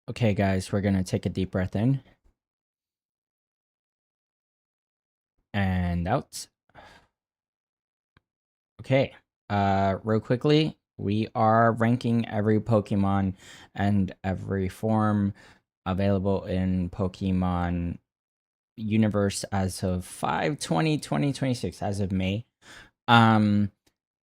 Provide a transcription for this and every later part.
Okay, guys, we're gonna take a deep breath in and out. Okay, real quickly, we are ranking every Pokemon and every form available in Pokemon universe as of 5/20/2026, as of May. Um,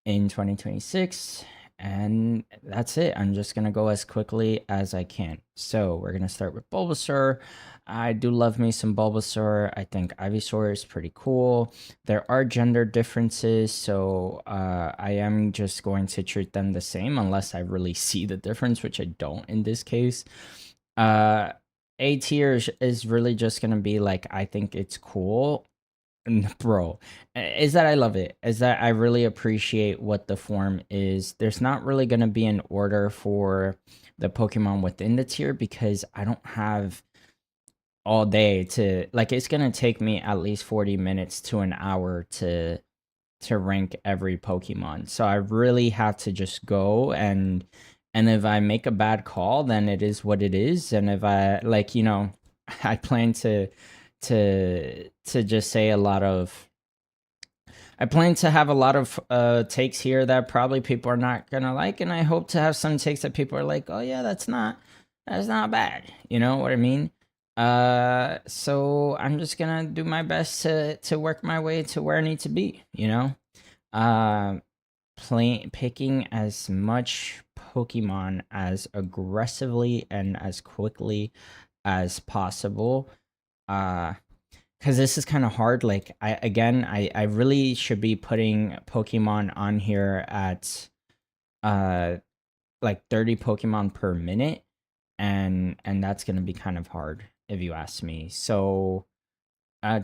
in 2026. And that's it. I'm just going to go as quickly as I can. So we're going to start with Bulbasaur. I do love me some Bulbasaur. I think Ivysaur is pretty cool. There are gender differences, so I am just going to treat them the same unless I really see the difference, which I don't in this case. Uh, A tier is really just going to be like, I think it's cool. Bro, is that I love it. Is that I really appreciate what the form is. There's not really going to be an order for the Pokemon within the tier because I don't have all day to like it's going to take me at least 40 minutes to an hour to rank every Pokemon. So I really have to just go and if I make a bad call, then it is what it is. And if I like, I plan to just say a lot of I plan to have a lot of takes here that probably people are not gonna like, and I hope to have some takes that people are like, "Oh yeah, that's not bad." You know what I mean? So I'm just gonna do my best to work my way to where I need to be. Uh, picking as much Pokemon as aggressively and as quickly as possible. Uh, because this is kind of hard. Like I really should be putting Pokemon on here at uh like 30 Pokemon per minute, and that's gonna be kind of hard if you ask me. So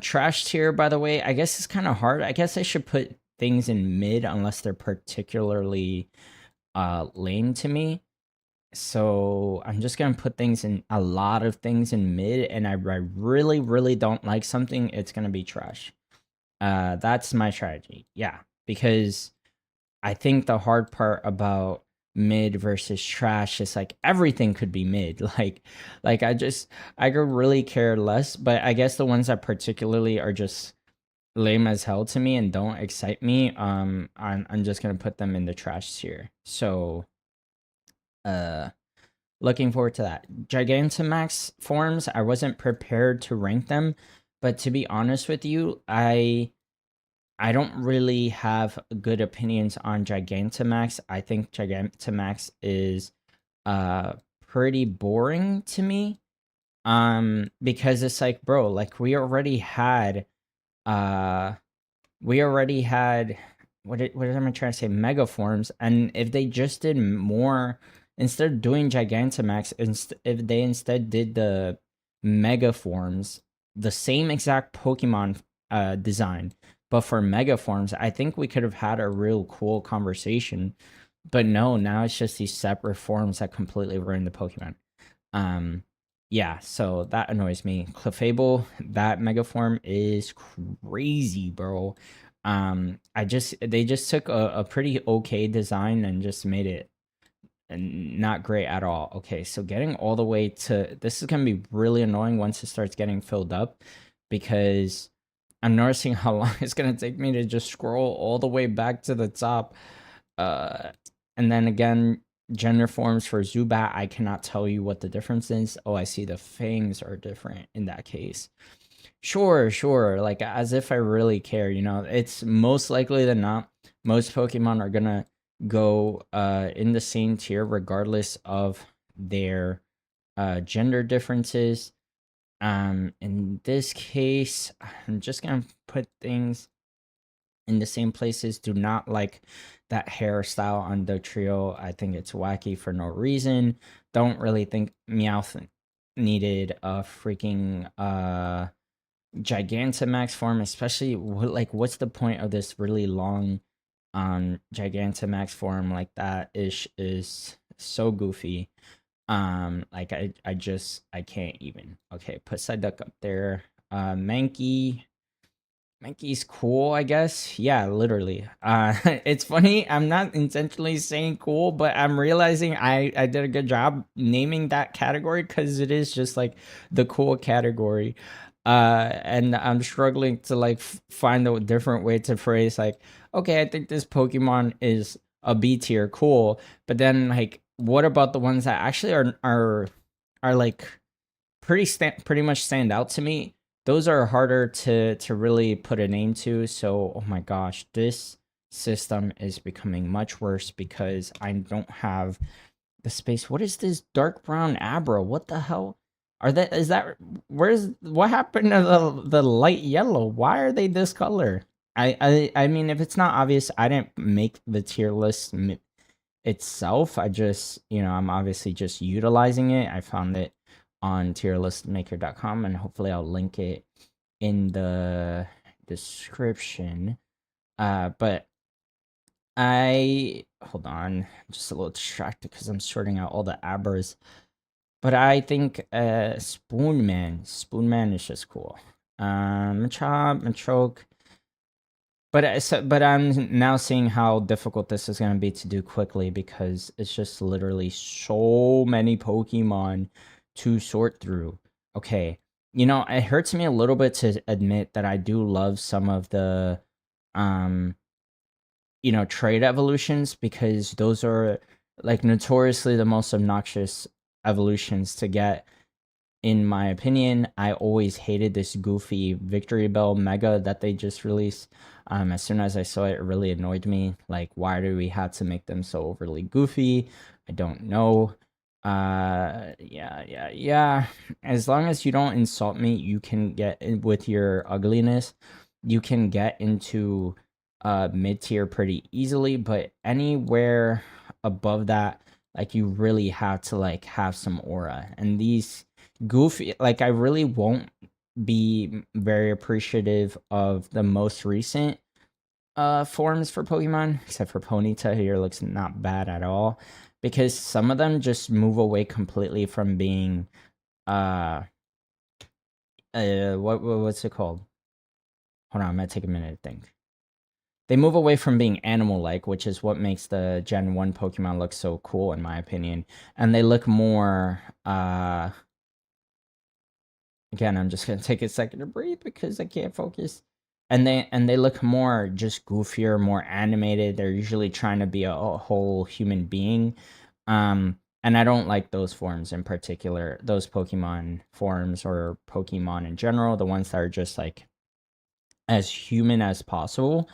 trash tier, by the way, I guess it's kind of hard. I guess I should put things in mid unless they're particularly lame to me. So I'm just gonna put things in a lot of things in mid, and I really, really don't like something, it's gonna be trash. That's my strategy. Yeah, because I think the hard part about mid versus trash is like everything could be mid. Like I could really care less. But I guess the ones that particularly are just lame as hell to me and don't excite me, I'm just gonna put them in the trash tier. So uh looking forward to that. Gigantamax forms, I wasn't prepared to rank them, but to be honest with you, I don't really have good opinions on Gigantamax. I think Gigantamax is uh pretty boring to me. Because it's like, bro, like uh we already had what am I trying to say? Megaforms, and if they just did more instead of doing Gigantamax, if they instead did the Megaforms, the same exact Pokemon design, but for Megaforms, I think we could have had a real cool conversation. But no, now it's just these separate forms that completely ruin the Pokemon. Um, yeah, so that annoys me. Clefable, that Megaform is crazy, bro. They just took a pretty okay design and just made it not great at all. Okay, so getting all the way to this is gonna be really annoying once it starts getting filled up because I'm noticing how long it's gonna take me to just scroll all the way back to the top. Uh, and then again, gender forms for Zubat, I cannot tell you what the difference is. Oh, I see the fangs are different in that case. Sure, sure. Like as if I really care, It's most likely than not, most Pokemon are gonna go in the same tier regardless of their gender differences. In this case, I'm just gonna put things in the same places. Do not like that hairstyle on the trio. I think it's wacky for no reason. Don't really think Meowth needed a freaking Gigantamax form, especially like what's the point of this really long Gigantamax form like that is so goofy. Like I can't even. Okay, put Psyduck up there. Mankey Mankey's cool, I guess. Yeah, literally. It's funny. I'm not intentionally saying cool, but I'm realizing I did a good job naming that category because it is just like the cool category. And I'm struggling to like find a different way to phrase like, okay, I think this Pokemon is a B tier, cool. But then like, what about the ones that actually are like pretty much stand out to me. Those are harder to really put a name to. So, oh my gosh, this system is becoming much worse because I don't have the space. What is this dark brown Abra? What the hell? Are that is that where's what happened to the light yellow? Why are they this color? I mean, if it's not obvious, I didn't make the tier list itself. I just, I'm obviously just utilizing it. I found it on tierlistmaker.com, and hopefully I'll link it in the description. But I hold on, I'm just a little distracted because I'm sorting out all the Abras. But I think Spoonman is just cool. Machop, Machoke, but I'm now seeing how difficult this is going to be to do quickly because it's just literally so many Pokemon to sort through. Okay, it hurts me a little bit to admit that I do love some of the um trade evolutions because those are like notoriously the most obnoxious evolutions to get, in my opinion. I always hated this goofy Victory Bell Mega that they just released. As soon as I saw it, it really annoyed me. Like, why do we have to make them so overly goofy? I don't know. Yeah. As long as you don't insult me, you can get with your ugliness. You can get into mid tier pretty easily, but anywhere above that, like you really have to like have some aura. And these goofy, like I really won't be very appreciative of the most recent forms for Pokemon, except for Ponyta here looks not bad at all. Because some of them just move away completely from being uh what's it called? Hold on, I'm gonna take a minute to think. They move away from being animal like, which is what makes the Gen 1 Pokemon look so cool in my opinion. And they look more again, I'm just gonna take a second to breathe because I can't focus. And they look more just goofier, more animated. They're usually trying to be a whole human being. And I don't like those forms in particular, those Pokemon forms or Pokemon in general, the ones that are just like as human as possible.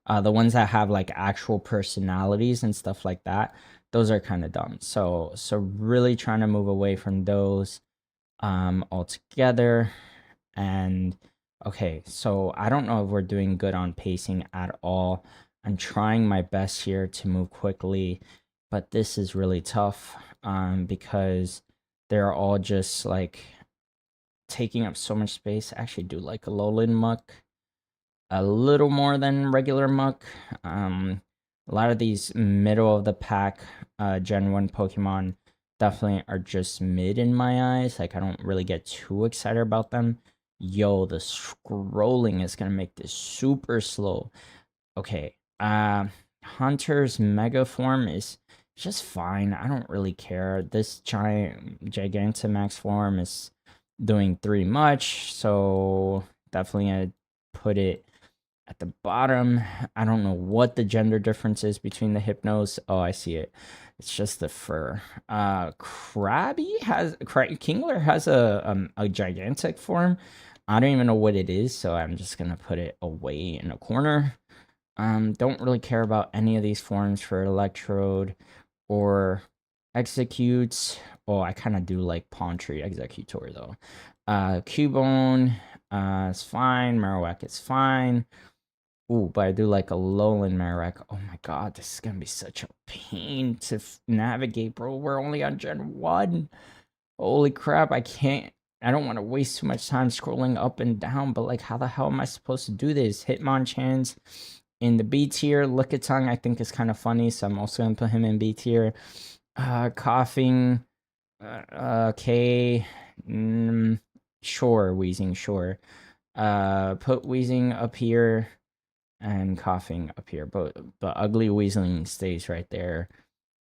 The ones that have like actual personalities and stuff like that, those are kind of dumb. So really trying to move away from those altogether. And okay, so I don't know if we're doing good on pacing at all. I'm trying my best here to move quickly, but this is really tough because they're all just like taking up so much space. I actually do like a lowland muck a little more than regular muck. A lot of these middle of the pack Gen 1 Pokemon definitely are just mid in my eyes. Like, I don't really get too excited about them. Yo, the scrolling is gonna make this super slow. Okay. Hunter's Mega Form is just fine. I don't really care. This Gigantamax form is doing 3 much, so definitely gonna put it at the bottom. I don't know what the gender difference is between the Hypnos. Oh, I see it. It's just the fur. Kingler has a gigantic form. I don't even know what it is, so I'm just gonna put it away in a corner. Don't really care about any of these forms for Electrode or Executes. Oh, I kind of do like Pawntry Executor though. Cubone is fine. Marowak is fine. Ooh, but I do like a Lowland Marowak. Oh my god, this is gonna be such a pain to navigate, bro. We're only on Gen 1. Holy crap, I don't want to waste too much time scrolling up and down, but like, how the hell am I supposed to do this? Hitmonchan's in the B tier. Lickitung, I think, is kind of funny, so I'm also gonna put him in B tier. Coughing, okay, sure, wheezing, sure. Put wheezing up here and coughing up here, but ugly wheezing stays right there.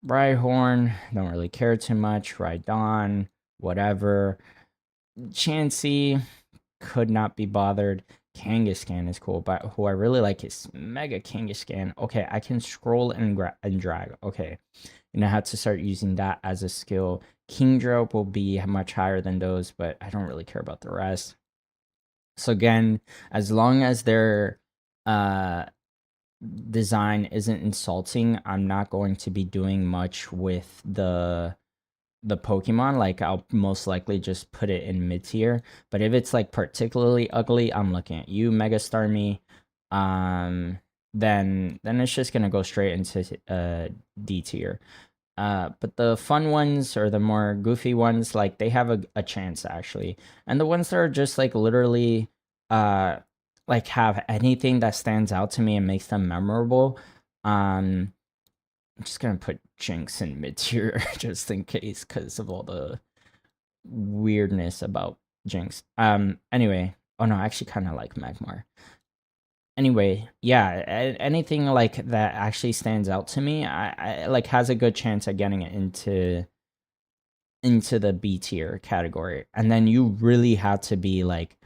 Rhyhorn, don't really care too much. Rhydon, whatever. Chansey, could not be bothered. Kangaskhan is cool, but who I really like is Mega Kangaskhan. Okay, I can scroll and drag. Okay, and I had to start using that as a skill. Kingdra will be much higher than those, but I don't really care about the rest. So again, as long as their uh, design isn't insulting, I'm not going to be doing much with the Pokemon. Like I'll most likely just put it in mid tier. But if it's like particularly ugly, I'm looking at you, Mega Starmie. Then it's just gonna go straight into D tier. But the fun ones or the more goofy ones, like they have a chance actually. And the ones that are just like literally uh like have anything that stands out to me and makes them memorable. I'm just gonna put Jinx in mid tier just in case because of all the weirdness about Jinx. Anyway. Oh no, I actually kinda like Magmar. Anyway, yeah, anything like that actually stands out to me, I like has a good chance of getting it into the B tier category. And then you really have to be like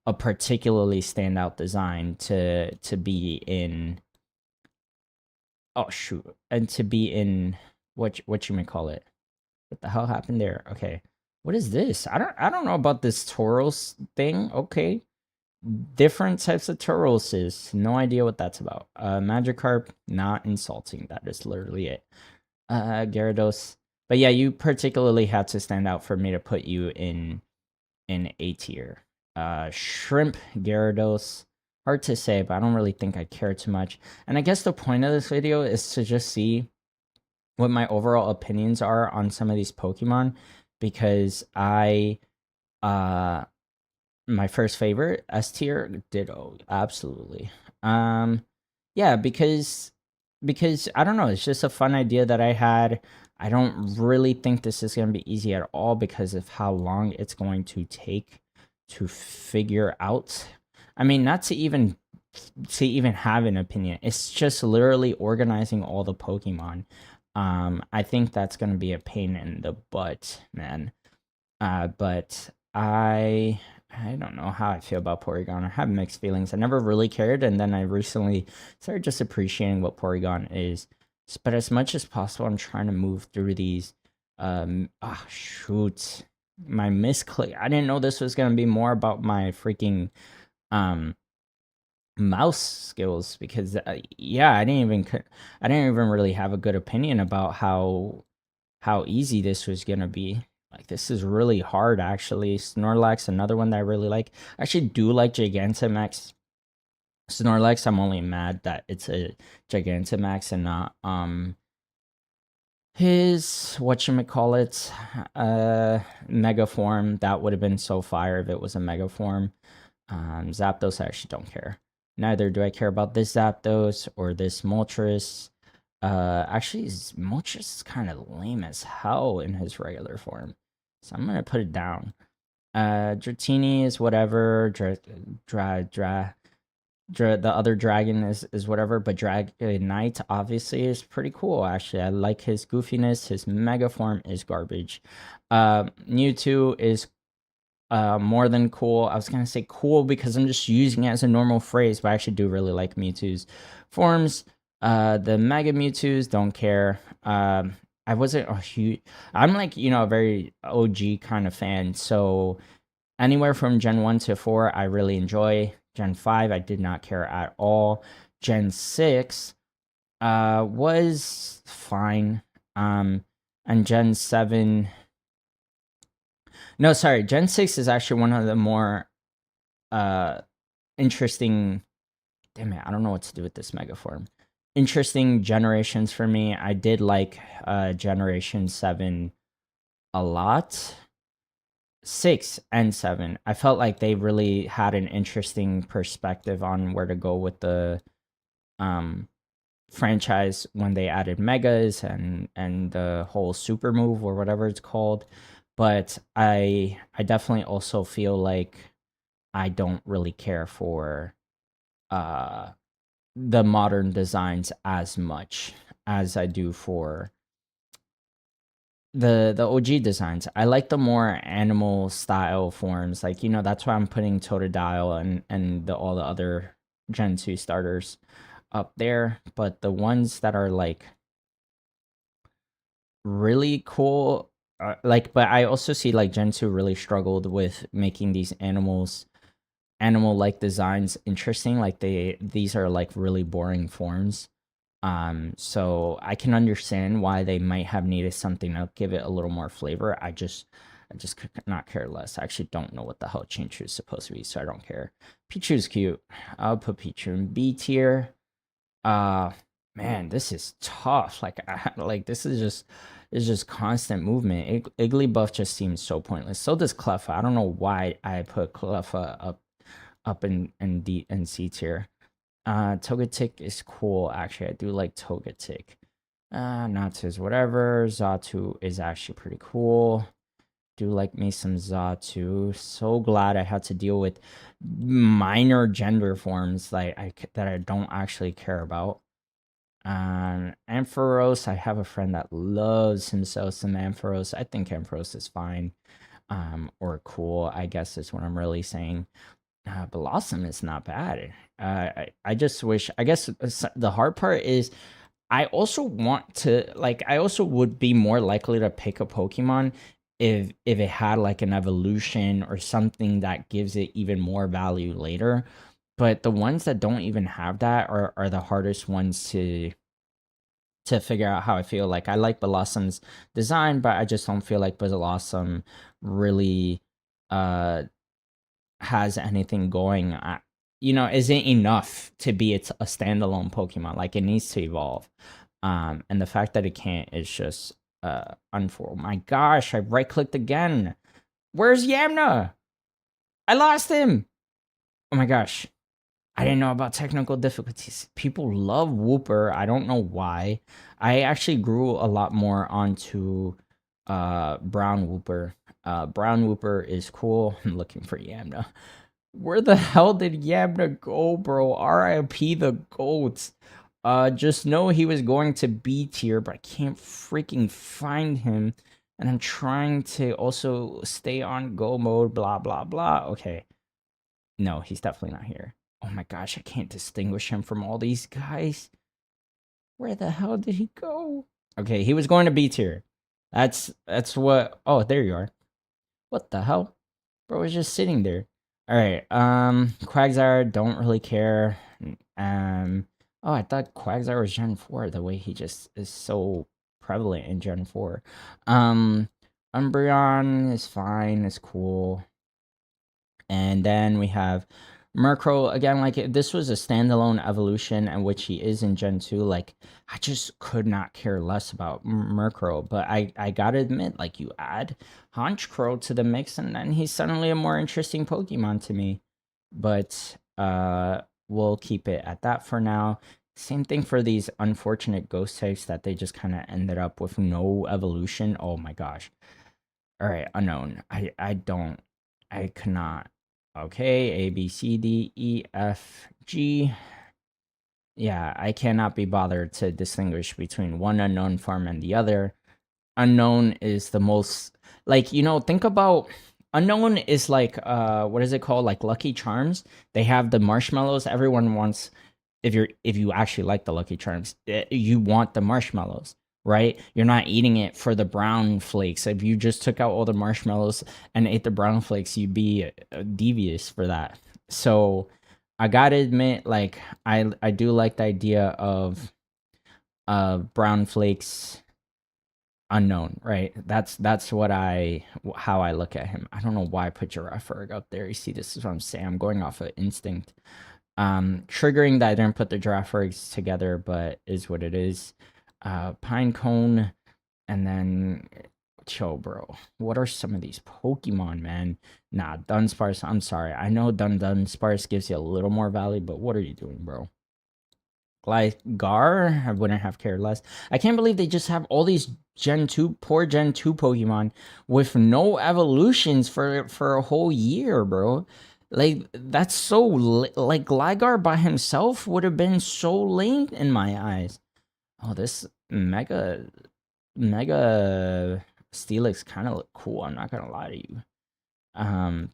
a particularly standout design to be in oh shoot. And to be in what you may call it. What the hell happened there? Okay. What is this? I don't know about this Tauros thing. Okay. Different types of Tauroses. No idea what that's about. Magikarp, not insulting. That is literally it. Gyarados. But yeah, you particularly had to stand out for me to put you in A tier. Shrimp, Gyarados. Hard to say, but I don't really think I care too much. And I guess the point of this video is to just see what my overall opinions are on some of these Pokemon because uh my first favorite S tier Ditto, absolutely. Um yeah, because I don't know, it's just a fun idea that I had. I don't really think this is going to be easy at all because of how long it's going to take to figure out. I mean, not to even have an opinion. It's just literally organizing all the Pokemon. I think that's gonna be a pain in the butt, man. But I don't know how I feel about Porygon. I have mixed feelings. I never really cared, and then I recently started just appreciating what Porygon is. But as much as possible, I'm trying to move through these. Shoot, my misclick. I didn't know this was gonna be more about my freaking um mouse skills because yeah, I didn't even really have a good opinion about how easy this was gonna be. Like this is really hard actually. Snorlax, another one that I really like. I actually do like Gigantamax. Snorlax, I'm only mad that it's a Gigantamax and not his whatchamacallit mega form. That would have been so fire if it was a mega form. Zapdos, I actually don't care. Neither do I care about this Zapdos or this Moltres. Actually, Moltres is kind of lame as hell in his regular form, so I'm gonna put it down. Dratini is whatever. The other dragon is whatever, but Dragonite obviously is pretty cool. Actually, I like his goofiness. His mega form is garbage. Mewtwo is more than cool. I was gonna say cool because I'm just using it as a normal phrase, but I actually do really like Mewtwo's forms. The Mega Mewtwo's don't care. I wasn't a huge. I'm like a very OG kind of fan. So anywhere from Gen 1 to 4, I really enjoy. Gen 5, I did not care at all. Gen 6 was fine. And Gen 7. No, sorry. Gen 6 is actually one of the more interesting. Damn it, I don't know what to do with this mega form. Interesting generations for me. I did like Generation 7 a lot. 6 and 7. I felt like they really had an interesting perspective on where to go with the franchise when they added megas and the whole super move or whatever it's called. But I definitely also feel like I don't really care for uh the modern designs as much as I do for the OG designs. I like the more animal style forms. Like, that's why I'm putting Totodile and all the other Gen 2 starters up there. But the ones that are like really cool, but I also see like Gen 2 really struggled with making these animal like designs interesting. Like these are like really boring forms. So I can understand why they might have needed something to give it a little more flavor. I just could not care less. I actually don't know what the hell Chinchu is supposed to be, so I don't care. Pichu's cute. I'll put Pichu in B tier. Uh Man, this is tough. Like like this is just constant movement. Igglybuff just seems so pointless. So does Cleffa. I don't know why I put Cleffa up in D and C tier. Togetic is cool. Actually, I do like Togetic. Natsu's whatever. Zatu is actually pretty cool. Do like me some Zatu. So glad I had to deal with minor gender forms that I don't actually care about. Ampharos, I have a friend that loves himself some Ampharos. I think Ampharos is fine. Or cool, I guess is what I'm really saying. Blossom is not bad. I just wish. I guess the hard part is I also want to like. I also would be more likely to pick a Pokemon if it had like an evolution or something that gives it even more value later. But the ones that don't even have that are the hardest ones to figure out how I feel. Like I like Blossom's design, but I just don't feel like Blossom really uh has anything going, isn't enough to be a standalone Pokemon. Like it needs to evolve. And the fact that it can't is just unfortunate. My gosh, I right clicked again. Where's Yamna? I lost him. Oh my gosh. I didn't know about technical difficulties. People love Wooper. I don't know why. I actually grew a lot more onto Brown Wooper. Brown Wooper is cool. I'm looking for Yamna. Where the hell did Yamna go, bro? RIP the goats. Just know he was going to B tier, but I can't freaking find him. And I'm trying to also stay on go mode, blah, blah, blah. Okay. No, he's definitely not here. Oh my gosh, I can't distinguish him from all these guys. Where the hell did he go? Okay, he was going to B tier. That's what. Oh, there you are. What the hell? Bro was just sitting there. All right. Quagsire, don't really care. Oh, I thought Quagsire was Gen 4, the way he just is so prevalent in Gen 4. Umbreon is fine, it's cool. And then we have Murkrow again. Like if this was a standalone evolution, and which he is in Gen 2, like I just could not care less about Murkrow. But I gotta admit, like you add Honchkrow to the mix, and then he's suddenly a more interesting Pokemon to me. But we'll keep it at that for now. Same thing for these unfortunate ghost types that they just kind of ended up with no evolution. Oh my gosh. All right, unknown. I don't. I cannot. Okay, A, B, C, D, E, F, G. Yeah, I cannot be bothered to distinguish between one unknown form and the other. Unknown is the most, like, think about unknown is like, what is it called? Like Lucky Charms. They have the marshmallows. Everyone wants, if you actually like the Lucky Charms, you want the marshmallows, right? You're not eating it for the brown flakes. If you just took out all the marshmallows and ate the brown flakes, you'd be devious for that. So I gotta admit, like I do like the idea of brown flakes unknown, right? That's what how I look at him. I don't know why I put Giraffurg up there. You see, this is what I'm saying. I'm going off of instinct. Triggering that I didn't put the Giraffurgs together, but is what it is. Pinecone, and then chill, bro. What are some of these Pokemon, man? Nah, Dunsparce. I'm sorry. I know Dunsparce gives you a little more value, but what are you doing, bro? Gligar, I wouldn't have cared less. I can't believe they just have all these poor Gen 2 Pokemon with no evolutions for a whole year, bro. Like that's so like Gligar by himself would have been so lame in my eyes. Oh, this mega Steelix kind of look cool. I'm not gonna lie to you.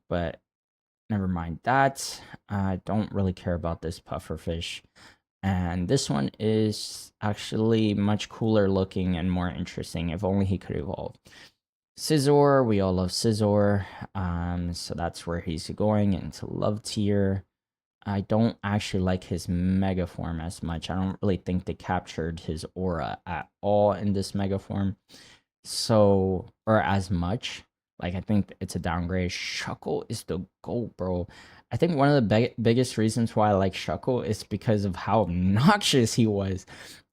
But never mind that. I don't really care about this pufferfish. And this one is actually much cooler looking and more interesting. If only he could evolve. Scizor, we all love Scizor. So that's where he's going into love tier. I don't actually like his mega form as much. I don't really think they captured his aura at all in this mega form. So, or as much. Like, I think it's a downgrade. Shuckle is the GOAT, bro. I think one of the biggest reasons why I like Shuckle is because of how obnoxious he was.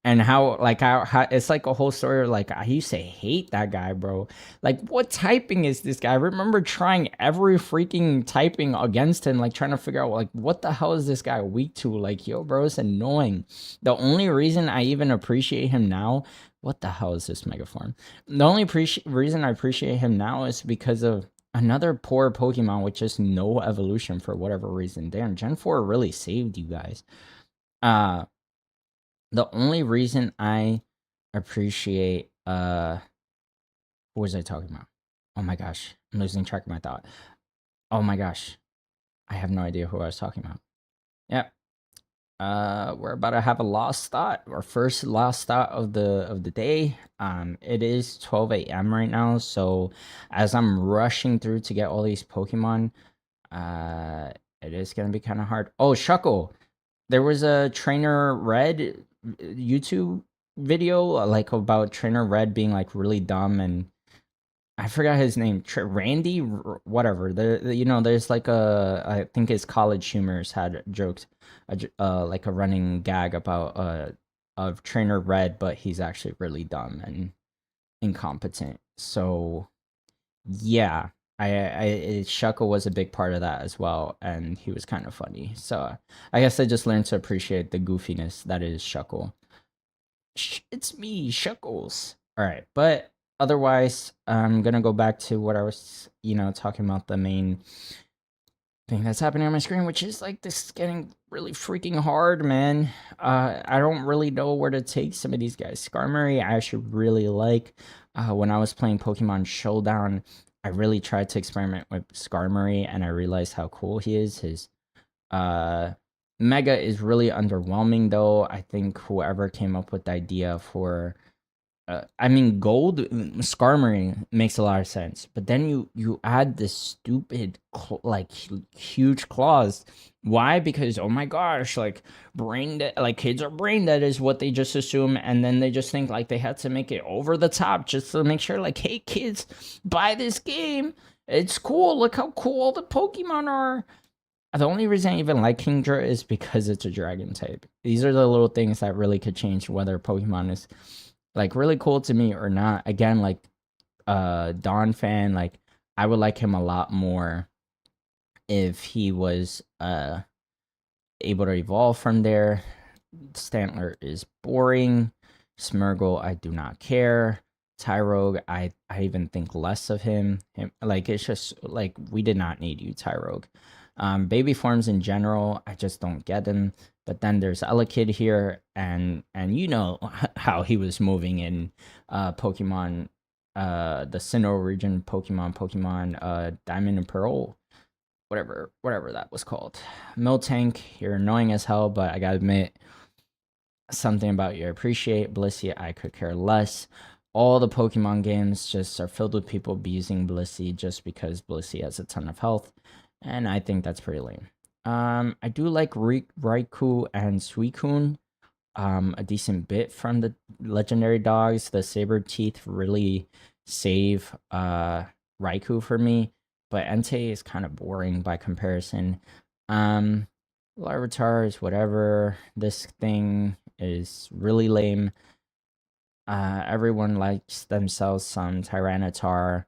And how, like, how it's like a whole story. Like, I used to hate that guy, bro. Like, what typing is this guy? I remember trying every freaking typing against him, like, trying to figure out, like, what the hell is this guy weak to? Like, yo, bro, it's annoying. The only reason I even appreciate him now, what the hell is this megaform? The only reason I appreciate him now is because of another poor Pokemon with just no evolution for whatever reason. Damn, Gen 4 really saved you guys. Uh, the only reason I appreciate what was I talking about? Oh my gosh, I'm losing track of my thought. Oh my gosh, I have no idea who I was talking about. Yep. We're about to have a lost thought, our first lost thought of the day. It is 12 a.m. right now, so as I'm rushing through to get all these Pokemon, uh, it is gonna be kind of hard. Oh, Shuckle, there was a Trainer Red YouTube video like about Trainer Red being like really dumb, and I forgot his name. Randy, whatever. There's like I think his college humors had jokes, like a running gag about of Trainer Red, but he's actually really dumb and incompetent. So yeah, Shuckle was a big part of that as well, and he was kind of funny. So I guess I just learned to appreciate the goofiness that is Shuckle. It's me, Shuckles. All right, but otherwise, I'm gonna go back to what I was, talking about the main thing that's happening on my screen, which is like this is getting really freaking hard, man. I don't really know where to take some of these guys. Skarmory, I actually really like. When I was playing Pokemon Showdown, I really tried to experiment with Skarmory, and I realized how cool he is. His uh, Mega is really underwhelming, though. I think whoever came up with the idea for I mean, gold Skarmory makes a lot of sense, but then you add this stupid huge claws. Why? Because oh my gosh, like brain dead, like kids are brain dead is what they just assume, and then they just think like they had to make it over the top just to make sure like, hey kids, buy this game. It's cool. Look how cool all the Pokemon are. The only reason I even like Kingdra is because it's a dragon type. These are the little things that really could change whether Pokemon is like really cool to me or not. Again, like Dawn fan, like I would like him a lot more if he was able to evolve from there. Stantler is boring. Smeargle, I do not care. Tyrogue, I even think less of him. Like it's just like we did not need you, Tyrogue. Baby forms in general, I just don't get them. But then there's Elekid here, and you know how he was moving in Pokemon, the Sinnoh region Pokemon, Diamond and Pearl, whatever that was called. Miltank, you're annoying as hell, but I gotta admit, something about you I appreciate. Blissey, I could care less. All the Pokemon games just are filled with people abusing Blissey just because Blissey has a ton of health, and I think that's pretty lame. I do like Raikou and Suicune a decent bit from the legendary dogs. The saber teeth really save Raikou for me, but Entei is kind of boring by comparison. Um, Larvitar is whatever. This thing is really lame. Everyone likes themselves some Tyranitar.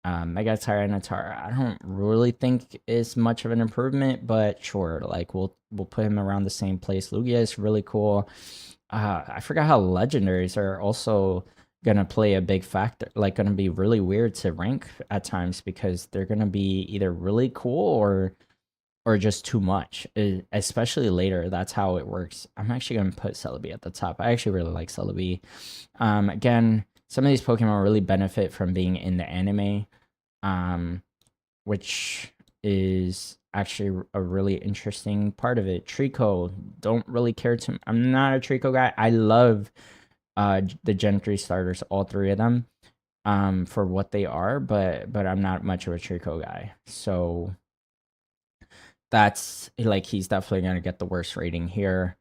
Mega Tyranitar, I don't really think is much of an improvement, but sure, like we'll put him around the same place. Lugia is really cool. I forgot how legendaries are also gonna play a big factor, like gonna be really weird to rank at times because they're gonna be either really cool or or just too much, especially later. That's how it works. I'm actually going to put Celebi at the top. I actually really like Celebi. Again, some of these Pokemon really benefit from being in the anime, um, which is actually a really interesting part of it. Trico, don't really care to. I'm not a Trico guy. I love the Gen 3 starters, all three of them, for what they are, but I'm not much of a Trico guy. So that's like he's definitely gonna get the worst rating here.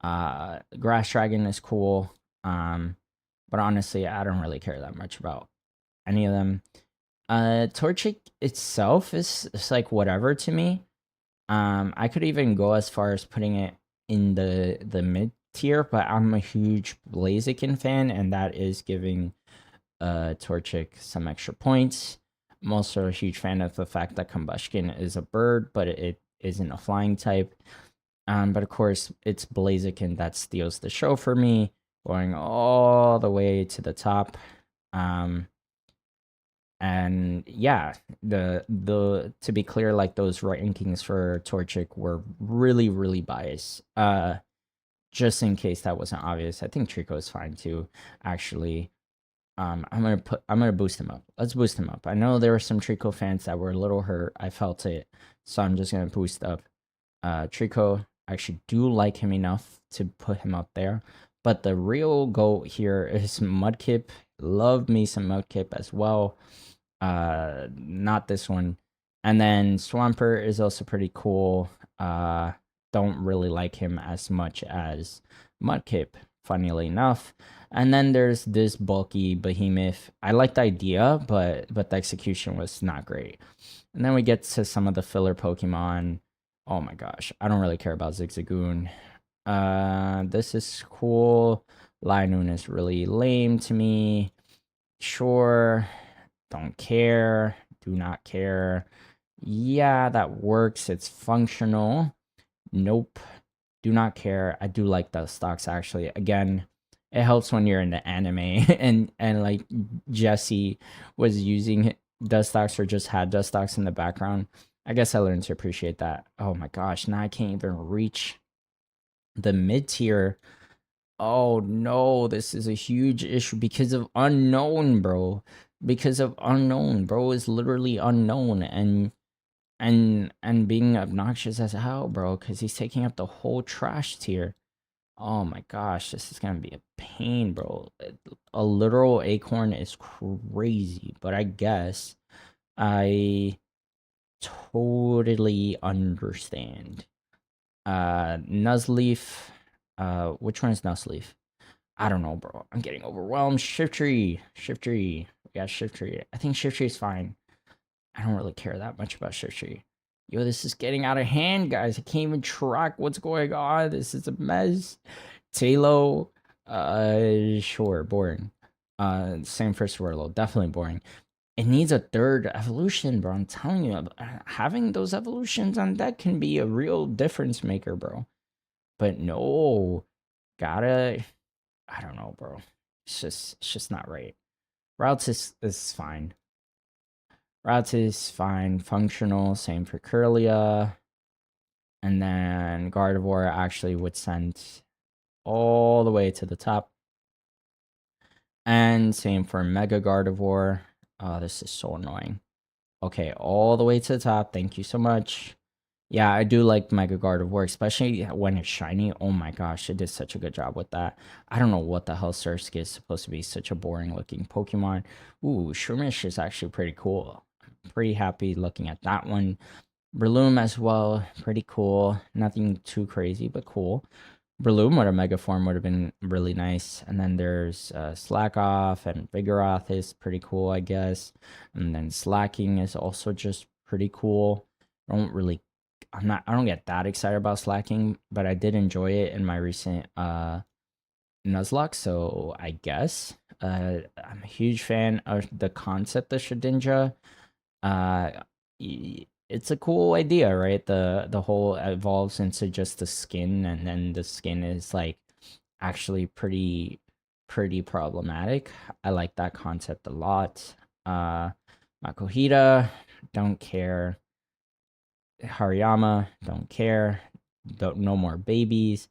Grass Dragon is cool. But honestly, I don't really care that much about any of them. Torchic itself is it's like whatever to me. I could even go as far as putting it in the mid tier, but I'm a huge Blaziken fan, and that is giving Torchic some extra points. I'm also a huge fan of the fact that Combustion is a bird, but it isn't a flying type. But of course, it's Blaziken that steals the show for me, going all the way to the top. Um, and yeah, the to be clear, like those rankings for Torchic were really biased. Just in case that wasn't obvious, I think Trico is fine too. Actually, I'm gonna boost him up. Let's boost him up. I know there were some Trico fans that were a little hurt. I felt it, so I'm just gonna boost up Trico. I actually do like him enough to put him up there. But the real goat here is Mudkip. Love me some Mudkip as well. Not this one. And then Swampert is also pretty cool. Don't really like him as much as Mudkip, funnily enough. And then there's this bulky behemoth. I like the idea, but the execution was not great. And then we get to some of the filler Pokemon. Oh my gosh, I don't really care about Zigzagoon. This is cool. Linoon is really lame to me. Sure, don't care. Do not care. Yeah, that works. It's functional. Nope. Do not care. I do like the stocks actually. Again, it helps when you're in the anime and like Jesse was using dust stocks or just had dust stocks in the background. I guess I learned to appreciate that. Oh my gosh, now I can't even reach the mid tier. Oh no, this is a huge issue because of unknown, bro. Because of unknown, bro is literally unknown and being obnoxious as hell, bro, because he's taking up the whole trash tier. Oh my gosh, this is gonna be a pain, bro. A literal acorn is crazy, but I guess I totally understand. Nuzleaf. Which one is Nuzleaf? I don't know, bro. I'm getting overwhelmed. Shiftry. Shiftry. We got Shiftry. I think Shiftry is fine. I don't really care that much about Shiftry. Yo, this is getting out of hand, guys. I can't even track what's going on. This is a mess. Talo, sure, boring. Same for Swirlo, definitely boring. It needs a third evolution, bro. I'm telling you, having those evolutions on deck can be a real difference maker, bro. But no, gotta, I don't know, bro. It's just not right. Routes is fine. Routes is fine. Functional. Same for Curlia. And then Gardevoir actually would send all the way to the top. And same for Mega Gardevoir. Oh, this is so annoying. Okay, all the way to the top. Thank you so much. Yeah, I do like Mega Gardevoir, especially when it's shiny. Oh my gosh, it did such a good job with that. I don't know what the hell Surskit is supposed to be such a boring looking Pokemon. Ooh, Shroomish is actually pretty cool. I'm pretty happy looking at that one. Breloom as well, pretty cool. Nothing too crazy, but cool. Breloom or a Mega Form would have been really nice. And then there's Slack Off and Vigoroth is pretty cool, I guess. And then Slacking is also just pretty cool. I don't get that excited about Slacking, but I did enjoy it in my recent Nuzlocke, so I guess. I'm a huge fan of the concept of Shedinja. Uh, it's a cool idea, right? The whole evolves into just the skin, and then the skin is like actually pretty problematic. I like that concept a lot. Makuhita, don't care. Hariyama, don't care. Don't, no more babies.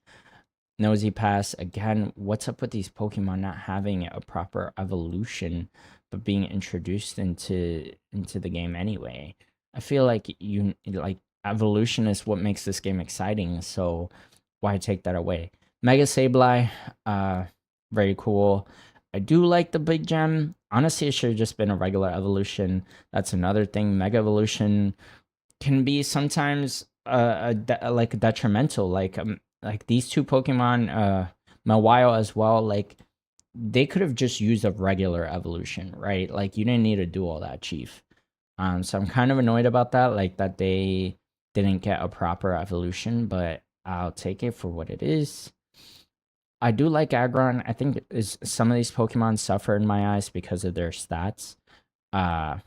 Nosy Pass, again, what's up with these Pokemon not having a proper evolution but being introduced into the game anyway? I feel like you like evolution is what makes this game exciting, so why take that away? Mega Sableye, uh very cool. I do like the big gem. Honestly, it should have just been a regular evolution. That's another thing. Mega evolution can be sometimes like detrimental. Like these two Pokemon, Mawile as well. Like they could have just used a regular evolution, right? Like you didn't need to do all that, Chief. So I'm kind of annoyed about that, like that they didn't get a proper evolution, but I'll take it for what it is. I do like Aggron. I think is some of these Pokemon suffer in my eyes because of their stats. Uh,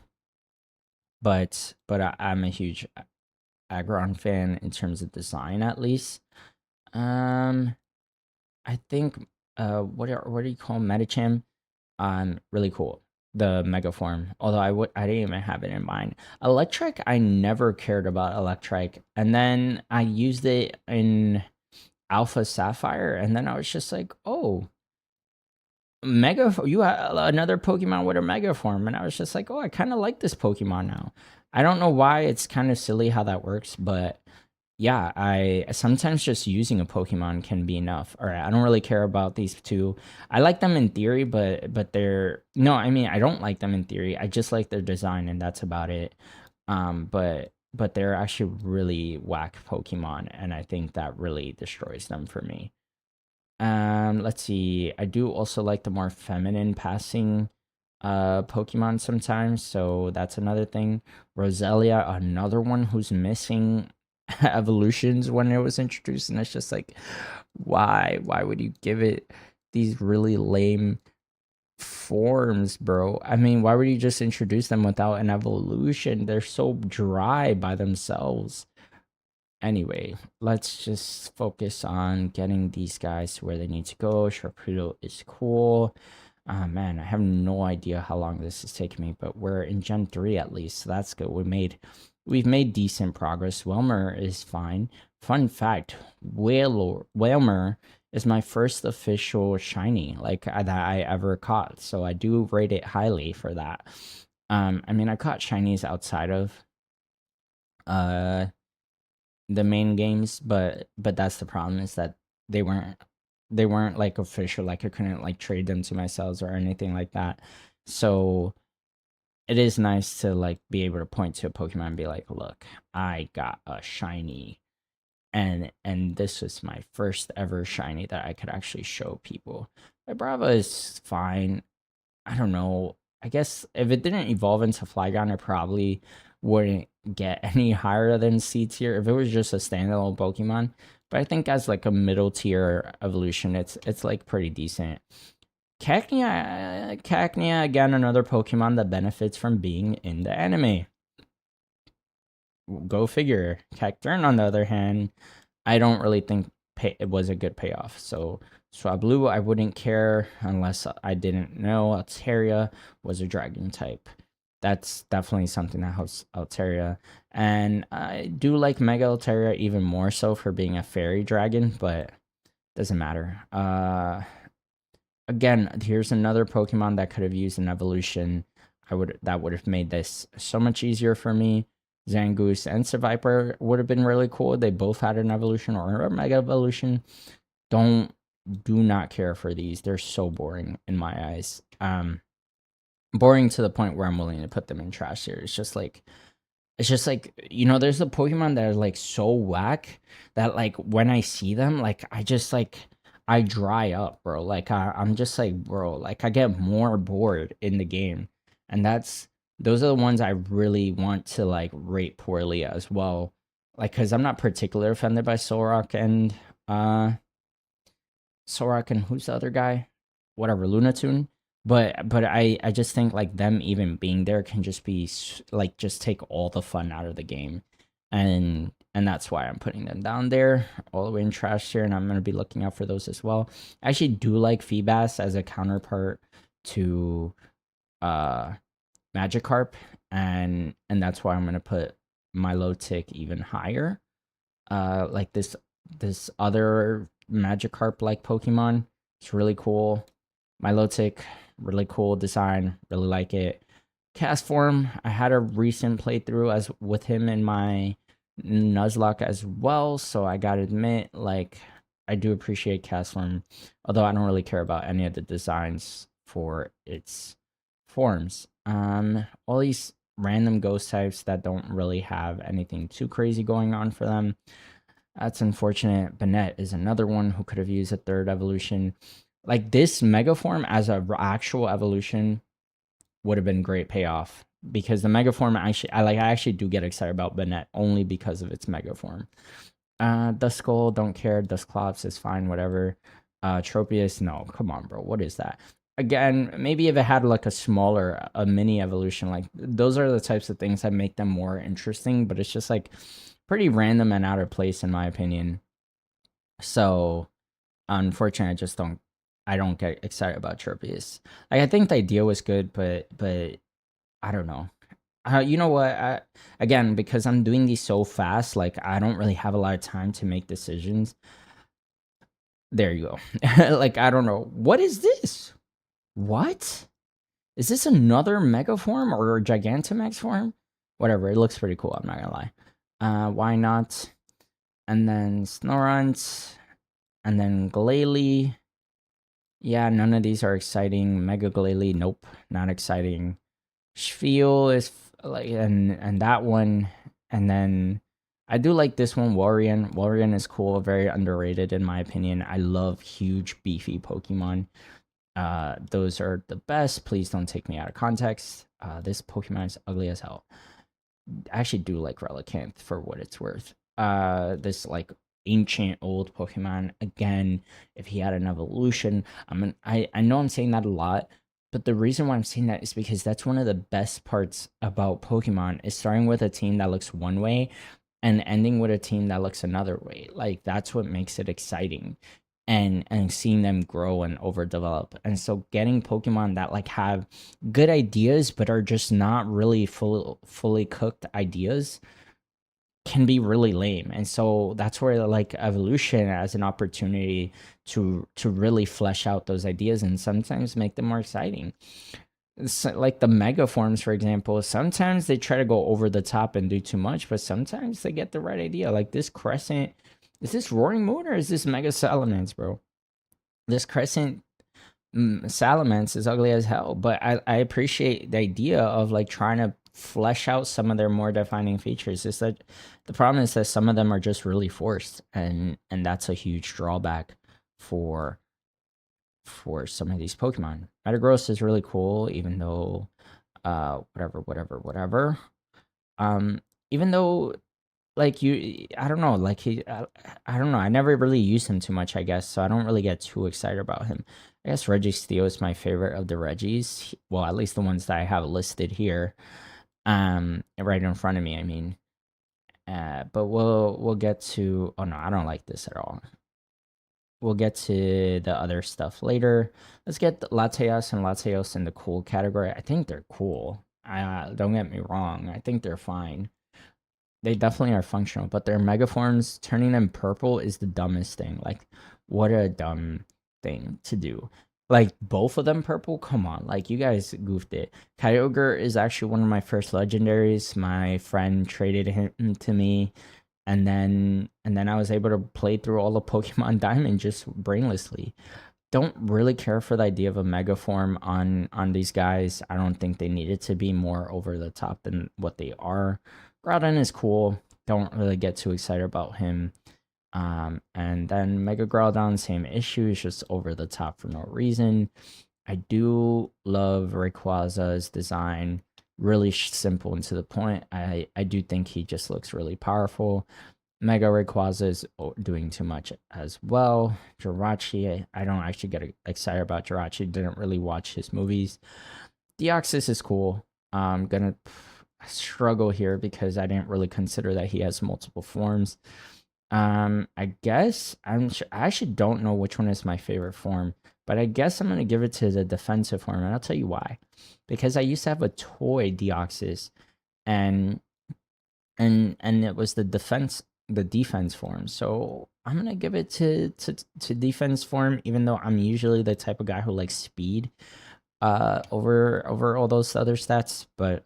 I'm a huge Aggron fan in terms of design, at least. Um, I think what do you call Medicham? Really cool. The Mega Form. Although I didn't even have it in mind. Electric, I never cared about Electric, and then I used it in Alpha Sapphire, and then I was just like, oh, you have another Pokemon with a Mega Form, and I was just like, oh, I kind of like this Pokemon now. I don't know why. It's kind of silly how that works, but yeah, I sometimes just using a Pokemon can be enough. All right, I don't really care about these two. I like them in theory, but they're no, I mean I don't like them in theory. I just like their design, and that's about it. But they're actually really whack Pokemon, and I think that really destroys them for me. Let's see. I do also like the more feminine passing Pokemon sometimes, so that's another thing. Roselia, another one who's missing evolutions when it was introduced, and it's just like, why? Why would you give it these really lame forms, bro? I mean, why would you just introduce them without an evolution? They're so dry by themselves. Anyway, let's just focus on getting these guys to where they need to go. Sharpedo is cool. Man, I have no idea how long this is taking me, but we're in Gen 3 at least, so that's good. We've made decent progress. Whelmer is fine. Fun fact, Whalmer is my first official shiny that I ever caught, so I do rate it highly for that. I mean, I caught shinies outside of uh the main games, but that's the problem is that they weren't they weren't like official. Like I couldn't like trade them to myself or anything like that. So it is nice to like be able to point to a Pokemon and be like, look, I got a shiny, and this was my first ever shiny that I could actually show people. My Brava is fine. I don't know. I guess if it didn't evolve into Flygon, it probably wouldn't get any higher than C tier if it was just a standalone Pokemon. But I think as like a middle tier evolution, it's like pretty decent. Cacnea again, another Pokemon that benefits from being in the anime. Go figure. Cacturn, on the other hand, I don't really think it was a good payoff. So Swablu, I wouldn't care unless I didn't know Altaria was a dragon type. That's definitely something that helps Altaria. And I do like Mega Altaria even more so for being a fairy dragon, but doesn't matter. Again, here's another Pokemon that could have used an evolution. That would have made this so much easier for me. Zangoose and Seviper would have been really cool. They both had an evolution or a mega evolution. Don't do not care for these. They're so boring in my eyes. Boring to the point where I'm willing to put them in trash here. It's just like there's a Pokemon that are like so whack that like when I see them, like I just like I dry up, bro. Like I'm just like, bro, like I get more bored in the game, and those are the ones I really want to like rate poorly as well. Like, cause I'm not particularly offended by uh Solrock and who's the other guy? Whatever, Lunatune. But I just think like them even being there can just be like just take all the fun out of the game, and that's why I'm putting them down there all the way in trash here, and I'm gonna be looking out for those as well. I actually do like Feebas as a counterpart to uh Magikarp, and that's why I'm gonna put Milotic even higher. Like this other Magikarp like Pokemon. It's really cool. Milotic, really cool design. Really like it. Cast form, I had a recent playthrough as with him in my Nuzlocke as well, so I gotta admit, like, I do appreciate cast form, although I don't really care about any of the designs for its forms. All these random ghost types that don't really have anything too crazy going on for them. That's unfortunate. Banette is another one who could have used a third evolution. Like this mega form as a actual evolution would have been great payoff because the mega form I actually do get excited about Banette only because of its mega form. Duskull, don't care. Dusclops is fine, whatever. Tropius, no, come on, bro. What is that? Again, maybe if it had like a mini evolution, like those are the types of things that make them more interesting, but it's just like pretty random and out of place in my opinion. So unfortunately, I don't get excited about Tropius. Like I think the idea was good, but I don't know. You know what? Again, because I'm doing these so fast, like I don't really have a lot of time to make decisions. There you go. Like I don't know. What is this? What? Is this another Mega form or Gigantamax form? Whatever. It looks pretty cool. I'm not gonna lie. Why not? And then Snorunt, and then Glalie. Yeah, none of these are exciting. Mega Glalie, nope, not exciting. Spiel is like, and that one, and then I do like this one, Warrior. Warrior is cool, very underrated in my opinion. I love huge, beefy Pokemon. Those are the best. Please don't take me out of context. This Pokemon is ugly as hell. I actually do like Relicanth for what it's worth. This like ancient old Pokemon again. If he had an evolution, I know I'm saying that a lot, but the reason why I'm saying that is because that's one of the best parts about Pokemon is starting with a team that looks one way and ending with a team that looks another way. Like that's what makes it exciting. And seeing them grow and overdevelop. And so getting Pokemon that like have good ideas but are just not really fully cooked ideas can be really lame. And so that's where like evolution as an opportunity to really flesh out those ideas and sometimes make them more exciting. So, like the mega forms, for example, sometimes they try to go over the top and do too much, but sometimes they get the right idea. Like this Crescent, is this Roaring Moon or is this Mega Salamence, bro? This Crescent Salamence is ugly as hell, but I appreciate the idea of like trying to flesh out some of their more defining features. Is that the problem is that some of them are just really forced, and that's a huge drawback for some of these Pokemon. Metagross is really cool, even though whatever. Um, even though like I don't know, like I don't know. I never really used him too much, I guess, so I don't really get too excited about him. I guess Registeel is my favorite of the Reggies. Well, at least the ones that I have listed here, right in front of me. I mean, but we'll get to. Oh no, I don't like this at all. We'll get to the other stuff later. Let's get Latias and Latios in the cool category. I think they're cool. Don't get me wrong. I think they're fine. They definitely are functional, but their megaforms, turning them purple is the dumbest thing. Like, what a dumb thing to do. Like, both of them purple? Come on. Like, you guys goofed it. Kyogre is actually one of my first legendaries. My friend traded him to me, and then I was able to play through all the Pokemon Diamond just brainlessly. Don't really care for the idea of a mega form on these guys. I don't think they needed to be more over the top than what they are. Groudon is cool. Don't really get too excited about him. And then Mega Groudon, same issues, just over the top for no reason. I do love Rayquaza's design. Really simple and to the point. I do think he just looks really powerful. Mega Rayquaza is doing too much as well. Jirachi, I don't actually get excited about Jirachi. Didn't really watch his movies. Deoxys is cool. I'm gonna struggle here because I didn't really consider that he has multiple forms. I guess I actually don't know which one is my favorite form, but I guess I'm gonna give it to the defensive form, and I'll tell you why. Because I used to have a toy Deoxys, and and it was the defense form. So I'm gonna give it to defense form, even though I'm usually the type of guy who likes speed over all those other stats, but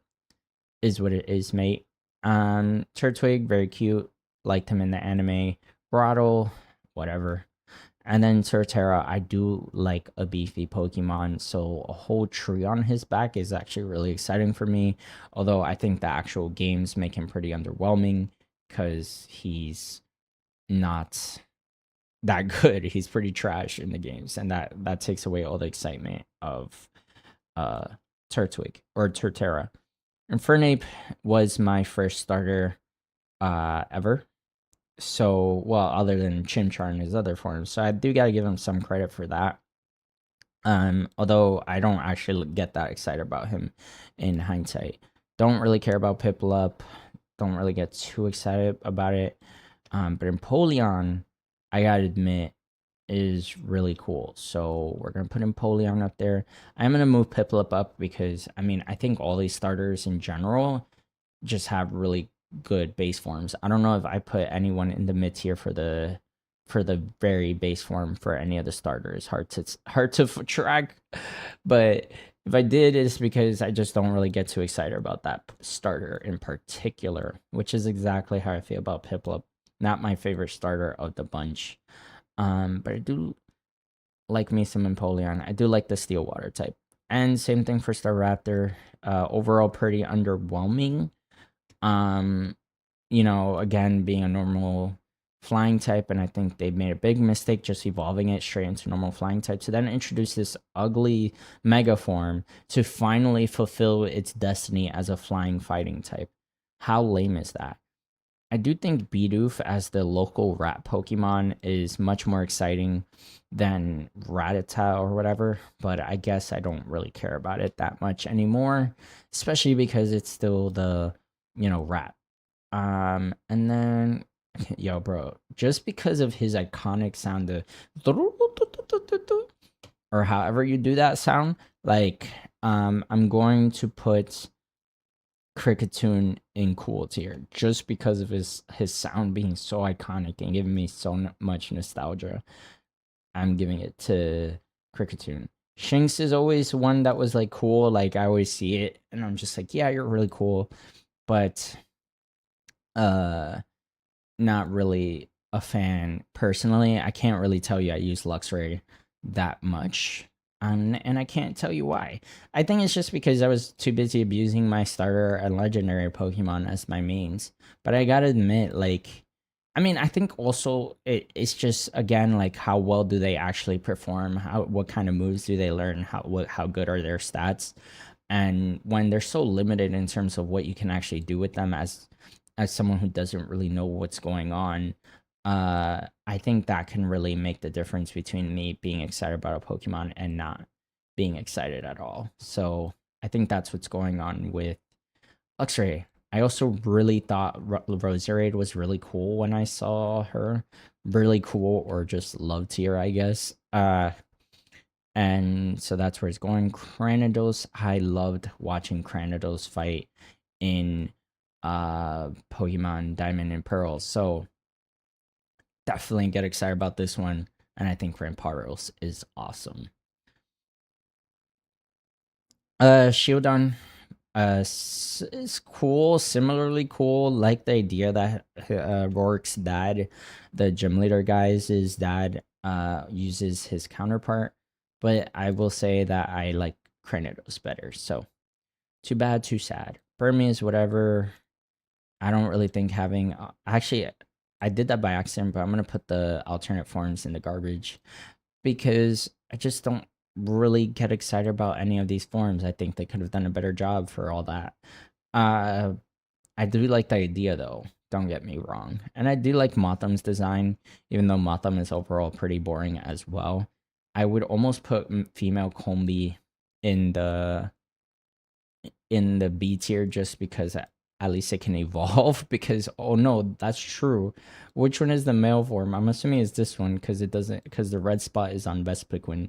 is what it is, mate. Turtwig, very cute. Liked him in the anime. Grottle, whatever. And then Torterra, I do like a beefy Pokemon, so a whole tree on his back is actually really exciting for me. Although I think the actual games make him pretty underwhelming because he's not that good. He's pretty trash in the games, and that takes away all the excitement of uh Turtwig or Torterra. Infernape was my first starter ever. So, well, other than Chimchar and his other forms. So I do got to give him some credit for that. Although I don't actually get that excited about him in hindsight. Don't really care about Piplup. Don't really get too excited about it. But Empoleon, I gotta admit, is really cool. So we're gonna put Empoleon up there. I'm gonna move Piplup up because I mean I think all these starters in general just have really good base forms. I don't know if I put anyone in the mid tier for the very base form for any of the starters. Hard to track, but if I did, it's because I just don't really get too excited about that starter in particular, which is exactly how I feel about Piplup. Not my favorite starter of the bunch. But I do like me some Empoleon. I do like the Steel Water type. And same thing for Staraptor. Overall pretty underwhelming. Um, again, being a normal flying type, and I think they made a big mistake just evolving it straight into normal flying type to then introduce this ugly mega form to finally fulfill its destiny as a flying fighting type. How lame is that? I do think Bidoof as the local rat Pokemon is much more exciting than Rattata or whatever, but I guess I don't really care about it that much anymore, especially because it's still the, rat. And then, yo, bro, just because of his iconic sound, the or however you do that sound, like, I'm going to put Cricketune in cool tier just because of his sound being so iconic and giving me so much nostalgia. I'm giving it to Cricketune. Shinx is always one that was like cool. Like I always see it and I'm just like, yeah, you're really cool, but uh, not really a fan personally. I can't really tell you I use Luxray that much. And I can't tell you why. I think it's just because I was too busy abusing my starter and legendary Pokemon as my mains. But I gotta admit, like, I mean, I think also it's just again like how well do they actually perform? What kind of moves do they learn? How good are their stats? And when they're so limited in terms of what you can actually do with them as someone who doesn't really know what's going on, I think that can really make the difference between me being excited about a Pokemon and not being excited at all. So I think that's what's going on with Luxray. I also really thought Roserade was really cool when I saw her. Really cool, or just love tier, I guess. And so that's where it's going. Cranidos, I loved watching Cranidos fight in Pokemon Diamond and Pearl. So definitely get excited about this one. And I think Ramparos is awesome. Shieldon is cool, similarly cool. Like the idea that Rourke's dad, the gym leader guy's dad, uses his counterpart. But I will say that I like Cranidos better. So too bad, too sad. Burmese, whatever. I don't really think having actually I did that by accident, but I'm gonna put the alternate forms in the garbage because I just don't really get excited about any of these forms. I think they could have done a better job for all that. Uh, I do like the idea though. Don't get me wrong, and I do like Motham's design, even though Motham is overall pretty boring as well. I would almost put female Combi in the B tier just because at least it can evolve. Because oh no, that's true. Which one is the male form? I'm assuming it's this one because it doesn't, because the red spot is on Vespiquen.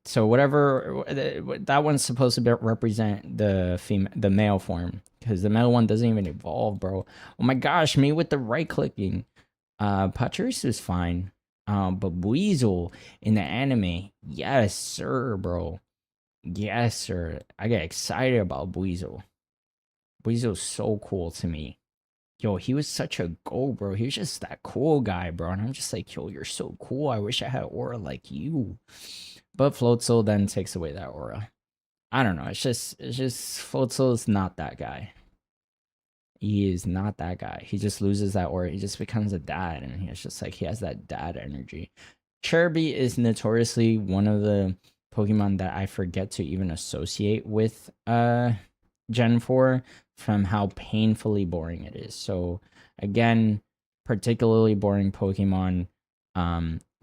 So whatever that one's supposed to represent the male form, because the male one doesn't even evolve, bro. Oh my gosh, me with the right clicking. Patrice is fine. But Weasel in the anime, yes sir, bro. Yes sir. I get excited about Weasel. Weasel's so cool to me. Yo, he was such a go, bro. He was just that cool guy, bro. And I'm just like, yo, you're so cool. I wish I had aura like you. But Floatzel then takes away that aura. I don't know. It's just Floatzel is not that guy. He is not that guy. He just loses that aura. He just becomes a dad, and he's just like he has that dad energy. Kirby is notoriously one of the Pokemon that I forget to even associate with Gen 4 from how painfully boring it is. So again, particularly boring Pokemon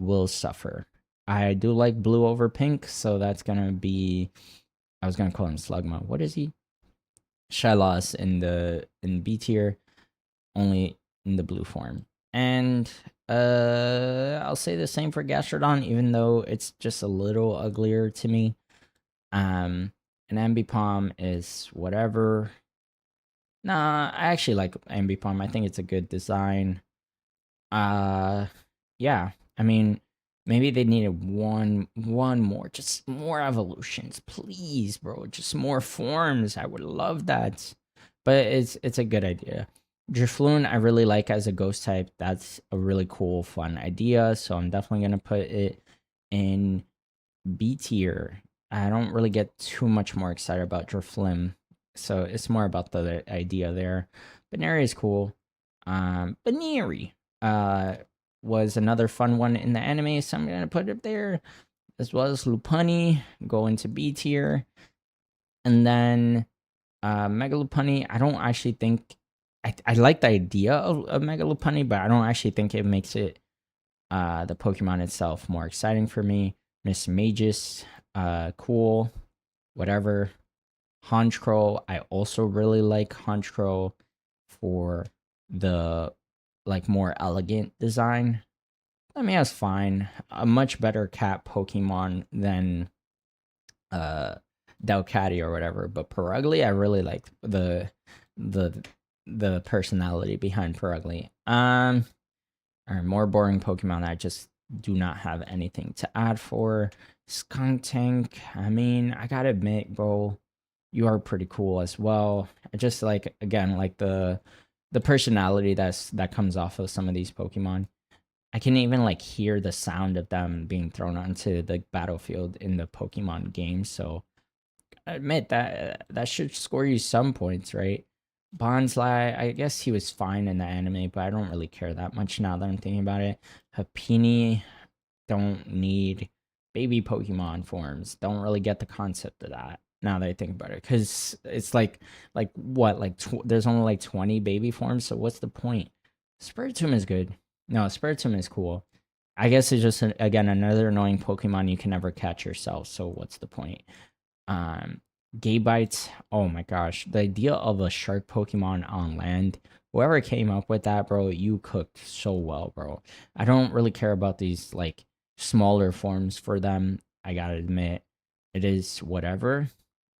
will suffer. I do like blue over pink, so that's gonna be I was gonna call him Slugma. What is he? Shyloss in B tier, only in the blue form. And I'll say the same for Gastrodon, even though it's just a little uglier to me. An Ambipom is whatever. Nah, I actually like Ambipom. I think it's a good design. Uh yeah. I mean, maybe they needed one more, just more evolutions, please, bro. Just more forms. I would love that. But it's a good idea. Drifloon, I really like as a ghost type. That's a really cool, fun idea. So I'm definitely gonna put it in B tier. I don't really get too much more excited about Drifloon, so it's more about the idea there. Baneri is cool. Baneri uh was another fun one in the anime, so I'm gonna put it there, as well as Lupani go into B tier, and then Mega Lopunny. I don't actually think I like the idea of Mega Lopunny, but I don't actually think it makes it the Pokemon itself more exciting for me. Miss Magus, cool, whatever. Honchkrow, I also really like Honchkrow for the like more elegant design. I mean, that's fine. A much better cat Pokemon than uh Delcatty or whatever. But Perugly, I really like the the personality behind Perugly. Or more boring Pokemon I just do not have anything to add for. Skuntank, I mean, I gotta admit, bro, you are pretty cool as well. I just like again like the personality that comes off of some of these Pokemon. I can even like hear the sound of them being thrown onto the battlefield in the Pokemon game. So I admit that should score you some points, right? Bonsly, I guess he was fine in the anime, but I don't really care that much now that I'm thinking about it. Happiny, don't need baby Pokemon forms. Don't really get the concept of that now that I think about it, because it's like what like there's only like 20 baby forms, so what's the point? Spiritomb is good. No, Spiritomb is cool. I guess it's just again another annoying Pokemon you can never catch yourself. So what's the point? Um, Gabite. Oh my gosh, the idea of a shark Pokemon on land. Whoever came up with that, bro, you cooked so well, bro. I don't really care about these like smaller forms for them. I gotta admit, it is whatever.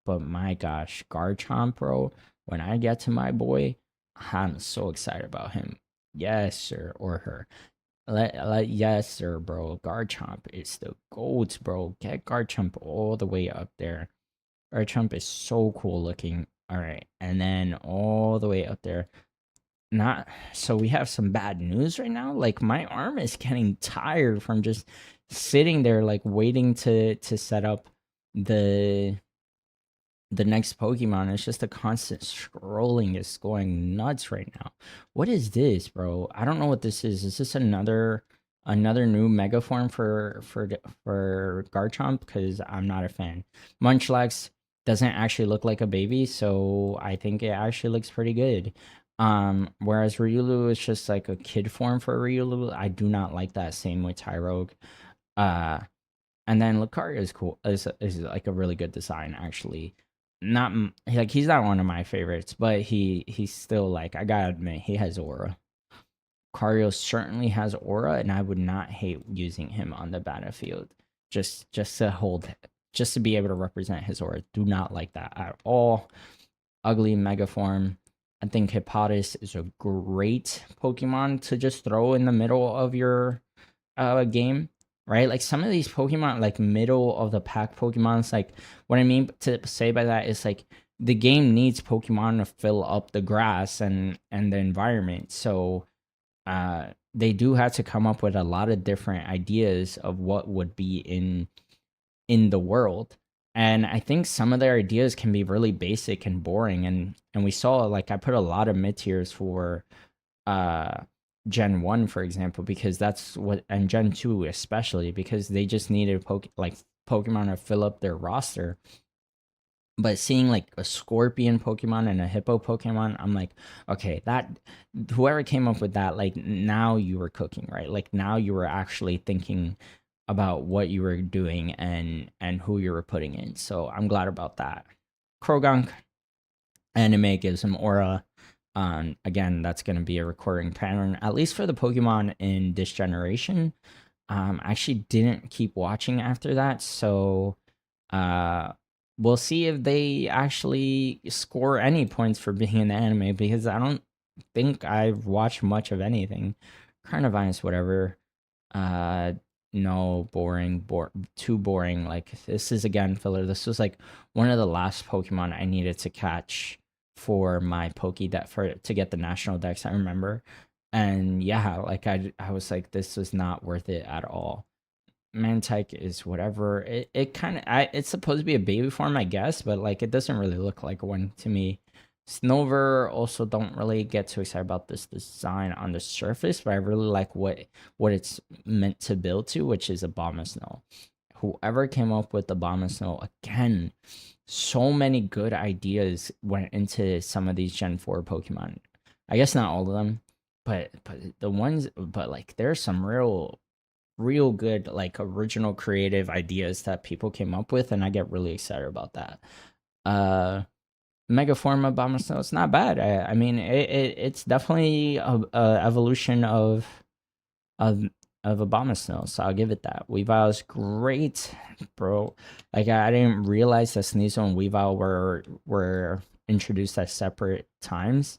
But my gosh, Garchomp, bro. When I get to my boy, I'm so excited about him. Yes, sir, or her. Yes, sir, bro. Garchomp is the goat, bro. Get Garchomp all the way up there. Garchomp is so cool looking. All right, and then all the way up there. Not so we have some bad news right now. Like my arm is getting tired from just sitting there, like waiting to set up the the next Pokemon. It's just a constant scrolling. It's going nuts right now. What is this, bro? I don't know what this is. Is this another new mega form for Garchomp? Because I'm not a fan. Munchlax doesn't actually look like a baby, so I think it actually looks pretty good. Whereas Riolu is just like a kid form for Riolu. I do not like that. Same with Tyrogue. Uh, and then Lucario is cool. Is like a really good design actually. Not like he's not one of my favorites, but he's still like I gotta admit he has aura. Lucario certainly has aura, and I would not hate using him on the battlefield. just to hold, just to be able to represent his aura. Do not like that at all. Ugly Megaform. I think Hippopotas is a great Pokemon to just throw in the middle of your game, right? Like some of these Pokemon, like middle of the pack Pokemons, like what I mean to say by that is like the game needs Pokemon to fill up the grass and the environment. So they do have to come up with a lot of different ideas of what would be in the world. And I think some of their ideas can be really basic and boring. And we saw, like, I put a lot of mid tiers for uh Gen 1, for example, because that's what, and Gen 2 especially, because they just needed like Pokemon to fill up their roster. But seeing like a scorpion Pokemon and a hippo Pokemon, I'm like, okay, that whoever came up with that, like now you were cooking, right? Like now you were actually thinking about what you were doing and who you were putting in. So I'm glad about that. Krogunk anime gives him aura. Again, that's going to be a recurring pattern, at least for the Pokemon in this generation. I actually didn't keep watching after that, so uh, we'll see if they actually score any points for being in the anime, because I don't think I've watched much of anything. Carnivine, whatever. Uh, no, boring, too boring. Like this is again filler. This was like one of the last Pokemon I needed to catch for my Pokédex for to get the national Dex. I remember, and yeah, like I was like, this was not worth it at all. Mantike is whatever. It kind of it's supposed to be a baby form, I guess, but like it doesn't really look like one to me. Snover also don't really get too excited about this design on the surface, but I really like what it's meant to build to, which is a Abomasnow. Whoever came up with the Abomasnow, again, so many good ideas went into some of these Gen 4 Pokemon. I guess not all of them, but the ones, but like there's some real good like original creative ideas that people came up with, and I get really excited about that. uh Megaform of Abomasnow, it's not bad. I mean it's definitely a evolution of of Abomasnow, so I'll give it that. Weavile is great, bro. Like I didn't realize that Sneasel and Weavile were introduced at separate times,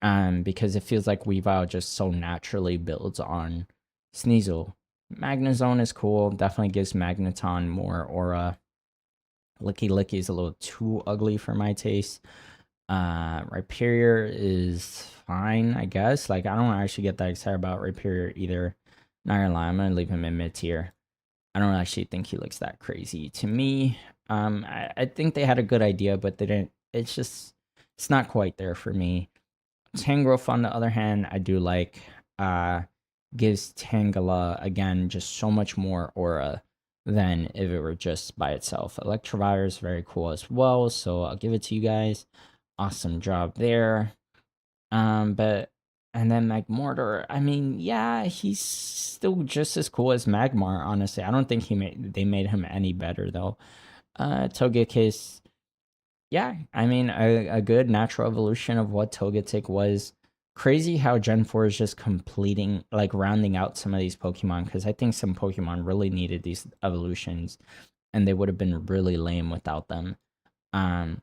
because it feels like Weavile just so naturally builds on Sneasel. Magnezone is cool. Definitely gives Magneton more aura. Licky Licky is a little too ugly for my taste. Rhyperior is fine, I guess. Like I don't actually get that excited about Rhyperior either. Not gonna lie, I'm gonna leave him in mid tier. I don't actually think he looks that crazy to me. I think they had a good idea, but they didn't. It's just it's not quite there for me. Tangrowth, on the other hand, I do like. Gives Tangela again just so much more aura than if it were just by itself. Electivire is very cool as well, so I'll give it to you guys. Awesome job there. But and then Magmortar, I mean, yeah, he's still just as cool as Magmar, honestly. I don't think they made him any better though. Togekiss, yeah, I mean, a good natural evolution of what Togetic was. Crazy how Gen 4 is just completing, like rounding out some of these Pokemon, because I think some Pokemon really needed these evolutions, and they would have been really lame without them. Um,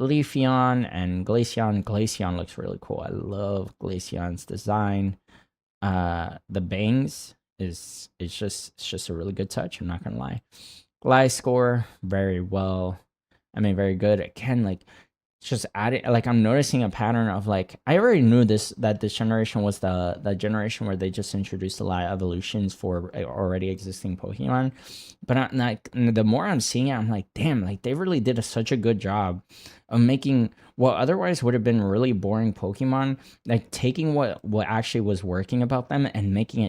Leafeon and Glaceon. Glaceon looks really cool. I love Glaceon's design. The bangs is it's just a really good touch. I'm not gonna lie. Gliscor, very well. I mean, very good. Again, like just adding, like I'm noticing a pattern of like I already knew that this generation was the generation where they just introduced a lot of evolutions for already existing Pokemon. But like the more I'm seeing it, I'm like, damn, like they really did such a good job of making what otherwise would have been really boring Pokemon, like taking what actually was working about them and making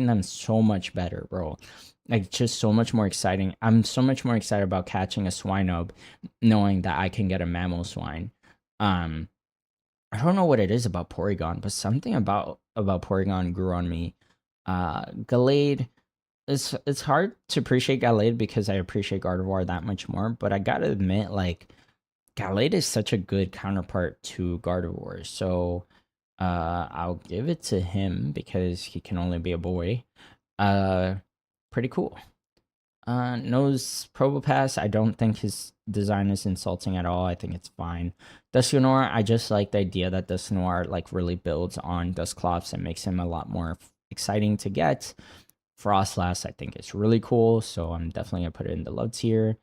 them so much better, bro. Like just so much more exciting. I'm so much more excited about catching a Swinub, knowing that I can get a Mamoswine. Um, I don't know what it is about Porygon, but something about Porygon grew on me. Gallade, it's hard to appreciate Gallade because I appreciate Gardevoir that much more, but I gotta admit, like Gallade is such a good counterpart to Gardevoir, so I'll give it to him because he can only be a boy. Uh, Pretty cool. Nose Probopass, I don't think his design is insulting at all. I think it's fine. Dusknoir, I just like the idea that Dusknoir like really builds on Dusclops and makes him a lot more exciting to get. Frostlass, I think is really cool, so I'm definitely gonna put it in the love tier.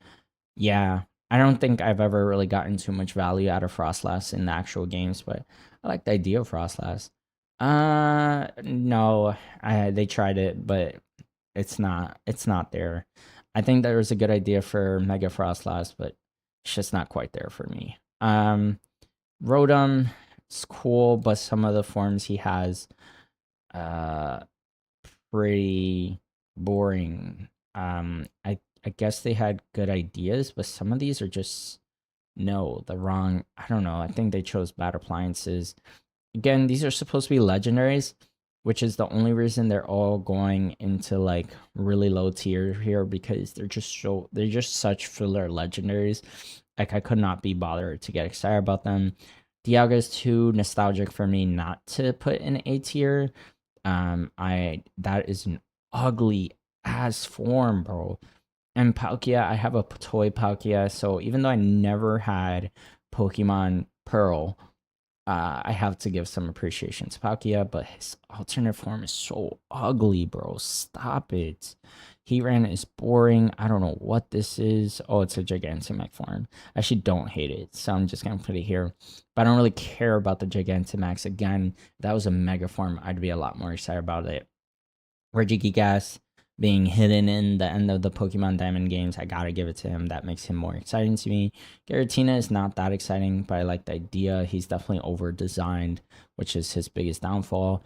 Yeah, I don't think I've ever really gotten too much value out of Frostlass in the actual games, but I like the idea of Frostlass. No, they tried it, but it's not there. I think there was a good idea for Mega Frostlass, but it's just not quite there for me. Rotom, it's cool, but some of the forms he has, uh, pretty boring. I guess they had good ideas, but some of these are just no, the wrong. I don't know. I think they chose bad appliances. Again, these are supposed to be legendaries, which is the only reason they're all going into like really low tier here because they're just such filler legendaries. Like I could not be bothered to get excited about them. Dialga is too nostalgic for me not to put in A tier. I that is an ugly ass form, bro. And Palkia, I have a toy Palkia, so even though I never had Pokemon Pearl, I have to give some appreciation to Palkia, but his alternate form is so ugly, bro. Stop it. Heatran is boring. I don't know what this is. Oh, it's a Gigantamax form. I actually don't hate it, so I'm just gonna put it here. But I don't really care about the Gigantamax. Again, if that was a Mega form, I'd be a lot more excited about it. Regigigas being hidden in the end of the Pokemon Diamond games, I gotta give it to him. That makes him more exciting to me. Giratina is not that exciting, but I like the idea. He's definitely over designed, which is his biggest downfall.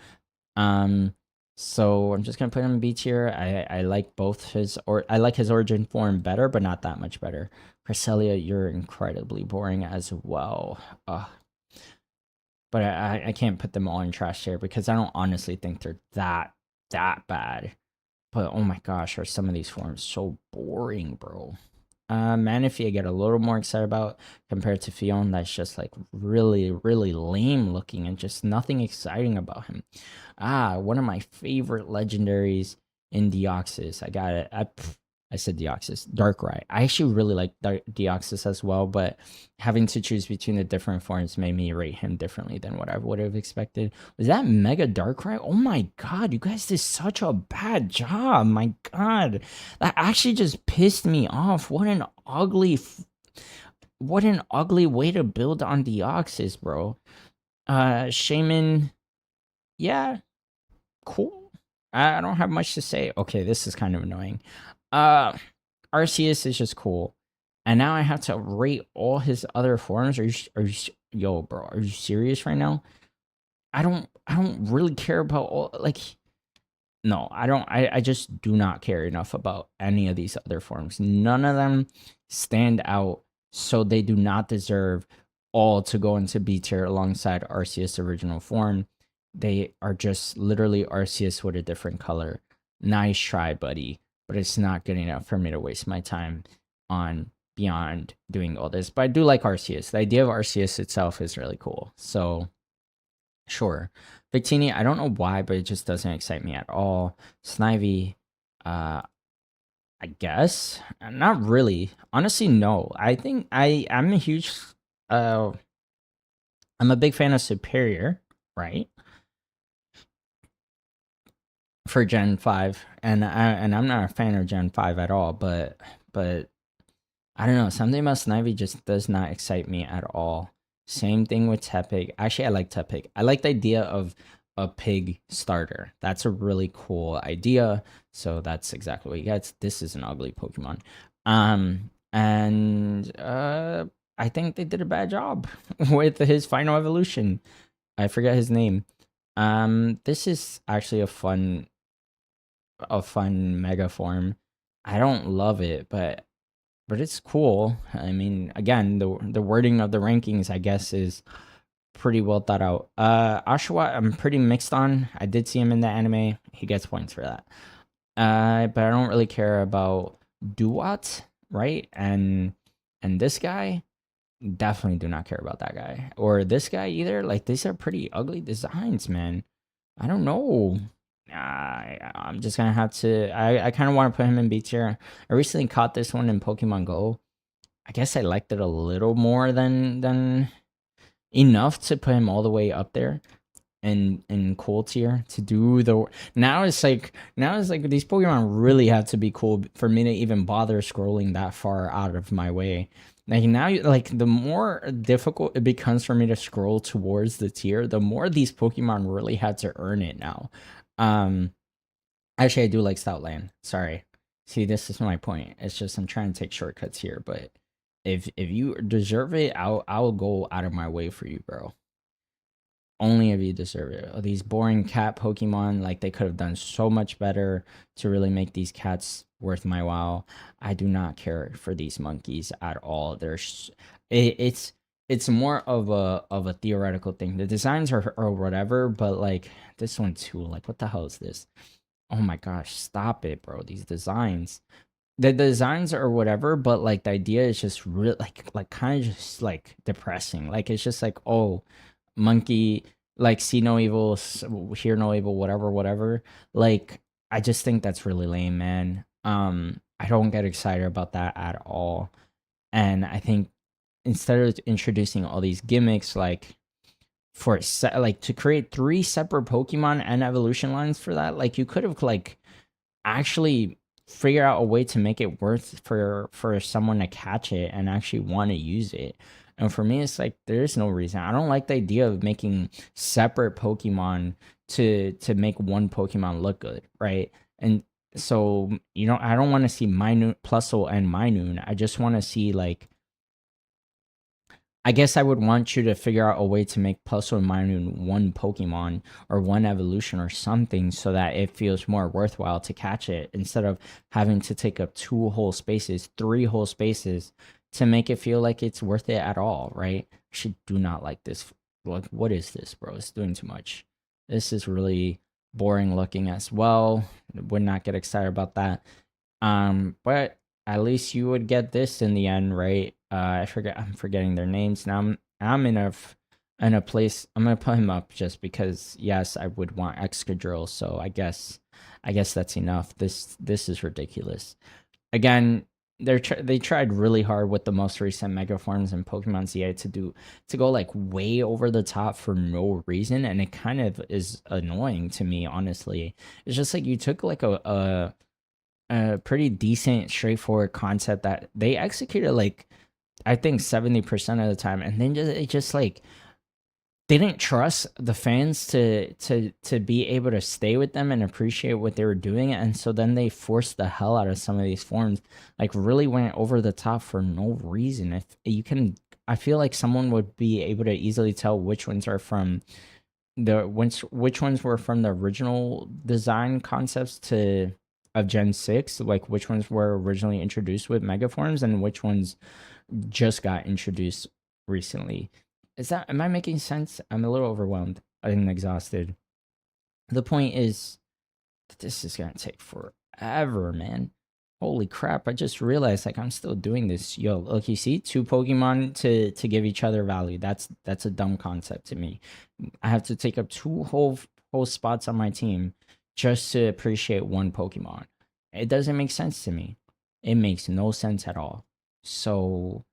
Um, so I'm just gonna put him in B tier. I like both his or I like his origin form better, but not that much better. Cresselia, you're incredibly boring as well. But I can't put them all in trash tier because I don't honestly think they're that bad. But oh my gosh, are some of these forms so boring, bro. Manaphy I get a little more excited about compared to Fion. That's just like really lame looking and just nothing exciting about him. One of my favorite legendaries in Deoxys. I got it. I said Deoxys. Darkrai. I actually really like Deoxys as well, but having to choose between the different forms made me rate him differently than what I would have expected. Was that Mega Darkrai? Oh my god, you guys did such a bad job. My god. That actually just pissed me off. What an ugly way to build on Deoxys, bro. Shaman, yeah, cool. I don't have much to say. Okay, this is kind of annoying. Uh, Arceus is just cool, and now I have to rate all his other forms. Yo, bro? Are you serious right now? I don't really care about all like. No, I don't. I just do not care enough about any of these other forms. None of them stand out, so they do not deserve all to go into B tier alongside Arceus original form. They are just literally Arceus with a different color. Nice try, buddy, but it's not good enough for me to waste my time on beyond doing all this. But I do like Arceus. The idea of Arceus itself is really cool. So sure. Victini, I don't know why, but it just doesn't excite me at all. Snivy, uh, I guess. Not really. Honestly, no. I think I'm a huge uh I'm a big fan of Superior, right? For Gen 5. And I'm not a fan of Gen 5 at all, but I don't know, something about Snivy just does not excite me at all. Same thing with Tepig. Actually, I like Tepig. I like the idea of a pig starter. That's a really cool idea. So that's exactly what he gets. This is an ugly Pokemon. And I think they did a bad job with his final evolution. I forget his name. This is actually a fun mega form. I don't love it, but it's cool. I mean, again, the wording of the rankings, I guess, is pretty well thought out. Oshawa, I'm pretty mixed on. I did see him in the anime. He gets points for that. But I don't really care about Duat, right? And this guy, definitely do not care about that guy or this guy either. Like these are pretty ugly designs, man. I don't know. I'm just gonna have to. I kind of want to put him in B tier. I recently caught this one in Pokemon Go. I guess I liked it a little more than enough to put him all the way up there and cool tier to do the. Now it's like these Pokemon really have to be cool for me to even bother scrolling that far out of my way. Like now, like the more difficult it becomes for me to scroll towards the tier, the more these Pokemon really had to earn it now. Um, Actually, I do like Stoutland. Sorry. See, this is my point. It's just I'm trying to take shortcuts here, but if you deserve it, I'll go out of my way for you, bro. Only if you deserve it. These boring cat Pokemon, like they could have done so much better to really make these cats worth my while. I do not care for these monkeys at all. It's more of a theoretical thing. The designs are whatever, but like this one too. Like what the hell is this? Oh my gosh, stop it, bro. These designs. The designs are whatever, but like the idea is just real like kind of just like depressing. Like it's just like, oh, monkey, like see no evil, hear no evil, whatever, whatever. Like I just think that's really lame, man. I don't get excited about that at all. And I think instead of introducing all these gimmicks like like to create three separate Pokemon and evolution lines for that. Like you could have like actually figure out a way to make it worth for someone to catch it and actually want to use it. And for me, it's like there's no reason. I don't like the idea of making separate Pokemon to make one Pokemon look good, right? And so I don't want to see Minun, Plusle, and Minun. I just want to see like I guess I would want you to figure out a way to make Plus or Minus one Pokemon or one evolution or something so that it feels more worthwhile to catch it instead of having to take up two whole spaces, three whole spaces to make it feel like it's worth it at all, right? She do not like this. Like, what is this, bro? It's doing too much. This is really boring looking as well. Would not get excited about that. But at least you would get this in the end, right? I'm forgetting their names now. I'm in a place. I'm gonna put him up just because. Yes, I would want Excadrill. So I guess that's enough. This is ridiculous. Again, they tried really hard with the most recent Mega Forms in Pokemon ZA to go like way over the top for no reason, and it kind of is annoying to me. Honestly, it's just like you took like a pretty decent, straightforward concept that they executed like I think 70% of the time, and then it just like they didn't trust the fans to be able to stay with them and appreciate what they were doing, and so then they forced the hell out of some of these forms, like really went over the top for no reason. If you can, I feel like someone would be able to easily tell which ones are from which ones were from the original design concepts to of Gen 6, like which ones were originally introduced with Megaforms and which ones just got introduced recently. Am I making sense? I'm a little overwhelmed and exhausted. The point is this is gonna take forever, man. Holy crap, I just realized like I'm still doing this. Yo, look, you see, two Pokemon to give each other value. That's a dumb concept to me. I have to take up two whole spots on my team just to appreciate one Pokemon. It doesn't make sense to me. It makes no sense at all. So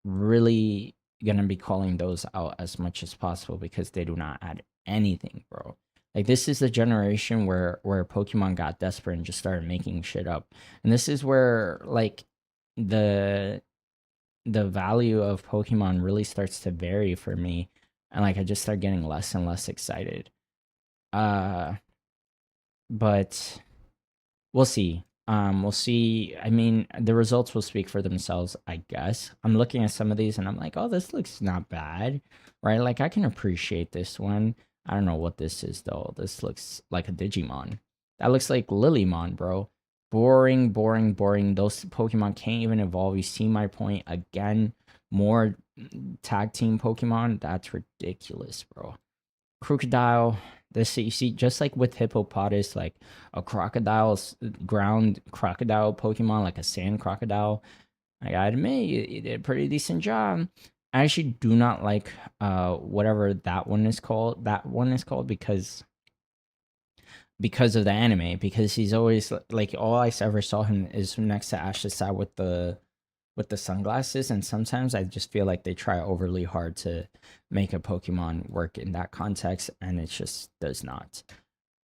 really gonna be calling those out as much as possible because they do not add anything, bro. Like this is the generation where Pokemon got desperate and just started making shit up. And this is where like the the value of Pokemon really starts to vary for me. And like I just start getting less and less excited. Uh but we'll see. We'll see. I mean, the results will speak for themselves, I guess. I'm looking at some of these and I'm like, oh, this looks not bad, right? Like, I can appreciate this one. I don't know what this is, though. This looks like a Digimon. That looks like Lilymon, bro. Boring, boring, boring. Those Pokemon can't even evolve. You see my point again. More tag team Pokemon. That's ridiculous, bro. Crocodile. This you see, just like with Hippopotamus, like a crocodile's ground crocodile Pokemon, like a sand crocodile. I gotta admit, you did a pretty decent job. I actually do not like whatever that one is called. That one is called because because of the anime, because he's always like, all I ever saw him is next to Ash's side with the sunglasses, and sometimes I just feel like they try overly hard to make a Pokemon work in that context, and it just does not.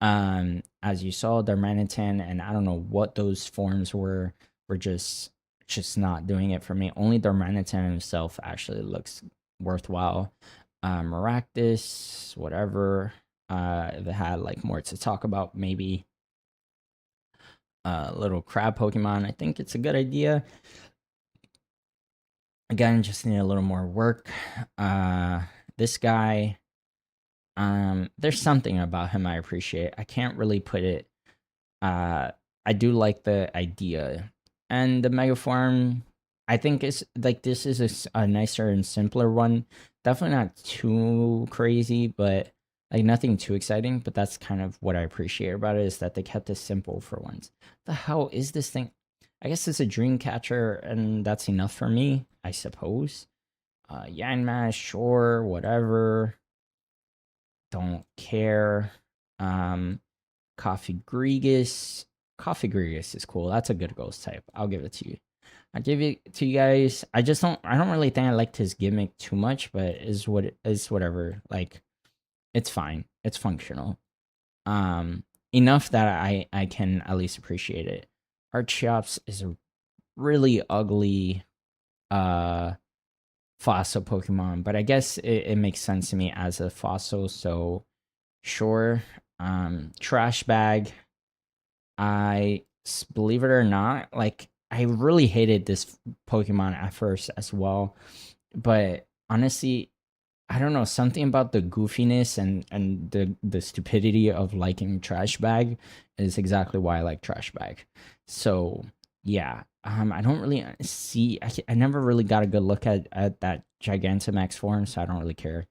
As you saw, Darmanitan and I don't know what those forms were just not doing it for me. Only Darmanitan himself actually looks worthwhile. Maractus, whatever. If it had like more to talk about, maybe a little crab Pokemon, I think it's a good idea. Again, just need a little more work. This guy, there's something about him I appreciate. I can't really put it. I do like the idea, and the mega form. I think is like, this is a nicer and simpler one. Definitely not too crazy, but like nothing too exciting. But that's kind of what I appreciate about it, is that they kept it simple for once. The hell is this thing? I guess it's a dream catcher, and that's enough for me, I suppose. Yanmash, sure, whatever. Don't care. Um, Coffee Gregas. Coffee Gregas is cool. That's a good ghost type. I'll give it to you. I give it to you guys. I don't really think I liked his gimmick too much, but is what it is, whatever. Like, it's fine. It's functional. Enough that I can at least appreciate it. Archeops is a really ugly fossil Pokemon, but I guess it makes sense to me as a fossil, so sure. Trash bag. Believe it or not, like, I really hated this Pokemon at first as well, but honestly, I don't know, something about the goofiness and the stupidity of liking Trash Bag is exactly why I like Trash Bag. So yeah, I don't really see. I never really got a good look at that Gigantamax form, so I don't really care.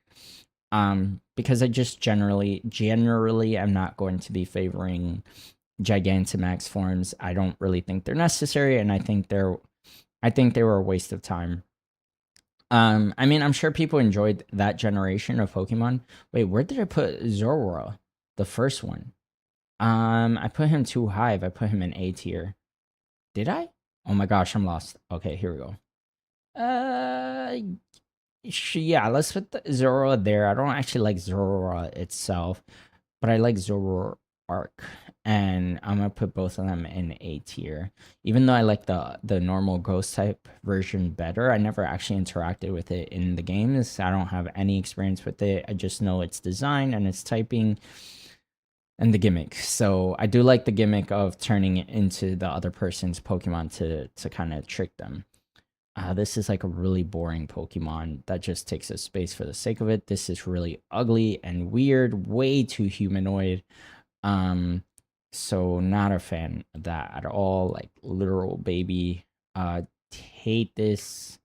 Because I just generally am not going to be favoring Gigantamax forms. I don't really think they're necessary, and I think they were a waste of time. I mean, I'm sure people enjoyed that generation of Pokemon. Wait, where did I put Zorora? The first one. I put him too high. If I put him in A tier. Did I? Oh my gosh, I'm lost. Okay, here we go. Uh, yeah, let's put the Zorora there. I don't actually like Zorora itself, but I like Zoror Arc, and I'm gonna put both of them in A tier. Even though I like the normal Ghost type version better, I never actually interacted with it in the games. I don't have any experience with it. I just know its design and its typing and the gimmick. So I do like the gimmick of turning it into the other person's Pokemon to kind of trick them. This is like a really boring Pokemon that just takes a space for the sake of it. This is really ugly and weird, way too humanoid. Um, so not a fan of that at all. Like, literal baby. Hate this.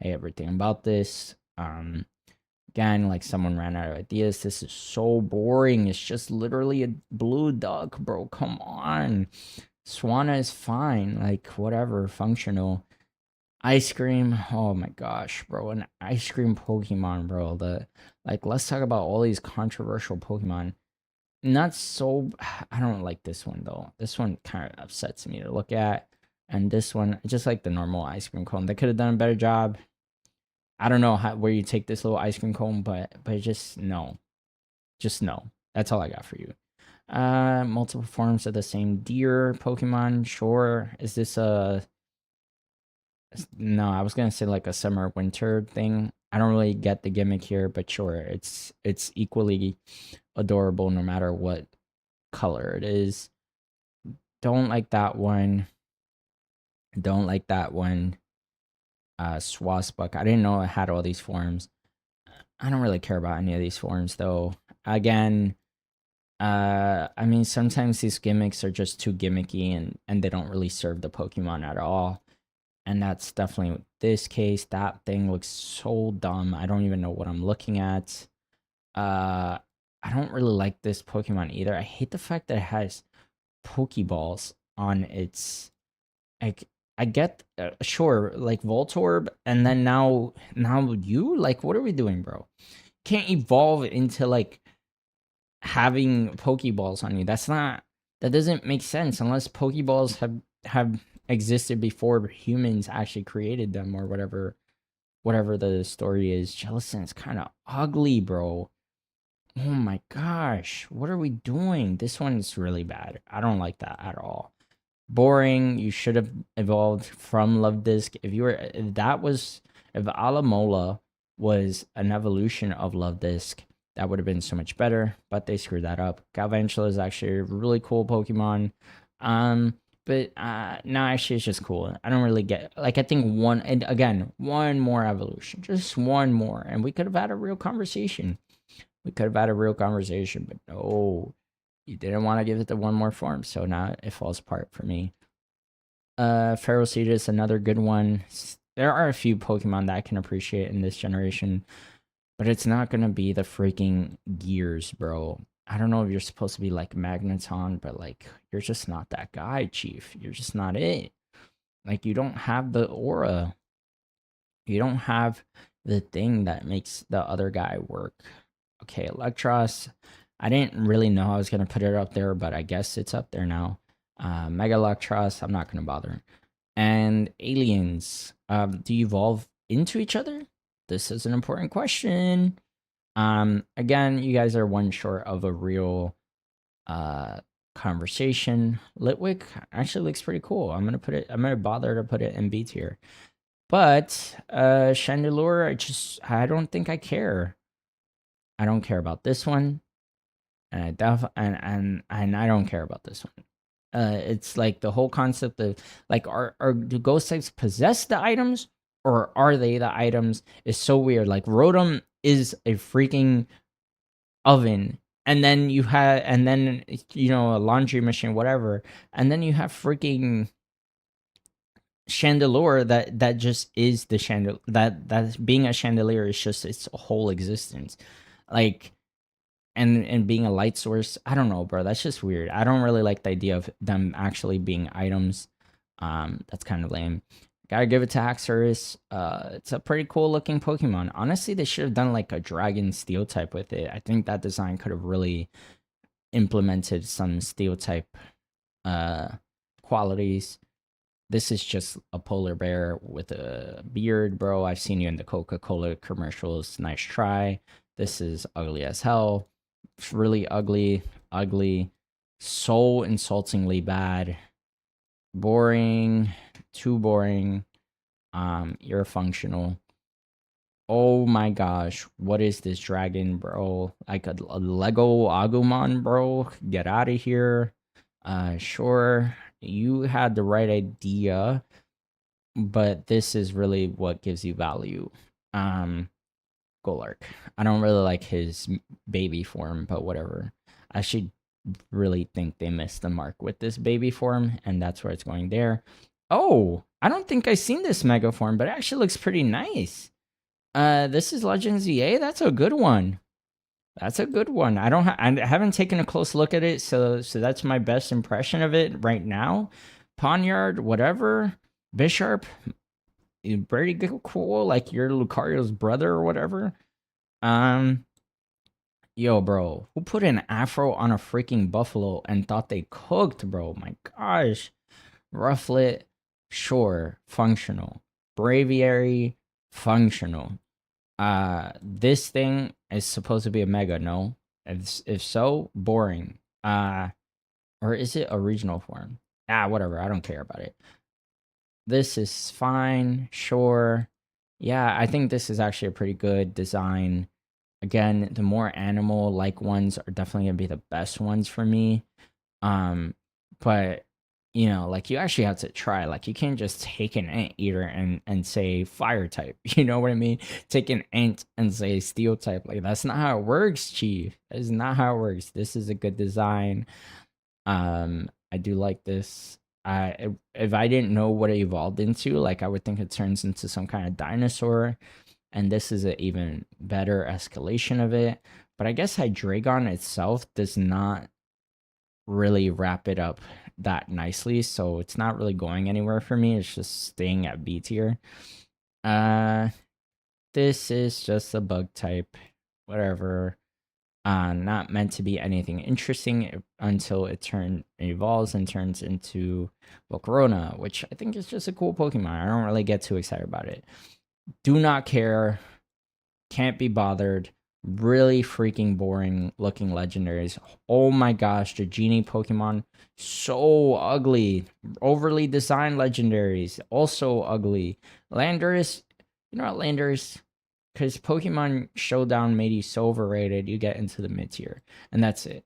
Hate everything about this. Again, like, someone ran out of ideas. This is so boring. It's just literally a blue duck, bro. Come on. Swanna is fine. Like, whatever, functional. Ice cream. Oh my gosh, bro. An ice cream Pokemon, bro. Let's talk about all these controversial Pokemon. Not so. I don't like this one though. This one kind of upsets me to look at. And this one, just like the normal ice cream cone. They could have done a better job. I don't know where you take this little ice cream cone, but just no. Just no. That's all I got for you. Multiple forms of the same deer Pokemon. Sure. Is this a no, I was gonna say like a summer winter thing. I don't really get the gimmick here, but sure, it's equally adorable no matter what color it is. Don't like that one. Don't like that one. Swasbuck. I didn't know it had all these forms. I don't really care about any of these forms though. Again, I mean, sometimes these gimmicks are just too gimmicky, and they don't really serve the Pokemon at all. And that's definitely this case. That thing looks so dumb. I don't even know what I'm looking at. I don't really like this Pokemon either. I hate the fact that it has Pokeballs on its, like, I get, sure, like Voltorb, and then now you, like, what are we doing, bro? Can't evolve into like having Pokeballs on you. That doesn't make sense unless Pokeballs have existed before humans actually created them or whatever the story is. Jellicent's kind of ugly, bro. Oh my gosh, what are we doing? This one's really bad. I don't like that at all. Boring. You should have evolved from Love Disc. If Alamola was an evolution of Love Disc, that would have been so much better, but they screwed that up. Galvantula is actually a really cool Pokemon. But no, actually it's just cool. I don't really get, like, I think one more evolution, just one more, and we could have had a real conversation. But no, you didn't want to give it the one more form, so now it falls apart for me. Ferocity, another good one. There are a few Pokemon that I can appreciate in this generation, but it's not gonna be the freaking Gears, bro. I don't know if you're supposed to be like Magneton, but like you're just not that guy, Chief. You're just not it. Like you don't have the aura. You don't have the thing that makes the other guy work. Okay, Electros. I didn't really know I was gonna put it up there, but I guess it's up there now. Mega Electros, I'm not gonna bother. And aliens, do you evolve into each other? This is an important question. Again, you guys are one short of a real conversation. Litwick actually looks pretty cool. I'm gonna bother to put it in B tier. But Chandelure, I don't think I care. I don't care about this one. And I don't care about this one. It's like the whole concept of like do ghost types possess the items or are they the items is so weird. Like Rotom is a freaking oven, and then a laundry machine, whatever, and then you have freaking Chandelure that just is the chandelier. That being a chandelier is just its whole existence. Like and being a light source, I don't know, bro. That's just weird. I don't really like the idea of them actually being items. That's kind of lame. Gotta give it to Haxorus. It's a pretty cool looking Pokemon. Honestly, they should have done like a Dragon Steel type with it. I think that design could have really implemented some Steel type qualities. This is just a polar bear with a beard, bro. I've seen you in the Coca-Cola commercials. Nice try. This is ugly as hell. It's really ugly, so insultingly bad, boring, too boring, irrefunctional. Oh my gosh, what is this dragon, bro? Like a Lego Agumon, bro. Get out of here. Sure, you had the right idea, but this is really what gives you value. Golark. I don't really like his baby form, but whatever. I should really think they missed the mark with this baby form, and that's where it's going there. Oh, I don't think I've seen this mega form, but it actually looks pretty nice. This is Legends EA. That's a good one. That's a good one. I haven't taken a close look at it, so that's my best impression of it right now. Ponyard, whatever. Bisharp, pretty good, cool. Like you're Lucario's brother or whatever. Yo, bro, who put an afro on a freaking buffalo and thought they cooked, bro? My gosh. Rufflet, sure, functional. Braviary, functional. This thing is supposed to be a mega, no? If so, boring. Or is it a regional form? Whatever, I don't care about it. This is fine, sure. Yeah, I think this is actually a pretty good design. Again, the more animal-like ones are definitely gonna be the best ones for me. But like you actually have to try. Like you can't just take an anteater and say fire type. You know what I mean? Take an ant and say steel type. Like that's not how it works, Chief. That is not how it works. This is a good design. I do like this. If I didn't know what it evolved into, like I would think it turns into some kind of dinosaur, and this is an even better escalation of it. But I guess Hydreigon itself does not really wrap it up that nicely, so it's not really going anywhere for me. It's just staying at B tier. This is just a bug type, whatever. Not meant to be anything interesting until it evolves and turns into Volcarona, which I think is just a cool Pokemon. I don't really get too excited about it. Do not care. Can't be bothered. Really freaking boring looking legendaries. Oh my gosh, the genie Pokemon, so ugly. Overly designed legendaries, also ugly. Landers, you know what, Landers? Because Pokemon Showdown made you so overrated, you get into the mid tier, and that's it.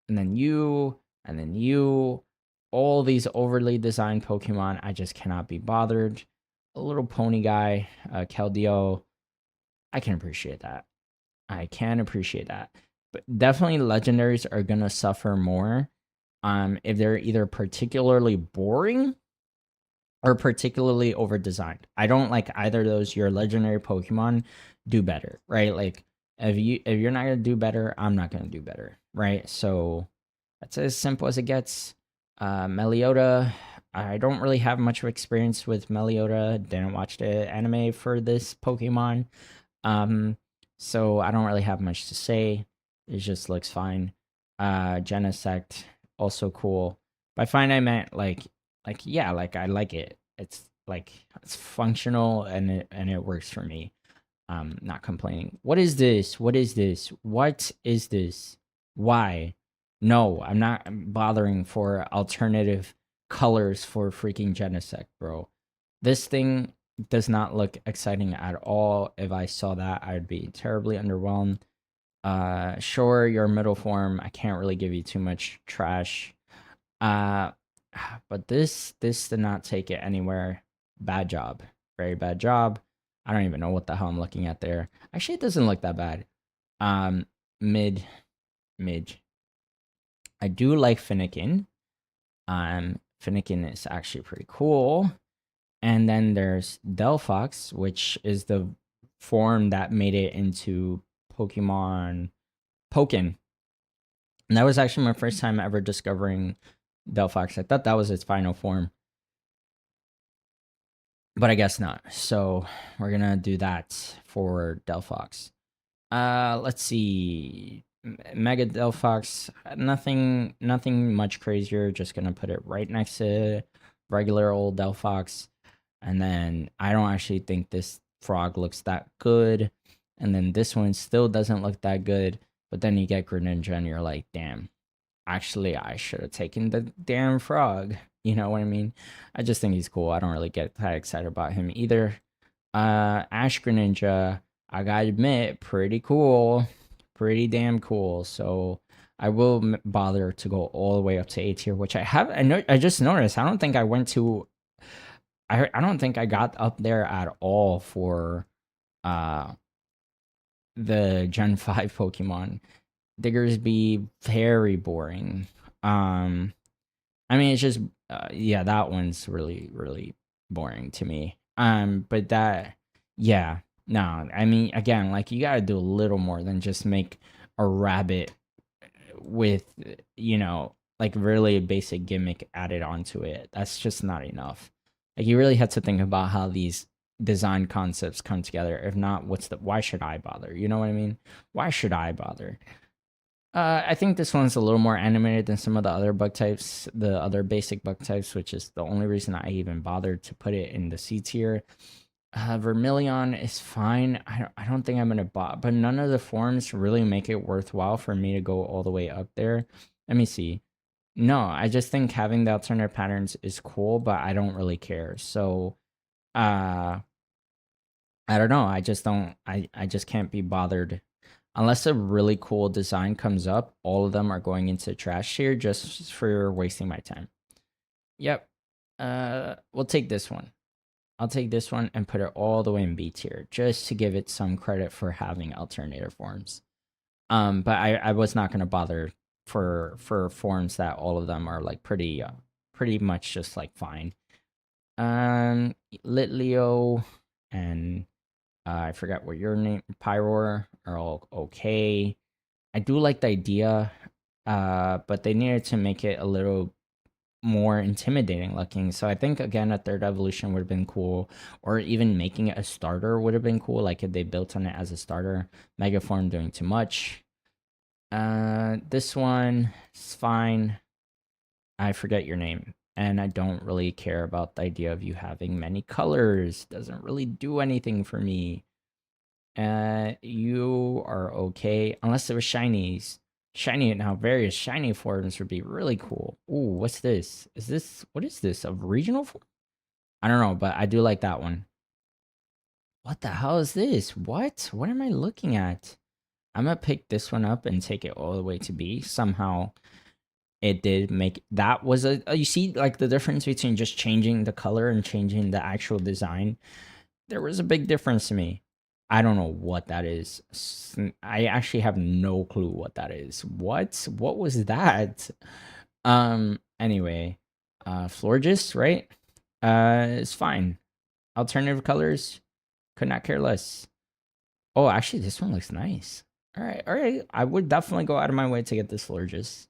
And then you, all these overly designed Pokemon, I just cannot be bothered. A little pony guy, Keldeo, I can appreciate that. I can appreciate that. But definitely legendaries are gonna suffer more if they're either particularly boring or particularly over designed. I don't like either of those. Your legendary Pokemon do better, right? Like if you're not gonna do better, I'm not gonna do better, right? So that's as simple as it gets. Meliota, I don't really have much of experience with Meliota. Didn't watch the anime for this Pokemon. Um, so I don't really have much to say. It just looks fine. Genesect, also cool. By fine I meant like yeah, like I like it. It's like it's functional and it works for me. Not complaining. What is this? What is this? What is this? Why? No, I'm not bothering for alternative colors for freaking Genesect, bro. This thing does not look exciting at all. If I saw that, I'd be terribly underwhelmed. Sure, your middle form, I can't really give you too much trash. Uh, but this did not take it anywhere. Bad job. Very bad job. I don't even know what the hell I'm looking at there. Actually, it doesn't look that bad. Um, mid, mid. I do like Finnegan. Finnegan is actually pretty cool. And then there's Delphox, which is the form that made it into Pokemon Pokken. And that was actually my first time ever discovering Delphox. I thought that was its final form, but I guess not. So we're gonna do that for Delphox. Let's see. Mega Delphox, nothing much crazier. Just gonna put it right next to regular old Delphox. And then I don't actually think this frog looks that good. And then this one still doesn't look that good. But then you get Greninja and you're like, damn, actually, I should have taken the damn frog. You know what I mean? I just think he's cool. I don't really get that excited about him either. Ash Greninja, I gotta admit, pretty cool. Pretty damn cool. So I will bother to go all the way up to A tier, which I have. I just noticed. I don't think I went to I don't think I got up there at all for uh the Gen 5 Pokemon. Diggersby, very boring. I mean it's just yeah, that one's really boring to me. But that yeah, no, I mean again, like you got to do a little more than just make a rabbit with like really a basic gimmick added onto it. That's just not enough. Like you really have to think about how these design concepts come together. If not, why should I bother? You know what I mean? Why should I bother? I think this one's a little more animated than some of the other bug types, the other basic bug types, which is the only reason I even bothered to put it in the C tier. Vermilion is fine. I don't think I'm gonna buy, but none of the forms really make it worthwhile for me to go all the way up there. Let me see. No, I just think having the alternate patterns is cool, but I don't really care. So, uh, I don't know. I just don't. I just can't be bothered unless a really cool design comes up. All of them are going into trash tier just for wasting my time. Yep. We'll take this one. I'll take this one and put it all the way in B tier just to give it some credit for having alternative forms. But I was not gonna bother for forms that all of them are like pretty much just like fine. Litleo and I forgot what your name, Pyroar, are all okay. I do like the idea, but they needed to make it a little more intimidating looking. So I think again a third evolution would have been cool, or even making it a starter would have been cool. Like if they built on it as a starter. Megaform doing too much. This one is fine. I forget your name, and I don't really care about the idea of you having many colors. Doesn't really do anything for me. You are okay, unless it was shinies. Shiny now, various shiny forms would be really cool. Ooh, what's this? What is this? A regional form? I don't know, but I do like that one. What the hell is this? What am I looking at? I'm gonna pick this one up and take it all the way to B. Somehow it did make that was you see like the difference between just changing the color and changing the actual design. There was a big difference to me. I don't know what that is. I actually have no clue what that is. What was that? Anyway, Florges, right? It's fine. Alternative colors, could not care less. Oh, actually, this one looks nice. All right. I would definitely go out of my way to get this Florges.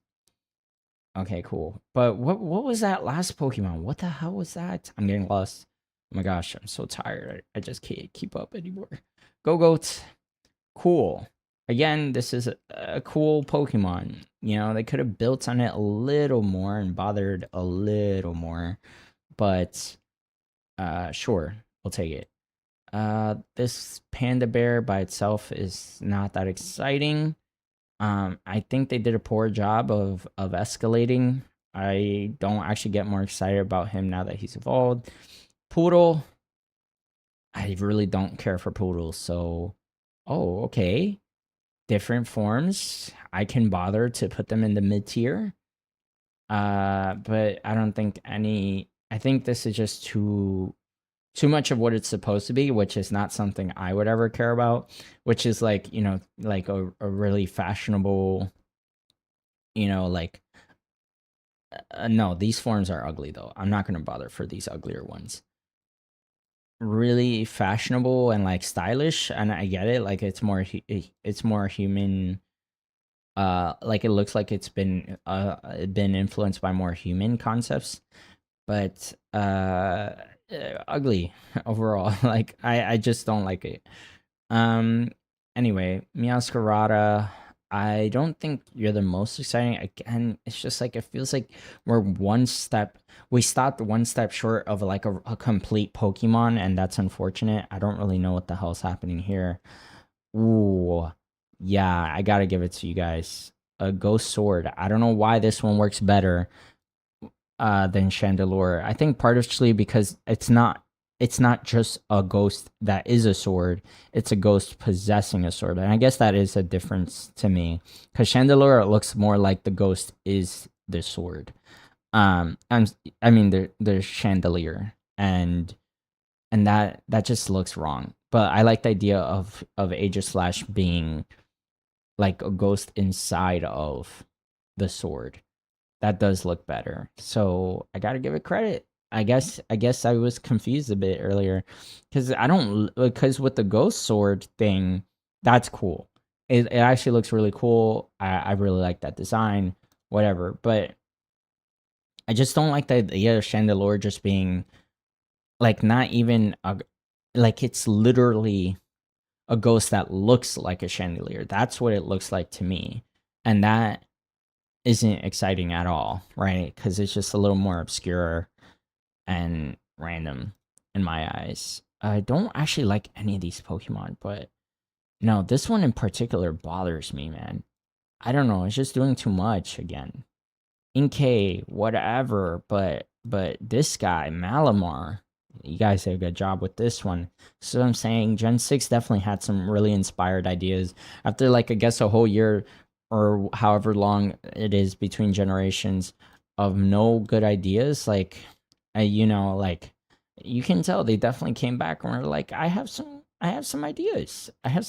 Okay, cool. But what was that last Pokemon? What the hell was that? I'm getting lost. Oh my gosh, I'm so tired. I just can't keep up anymore. Go Goats. Cool. Again, this is a cool Pokemon. You know, they could have built on it a little more and bothered a little more. But sure, we'll take it. This panda bear by itself is not that exciting. I think they did a poor job of escalating. I don't actually get more excited about him now that he's evolved. Poodle, I really don't care for poodles. So, oh, okay, different forms. I can bother to put them in the mid tier. But I don't think any. I think this is just too much of what it's supposed to be, which is not something I would ever care about, which is like, like a really fashionable, like, no, these forms are ugly though. I'm not going to bother for these uglier ones. Really fashionable and like stylish, and I get it. Like it's more human. Like it looks like it's been influenced by more human concepts, but ugly overall. Like I just don't like it. Um. Anyway, Meowscarada. I don't think you're the most exciting. Again, it's just like it feels like we're one step. We stopped one step short of like a complete Pokemon, and that's unfortunate. I don't really know what the hell's happening here. Ooh, yeah, I gotta give it to you guys. A Ghost Sword. I don't know why this one works better than Chandelure. I think partially because it's not just a ghost that is a sword. It's a ghost possessing a sword, and I guess that is a difference to me. Because Chandelure, it looks more like the ghost is the sword. I'm, I mean, there's Chandelier, and that just looks wrong. But I like the idea of Aegislash being like a ghost inside of the sword. That does look better. So I gotta give it credit. I guess I was confused a bit earlier because I don't because with the ghost sword thing, that's cool. It actually looks really cool. I really like that design. Whatever, but I just don't like the idea of Chandelure just being like not even a like it's literally a ghost that looks like a chandelier. That's what it looks like to me, and that isn't exciting at all, right? Because it's just a little more obscure and random in my eyes. I don't actually like any of these Pokemon, but no, this one in particular bothers me, man. I don't know, it's just doing too much again. Inkay, whatever, but this guy, Malamar, you guys did a good job with this one. So I'm saying Gen 6 definitely had some really inspired ideas. After like I guess a whole year or however long it is between generations of no good ideas, like like you can tell they definitely came back and were like, I have some ideas. I had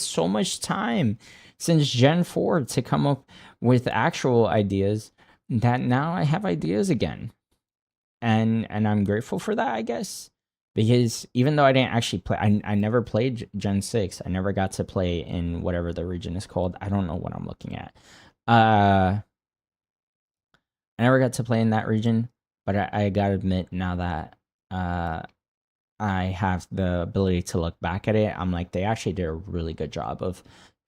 so much time since Gen 4 to come up with actual ideas that now I have ideas again. And I'm grateful for that, I guess. Because even though I didn't actually play I never played Gen 6. I never got to play in whatever the region is called. I don't know what I'm looking at. I never got to play in that region, but I gotta admit now that I have the ability to look back at it, I'm like they actually did a really good job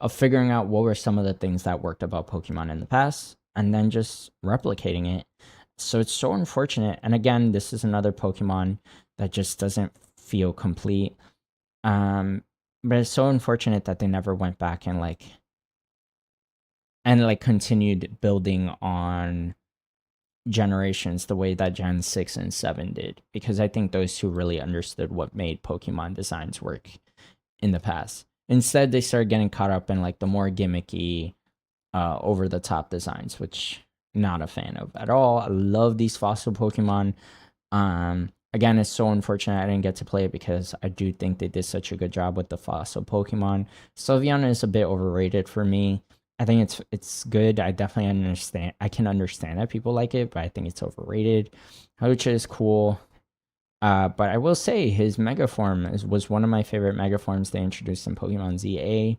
of figuring out what were some of the things that worked about Pokemon in the past and then just replicating it. So it's so unfortunate. And again, this is another Pokemon that just doesn't feel complete. But it's so unfortunate that they never went back and continued building on generations the way that Gen 6 and 7 did, because I think those two really understood what made Pokemon designs work in the past. Instead, they started getting caught up in like the more gimmicky, over the top designs, which not a fan of at all. I love these fossil Pokemon. Again, it's so unfortunate I didn't get to play it because I do think they did such a good job with the fossil Pokemon. Sylveon is a bit overrated for me. I think it's good. I definitely understand. I can understand that people like it, but I think it's overrated. Hawlucha is cool. But I will say his Mega Form was one of my favorite Mega Forms they introduced in Pokemon ZA.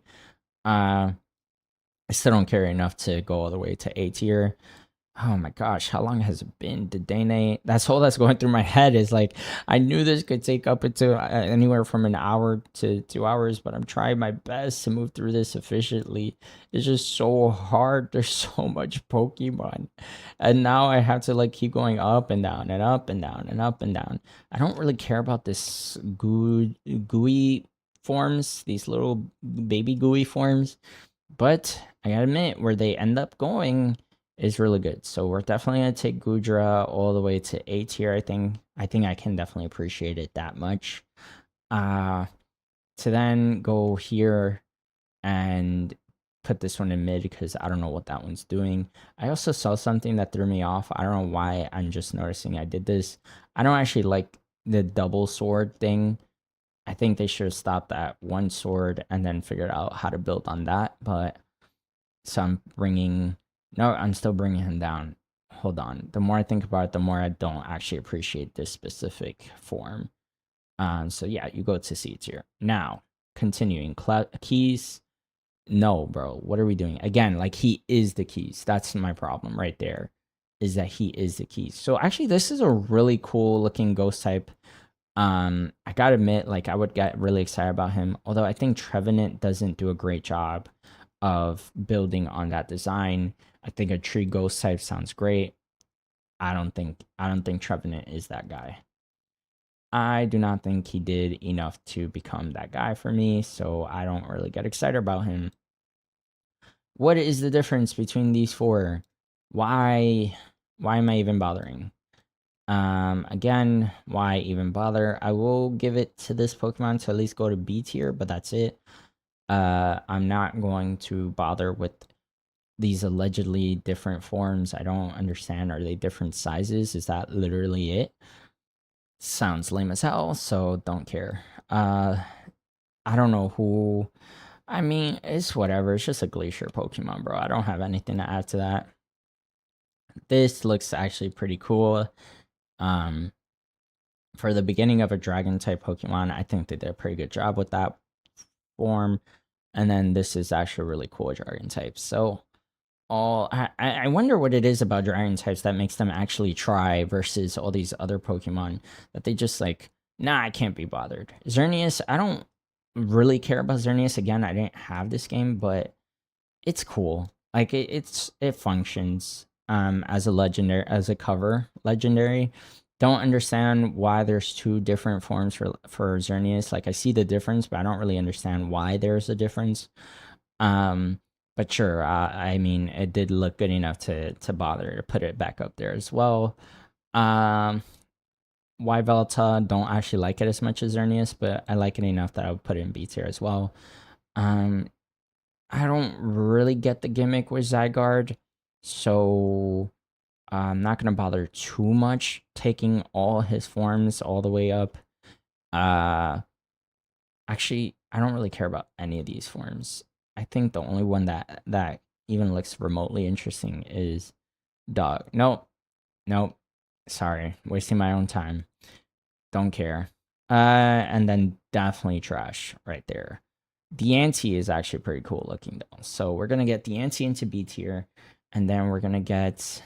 I still don't care enough to go all the way to A tier. Oh my gosh, how long has it been? Did Dane? That's all that's going through my head is like, I knew this could take up into anywhere from an hour to 2 hours, but I'm trying my best to move through this efficiently. It's just so hard. There's so much Pokemon. And now I have to like keep going up and down and up and down and up and down. I don't really care about this gooey forms, these little baby gooey forms, but I gotta admit, where they end up going is really good. So we're definitely gonna take Gudra all the way to A tier. I think I can definitely appreciate it that much. To then go here and put this one in mid because I don't know what that one's doing. I also saw something that threw me off. I don't know why I'm just noticing I did this. I don't actually like the double sword thing. I think they should have stopped at one sword and then figured out how to build on that. But so I'm still bringing him down. Hold on. The more I think about it, the more I don't actually appreciate this specific form. So yeah, you go to C tier. Now, continuing. Keys. No, bro. What are we doing? Again, like he is the keys. That's my problem right there. Is that he is the keys. So actually, this is a really cool looking ghost type. I gotta admit, like I would get really excited about him. Although I think Trevenant doesn't do a great job of building on that design. I think a tree ghost type sounds great. I don't think Trevenant is that guy. I do not think he did enough to become that guy for me, so I don't really get excited about him. What is the difference between these four? Why am I even bothering? Again, why even bother? I will give it to this Pokemon to at least go to B tier, but that's it. I'm not going to bother with these allegedly different forms. I don't understand. Are they different sizes? Is that literally it? Sounds lame as hell, so don't care. I don't know who. I mean, it's whatever. It's just a glacier Pokemon, bro. I don't have anything to add to that. This looks actually pretty cool. Um, for the beginning of a dragon type Pokemon, I think they did a pretty good job with that form. And then this is actually a really cool dragon type. So I wonder what it is about dragon types that makes them actually try versus all these other Pokemon that they just like, nah, I can't be bothered. Xerneas, I don't really care about Xerneas. Again, I didn't have this game, but it's cool. Like it functions as a legendary, as a cover legendary. Don't understand why there's two different forms for Xerneas. Like I see the difference, but I don't really understand why there's a difference. Um, but sure, I mean, it did look good enough to bother to put it back up there as well. Um, why Velta? Don't actually like it as much as Xerneas, but I like it enough that I would put it in B tier as well. Um, I don't really get the gimmick with Zygarde, so I'm not gonna bother too much taking all his forms all the way up. Uh, Actually, I don't really care about any of these forms. I think the only one that even looks remotely interesting is Dog. Nope, nope. Sorry, wasting my own time. Don't care. And then definitely trash right there. Deanty is actually pretty cool looking though. So we're gonna get Deanty into B tier, and then we're gonna get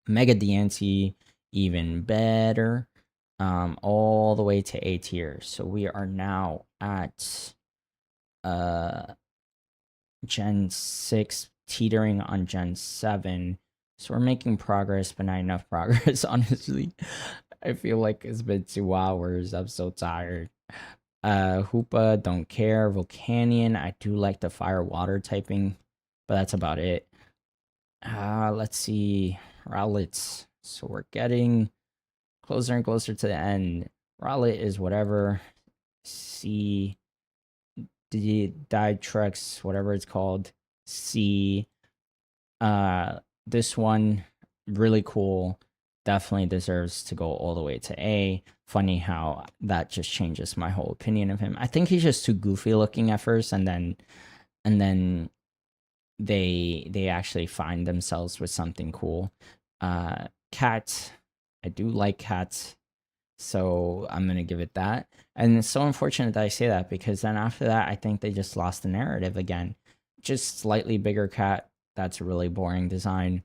Mega Deanty even better, all the way to A tier. So we are now at Gen 6, teetering on Gen 7. So we're making progress, but not enough progress, honestly. I feel like it's been 2 hours. I'm so tired. Hoopa, don't care. Volcanion, I do like the fire water typing, but that's about it. Let's see. Rowlets. So we're getting closer and closer to the end. Rowlet is whatever. C the Ditrex, whatever it's called. C. This one really cool. Definitely deserves to go all the way to A. Funny how that just changes my whole opinion of him. I think he's just too goofy looking at first, and then they actually find themselves with something cool. Cat, I do like cats, so I'm gonna give it that. And it's so unfortunate that I say that because then after that, I think they just lost the narrative again. Just slightly bigger cat. That's a really boring design.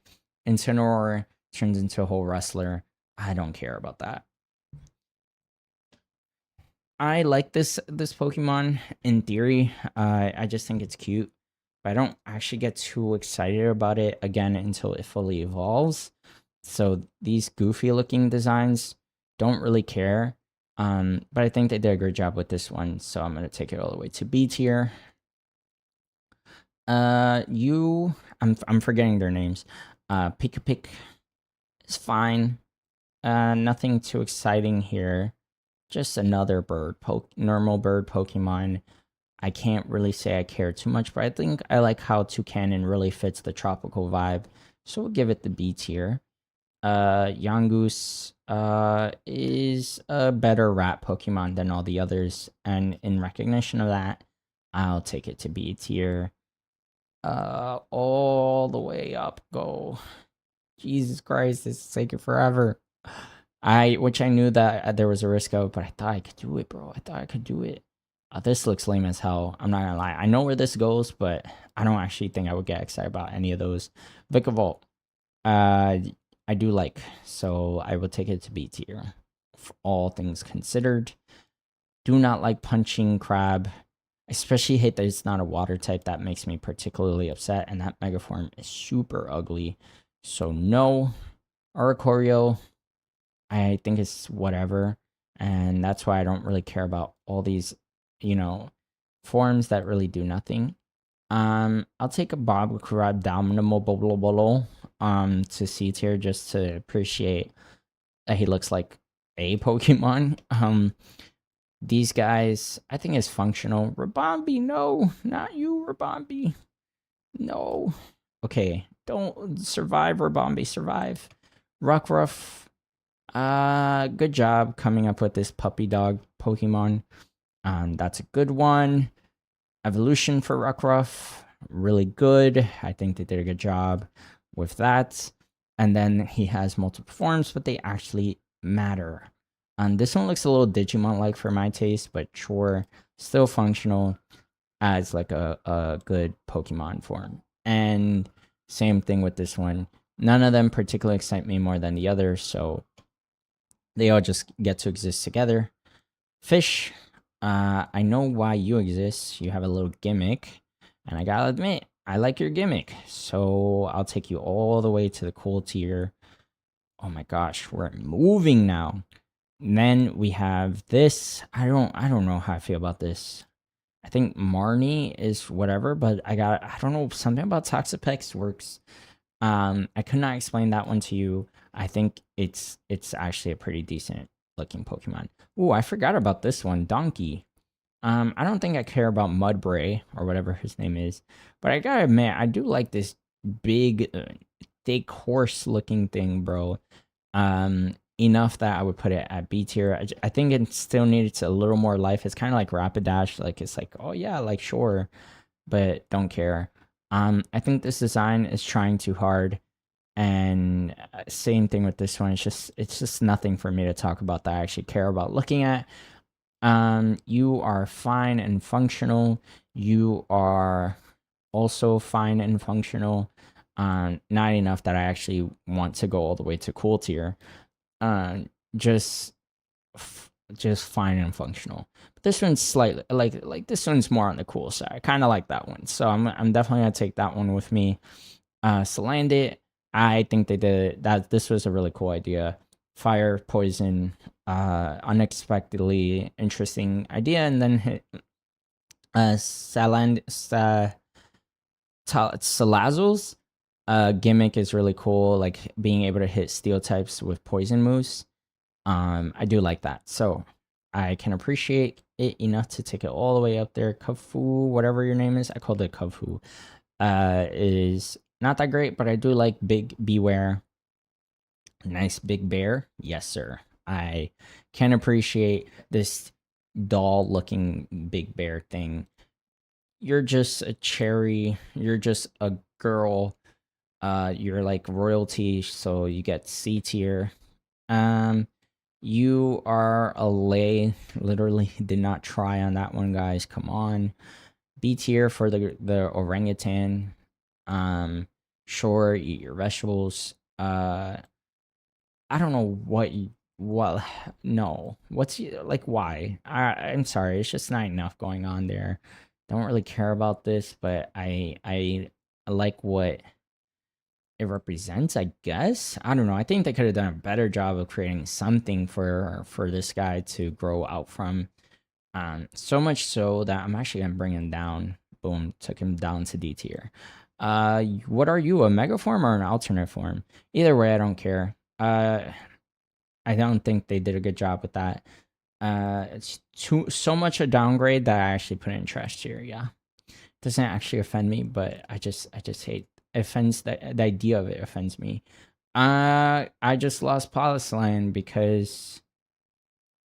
Incineroar turns into a whole wrestler. I don't care about that. I like this Pokemon in theory. I just think it's cute, but I don't actually get too excited about it again until it fully evolves. So these goofy looking designs don't really care. But I think they did a great job with this one, so I'm gonna take it all the way to B tier. I'm forgetting their names. Pika is fine. Nothing too exciting here. Just another normal bird Pokemon. I can't really say I care too much, but I think I like how Toucanon really fits the tropical vibe. So we'll give it the B tier. Yangoose is a better rat Pokemon than all the others, and in recognition of that, I'll take it to B tier. All the way up go. Jesus Christ, this is taking forever. Which I knew that there was a risk of, but I thought I could do it, bro. I thought I could do it. This looks lame as hell. I'm not gonna lie. I know where this goes, but I don't actually think I would get excited about any of those. Vikavolt, uh, I do like, so I will take it to B tier. For all things considered, do not like punching crab. I especially hate that it's not a water type. That makes me particularly upset, and that Megaform is super ugly. So no. Oricorio, I think it's whatever, and that's why I don't really care about all these, you know, forms that really do nothing. I'll take a Bob Crab to C tier just to appreciate that he looks like a Pokemon. These guys, I think is functional. Rabombi, no, not you, Rabombi. No. Okay, don't survive, Rabombi, survive. Rockruff, good job coming up with this puppy dog Pokemon. That's a good one. Evolution for Rockruff, really good. I think they did a good job with that. And then he has multiple forms, but they actually matter. This one looks a little Digimon-like for my taste, but sure, still functional as like a good Pokemon form. And same thing with this one. None of them particularly excite me more than the others, so they all just get to exist together. Fish, I know why you exist. You have a little gimmick, and I gotta admit, I like your gimmick. So I'll take you all the way to the cool tier. Oh my gosh, we're moving now. And then we have this. I don't know how I feel about this. I think Marnie is whatever, but I don't know, something about Toxapex works. I could not explain that one to you. I think it's actually a pretty decent looking Pokemon. Ooh, I forgot about this one, Donkey. I don't think I care about Mudbray or whatever his name is, but I gotta admit, I do like this big, thick horse looking thing, bro. Enough that I would put it at B tier. I think it still needs a little more life. It's kind of like Rapidash. Like, it's like, oh yeah, like sure, but don't care. I think this design is trying too hard, and same thing with this one. It's just nothing for me to talk about that I actually care about looking at. You are fine and functional. You are also fine and functional. Not enough that I actually want to go all the way to cool tier. Uh, just just fine and functional. But this one's slightly like this one's more on the cool side. I kind of like that one, so I'm definitely gonna take that one with me. Salandit, I think they did that. This was a really cool idea. Fire, poison, unexpectedly interesting idea, and then hit Salazzle's gimmick is really cool, like being able to hit steel types with poison moves. I do like that. So I can appreciate it enough to take it all the way up there. Kung whatever your name is, I called it Kung is not that great, but I do like Big Beware. Nice big bear. Yes, sir. I can appreciate this doll looking big bear thing. You're just a cherry. You're just a girl. You're like royalty, so you get C tier. Um, you are a lay. Literally did not try on that one, guys. Come on. B tier for the orangutan. Sure, eat your vegetables. I don't know what no. Like why? I'm sorry, it's just not enough going on there. Don't really care about this, but I like what it represents, I guess. I don't know. I think they could have done a better job of creating something for this guy to grow out from. So much so that I'm actually gonna bring him down. Boom, took him down to D tier. What are you, a mega form or an alternate form? Either way, I don't care. I don't think they did a good job with that. It's so much a downgrade that I actually put it in trash tier. Yeah, doesn't actually offend me, but I just hate offends the idea of it offends me. I just lost Polisan because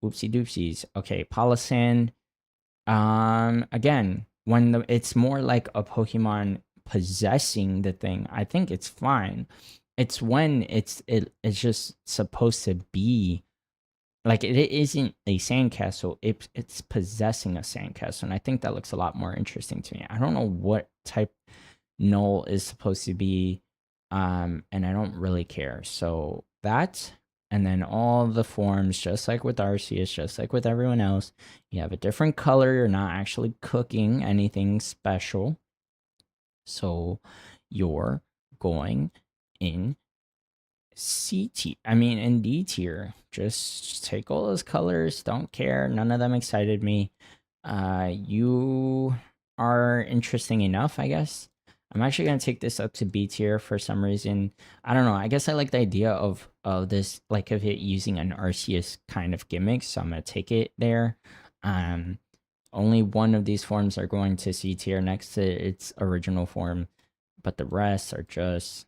whoopsie doopsies. Okay, Polisan. Again, when it's more like a Pokemon possessing the thing, I think it's fine. It's when it's just supposed to be like it isn't a sandcastle. It's possessing a sandcastle, and I think that looks a lot more interesting to me. I don't know what type null is supposed to be, and I don't really care. So that, and then all the forms, just like with Arceus, just like with everyone else, you have a different color. You're not actually cooking anything special, so you're going in C tier. I mean, in D tier. Just take all those colors. Don't care. None of them excited me. You are interesting enough, I guess. I'm actually gonna take this up to B tier for some reason. I don't know. I guess I like the idea of this, like of it using an Arceus kind of gimmick, so I'm gonna take it there. Um, Only one of these forms are going to C tier next to its original form, but the rest are just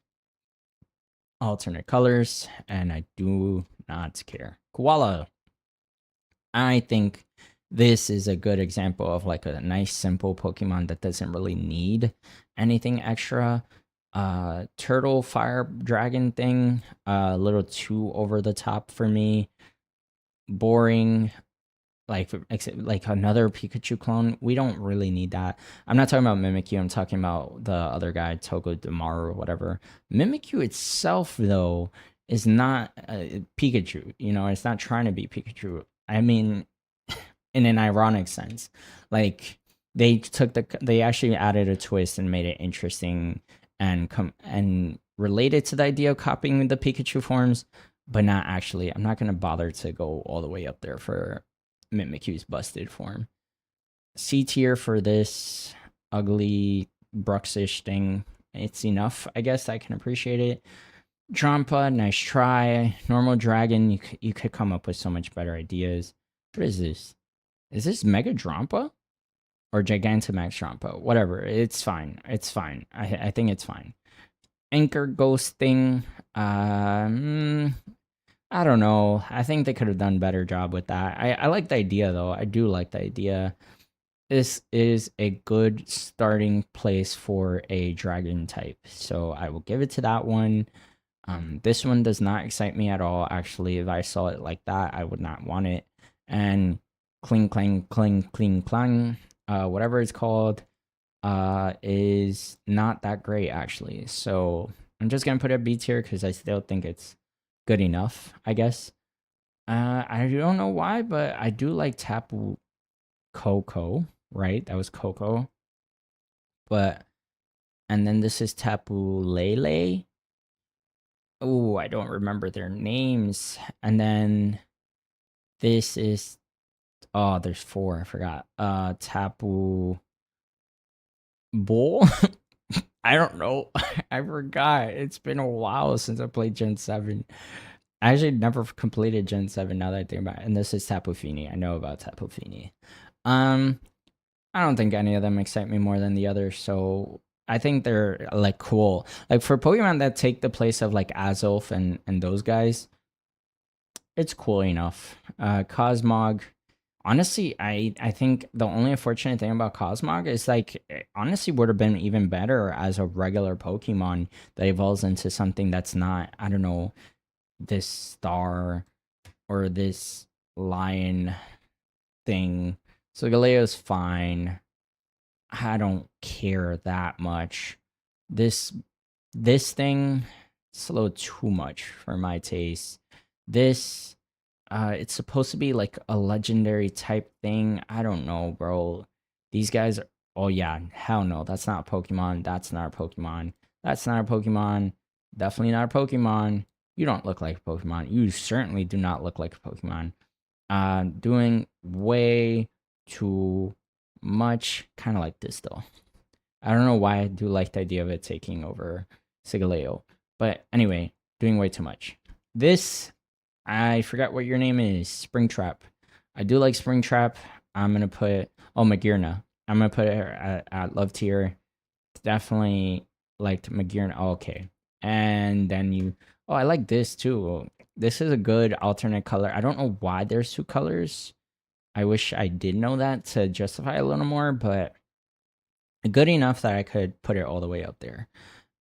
alternate colors, and I do not care. Koala. I think this is a good example of like a nice simple Pokemon that doesn't really need anything extra. Turtle fire dragon thing, a little too over the top for me. Boring, like another Pikachu clone. We don't really need that. I'm not talking about Mimikyu. I'm talking about the other guy, Togo Damaru or whatever. Mimikyu itself, though, is not Pikachu. You know, it's not trying to be Pikachu. I mean, in an ironic sense, like they actually added a twist and made it interesting and related to the idea of copying the Pikachu forms, but not actually. I'm not gonna bother to go all the way up there for Mimikyu's busted form. C tier for this ugly Bruxish thing. It's enough, I guess. I can appreciate it. Drampa, nice try. Normal Dragon, you could come up with so much better ideas. What is this? Is this Mega Drampa? Or Gigantamax Drampa? Whatever. It's fine. It's fine. I think it's fine. Anchor Ghost thing. I don't know. I think they could have done a better job with that. I like the idea though. I do like the idea. This is a good starting place for a dragon type. So I will give it to that one. This one does not excite me at all. Actually, if I saw it like that, I would not want it. And cling clang cling cling clang, whatever it's called, is not that great actually. So I'm just gonna put it B tier because I still think it's good enough, I guess. I don't know why, but I do like Tapu Koko, right? That was Coco. But and then this is Tapu Lele. Oh, I don't remember their names. And then this is oh, there's four. I forgot. Tapu Bull. I don't know. I forgot. It's been a while since I played Gen 7. I actually never completed Gen 7 now that I think about it. And this is Tapu Fini. I know about Tapu Fini. Um, I don't think any of them excite me more than the others, so I think they're like cool. Like for Pokemon that take the place of like Azulf and those guys, it's cool enough. Cosmog, honestly, I think the only unfortunate thing about Cosmog is like honestly would have been even better as a regular Pokemon that evolves into something that's not, I don't know, this star or this lion thing. So Galeo's fine. I don't care that much. This this thing, it's a little too much for my taste. This it's supposed to be like a legendary type thing. I don't know, bro. These guys are, oh yeah, hell no. That's not a Pokemon. That's not a Pokemon. That's not a Pokemon. Definitely not a Pokemon. You don't look like a Pokemon. You certainly do not look like a Pokemon. Doing way too much. Kind of like this though. I don't know why I do like the idea of it taking over Sigaleo. But anyway, doing way too much. This, I forgot what your name is. Springtrap. I do like Springtrap. I'm going to put, oh, Magirna. I'm going to put it at love tier. Definitely liked Magirna. Oh, okay. And then you, oh, I like this too. This is a good alternate color. I don't know why there's two colors. I wish I did know that to justify a little more, but good enough that I could put it all the way up there.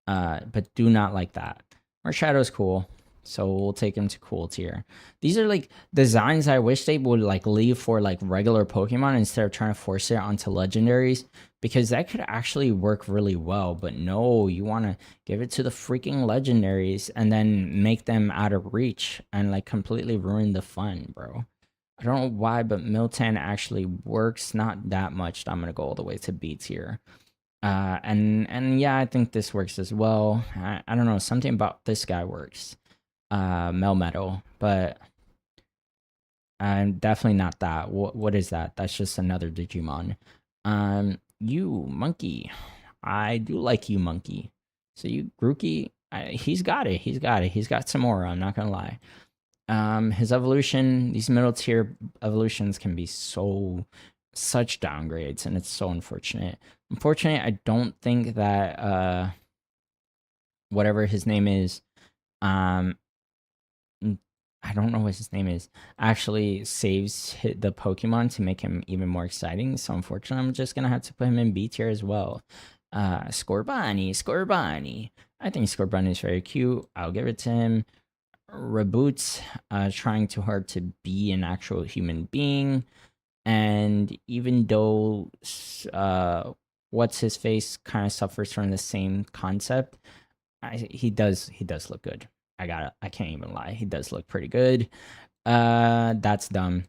But do not like that. Marshadow's cool, so we'll take him to cool tier. These are like designs I wish they would like leave for like regular Pokemon instead of trying to force it onto legendaries, because that could actually work really well. But no, you want to give it to the freaking legendaries and then make them out of reach and like completely ruin the fun, bro. I don't know why, but Miltan actually works not that much. I'm gonna go all the way to B tier. And yeah, I think this works as well. I don't know, something about this guy works. Melmetal, but I'm definitely not that. What is that? That's just another Digimon. You monkey. I do like you monkey. So you Grookey, he's got it. He's got it. He's got some aura. I'm not gonna lie. His evolution, these middle tier evolutions can be such downgrades, and it's so unfortunate. Unfortunately, I don't think that whatever his name is, um, I don't know what his name is, actually saves the Pokemon to make him even more exciting. So unfortunately, I'm just gonna have to put him in B tier as well. Scorbunny. I think Scorbunny is very cute. I'll give it to him. Reboots, trying too hard to be an actual human being. And even though what's his face kind of suffers from the same concept, he does look good. I can't even lie. He does look pretty good. That's dumb.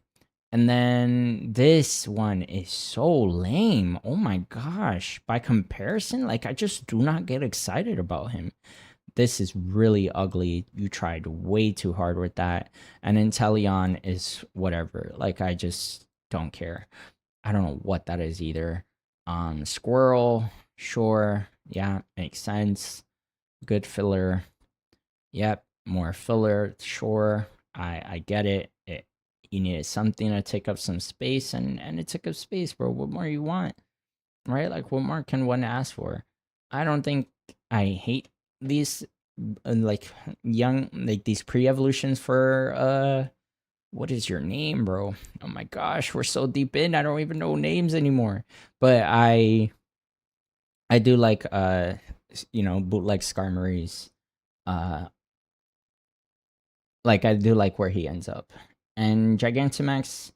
And then this one is so lame. Oh my gosh. By comparison, like I just do not get excited about him. This is really ugly. You tried way too hard with that. And Inteleon is whatever. Like I just don't care. I don't know what that is either. Squirrel, sure. Yeah, makes sense. Good filler. Yep, more filler, sure. I get it. You needed something to take up some space, and it took up space, bro. What more you want? Right? Like what more can one ask for? I don't think I hate these like young like these pre-evolutions for what is your name, bro? Oh my gosh, we're so deep in. I don't even know names anymore. But I do like bootleg Skarmory's. Uh like I do like where he ends up. And Gigantamax,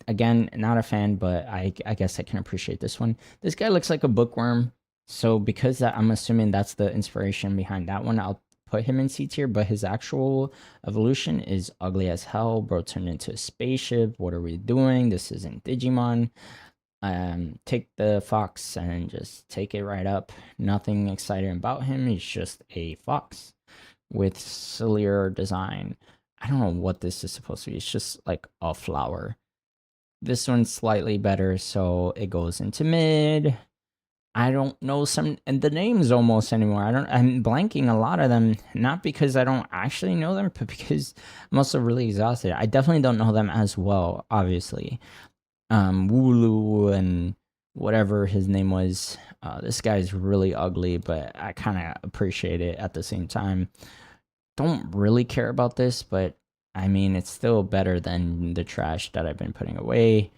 again, not a fan, but I guess I can appreciate this one. This guy looks like a bookworm. So because I'm assuming that's the inspiration behind that one, I'll put him in C tier, but his actual evolution is ugly as hell. Bro turned into a spaceship. What are we doing? This isn't Digimon. Take the fox and just take it right up. Nothing exciting about him. He's just a fox with sillier design. I don't know what this is supposed to be. It's just like a flower. This one's slightly better, so it goes into mid. I don't know some and the names almost anymore. I'm blanking a lot of them, not because I don't actually know them, but because I'm also really exhausted. I definitely don't know them as well, obviously. Wooloo and whatever his name was. This guy's really ugly, but I kind of appreciate it at the same time. Don't really care about this, but I mean, it's still better than the trash that I've been putting away.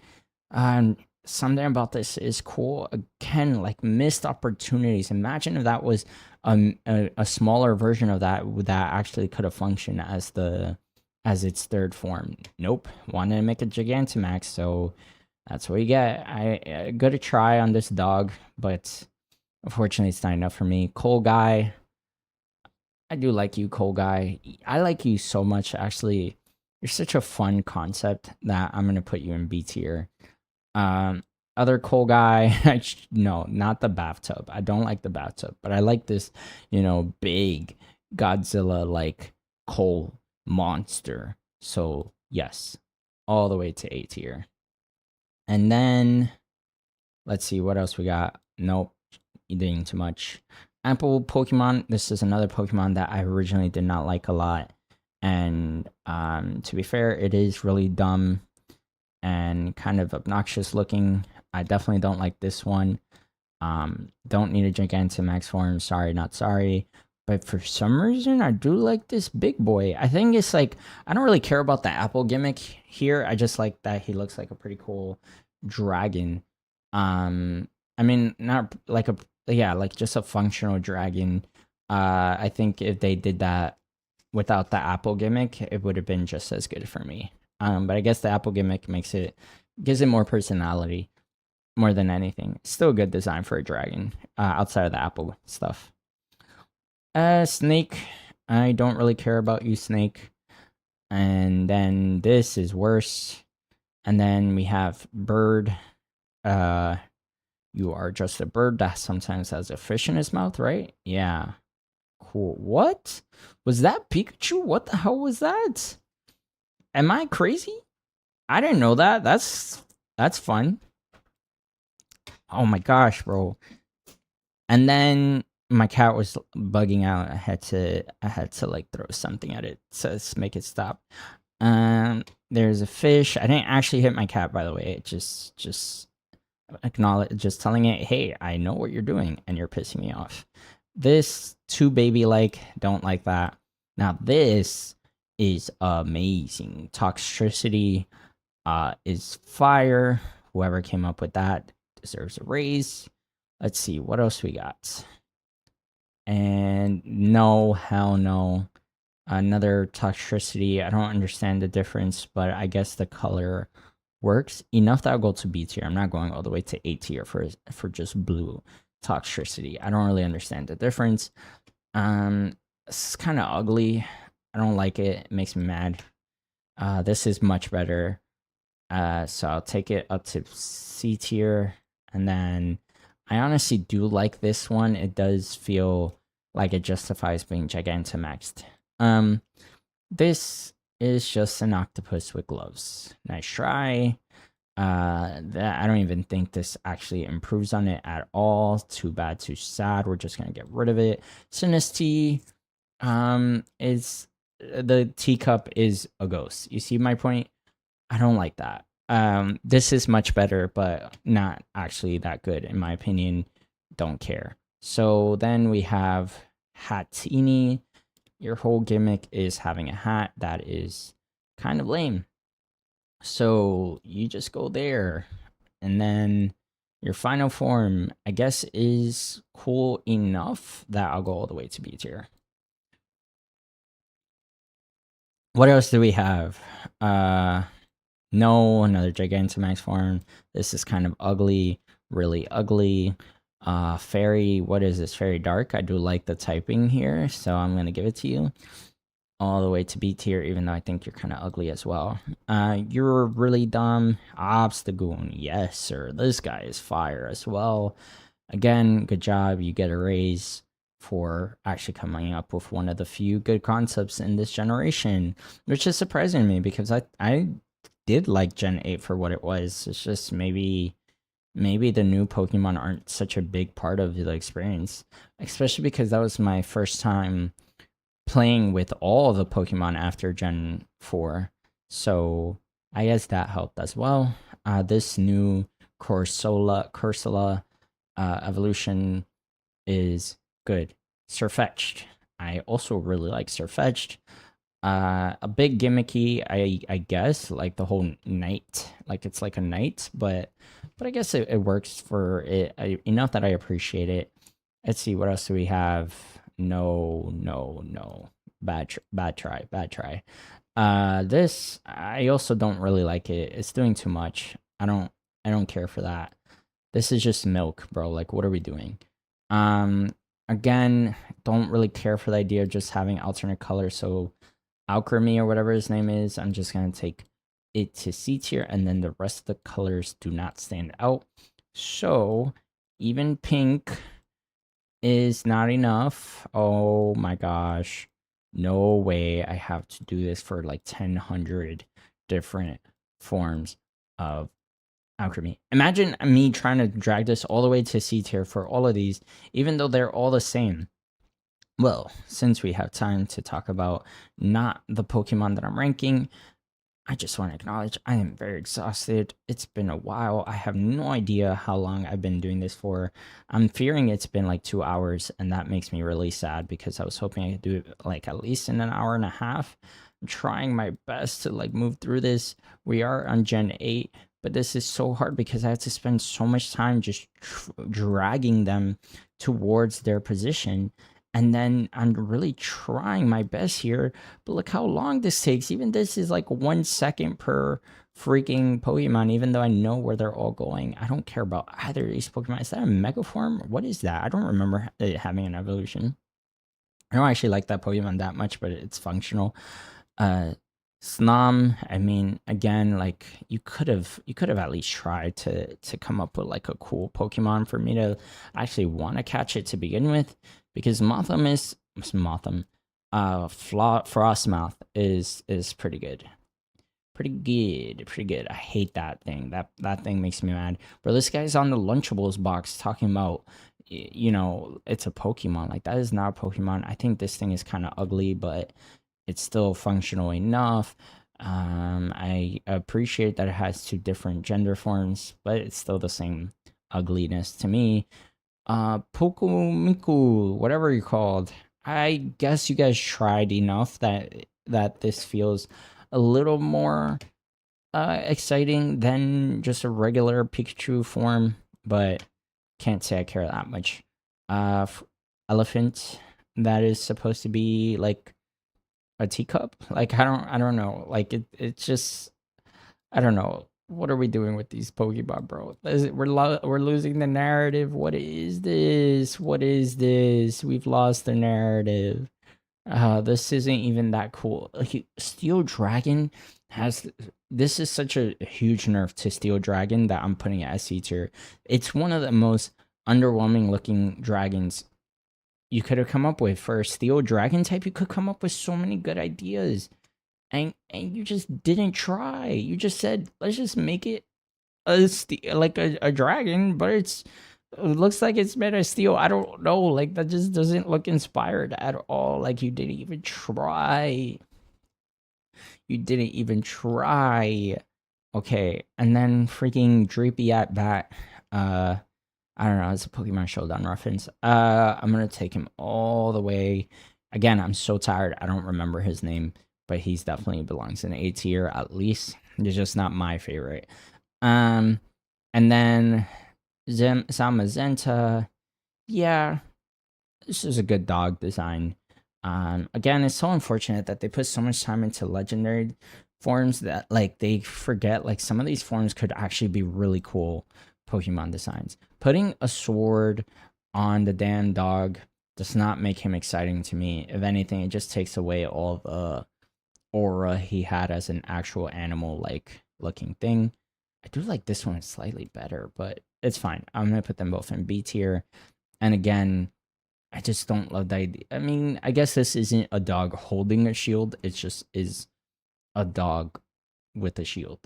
Something about this is cool. Again, like missed opportunities. Imagine if that was a smaller version of that actually could have functioned as its third form. Nope. Wanted to make a Gigantamax, so that's what you get. I got a try on this dog, but unfortunately it's not enough for me. Coal Guy. I do like you, Coal Guy. I like you so much, actually. You're such a fun concept that I'm going to put you in B tier. Other Coal Guy, no, not the bathtub. I don't like the bathtub, but I like this, big Godzilla-like coal monster. So, yes, all the way to A tier. And then, let's see, what else we got? Nope, eating too much. Apple Pokemon, this is another Pokemon that I originally did not like a lot. And to be fair, it is really dumb and kind of obnoxious looking. I definitely don't like this one. Don't need a Gigantamax form. Sorry, not sorry. But for some reason, I do like this big boy. I think it's like, I don't really care about the apple gimmick here. I just like that he looks like a pretty cool dragon. I mean, not like like just a functional dragon. I think if they did that without the apple gimmick, it would have been just as good for me. But I guess the apple gimmick gives it more personality more than anything. Still a good design for a dragon, outside of the apple stuff. Snake. I don't really care about you, Snake. And then this is worse. And then we have Bird. You are just a bird that sometimes has a fish in his mouth, right? Yeah. Cool. What? Was that Pikachu? What the hell was that? Am I crazy? I didn't know that. That's fun. Oh my gosh, bro. And then my cat was bugging out. I had to like throw something at it to make it stop. There's a fish. I didn't actually hit my cat, by the way. It just telling it, hey, I know what you're doing and you're pissing me off. This too baby like, don't like that. Now this is amazing. Toxicity is fire. Whoever came up with that deserves a raise. Let's see what else we got. And no, hell no. Another toxicity. I don't understand the difference, but I guess the color works enough that I'll go to B tier. I'm not going all the way to A tier for just blue toxicity. I don't really understand the difference. It's kind of ugly. I don't like it. It makes me mad. This is much better. So I'll take it up to C tier. And then I honestly do like this one. It does feel like it justifies being Gigantamaxed. This is just an octopus with gloves. Nice try. That I don't even think this actually improves on it at all. Too bad, too sad. We're just gonna get rid of it. Sinistea, is the teacup is a ghost. You see my point? I don't like that. This is much better, but not actually that good in my opinion. Don't care. So then we have Hatini. Your whole gimmick is having a hat. That is kind of lame. So you just go there. And then your final form, I guess, is cool enough that I'll go all the way to B tier. What else do we have? No, another Gigantamax form. This is kind of ugly, really ugly. Fairy, what is this? Fairy Dark. I do like the typing here, so I'm going to give it to you. All the way to B tier, even though I think you're kind of ugly as well. You're really dumb. Obstagoon. Yes, sir. This guy is fire as well. Again, good job. You get a raise for actually coming up with one of the few good concepts in this generation, which is surprising to me because I did like Gen 8 for what it was. It's just maybe the new Pokemon aren't such a big part of the experience, especially because that was my first time playing with all the Pokemon after Gen 4. So I guess that helped as well. This new Corsola evolution is good. Sirfetch'd. I also really like Sirfetch'd. A bit gimmicky, I guess, like the whole knight, like it's like a knight, but I guess it works for it enough that I appreciate it. Let's see, what else do we have? No, no, no. Bad try. This I also don't really like it. It's doing too much. I don't care for that. This is just milk, bro. Like, what are we doing? Again, don't really care for the idea of just having alternate colors. So Alchemy or whatever his name is, I'm just gonna take it to C tier, and then the rest of the colors do not stand out. So even pink is not enough. Oh my gosh. No way I have to do this for like 1,000 different forms of alchemy. Imagine me trying to drag this all the way to C tier for all of these, even though they're all the same. Well, since we have time to talk about not the Pokemon that I'm ranking, I just want to acknowledge I am very exhausted. It's been a while. I have no idea how long I've been doing this for. I'm fearing it's been like 2 hours, and that makes me really sad because I was hoping I could do it like at least in an hour and a half. I'm trying my best to like move through this. We are on Gen 8, but this is so hard because I had to spend so much time just dragging them towards their position. And then I'm really trying my best here, but look how long this takes. Even this is like 1 second per freaking Pokemon, even though I know where they're all going. I don't care about either of these Pokemon. Is that a Mega Form? What is that? I don't remember it having an evolution. I don't actually like that Pokemon that much, but it's functional. Snom, I mean, again, like you could have at least tried to come up with like a cool Pokemon for me to actually want to catch it to begin with, because Frostmouth is pretty good. Pretty good. I hate that thing. That thing makes me mad. Bro, this guy's on the Lunchables box talking about, it's a Pokemon. Like, that is not a Pokemon. I think this thing is kind of ugly, but it's still functional enough. I appreciate that it has two different gender forms, but it's still the same ugliness to me. Pokomiku, whatever you're called. I guess you guys tried enough that this feels a little more exciting than just a regular Pikachu form, but can't say I care that much. Elephant, that is supposed to be like a teacup. Like, I don't know. Like it's just, I don't know. What are we doing with these Pokemon, bro? We're losing the narrative. What is this? What is this? We've lost the narrative. This isn't even that cool. Like, Steel Dragon has, this is such a huge nerf to Steel Dragon that I'm putting it as C tier. It's one of the most underwhelming looking dragons you could have come up with for a Steel Dragon type. You could come up with so many good ideas, and you just didn't try. You just said, let's just make it like a dragon, but it looks like it's made of steel. I don't know. Like, that just doesn't look inspired at all. Like, you didn't even try. You didn't even try. Okay, and then freaking Dreepy at Bat. I don't know. It's a Pokemon Showdown reference. I'm gonna take him all the way. Again, I'm so tired. I don't remember his name, but he's definitely belongs in A tier at least. He's just not my favorite. And then Zamazenta. Yeah, this is a good dog design. Again, it's so unfortunate that they put so much time into legendary forms that like they forget like some of these forms could actually be really cool Pokemon designs. Putting a sword on the damn dog does not make him exciting to me. If anything, it just takes away all the aura he had as an actual animal like looking thing. I do like this one slightly better, but it's fine. I'm gonna put them both in B tier. And again, I just don't love the idea. I mean, I guess this isn't a dog holding a shield. It just is a dog with a shield.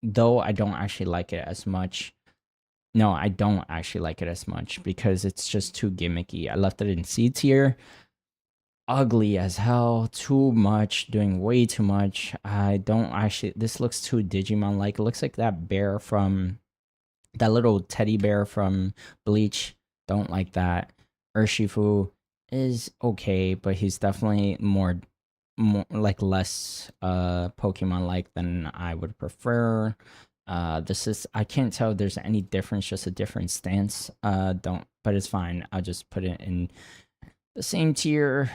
Though I don't actually like it as much. No, I don't actually like it as much because it's just too gimmicky. I left it in C tier. Ugly as hell, too much, doing way too much. I don't actually, this looks too Digimon like. It looks like that bear from, that little teddy bear from Bleach. Don't like that. Urshifu is okay, but he's definitely more like less Pokemon like than I would prefer. This is, I can't tell if there's any difference, just a different stance. Don't, but it's fine. I'll just put it in the same tier.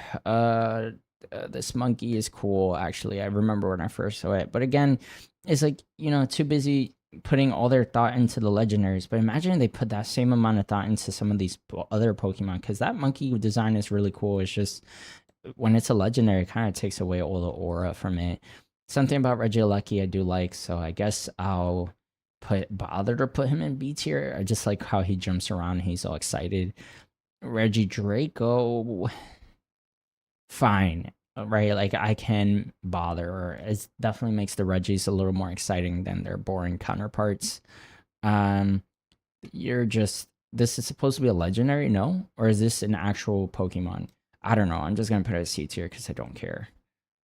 This monkey is cool. Actually, I remember when I first saw it, but again, it's like, you know, too busy putting all their thought into the legendaries. But imagine they put that same amount of thought into some of these other Pokemon, because that monkey design is really cool. It's just when it's a legendary, it kind of takes away all the aura from it. Something about Regieleki I do like, so I guess I'll bother to put him in B tier. I just like how he jumps around. He's all excited. Reggie Draco, fine, right? Like I can bother. It definitely makes the Reggies a little more exciting than their boring counterparts. Um, you're just, this is supposed to be a legendary, no? Or is this an actual Pokemon? I don't know. I'm just gonna put it as C tier because I don't care.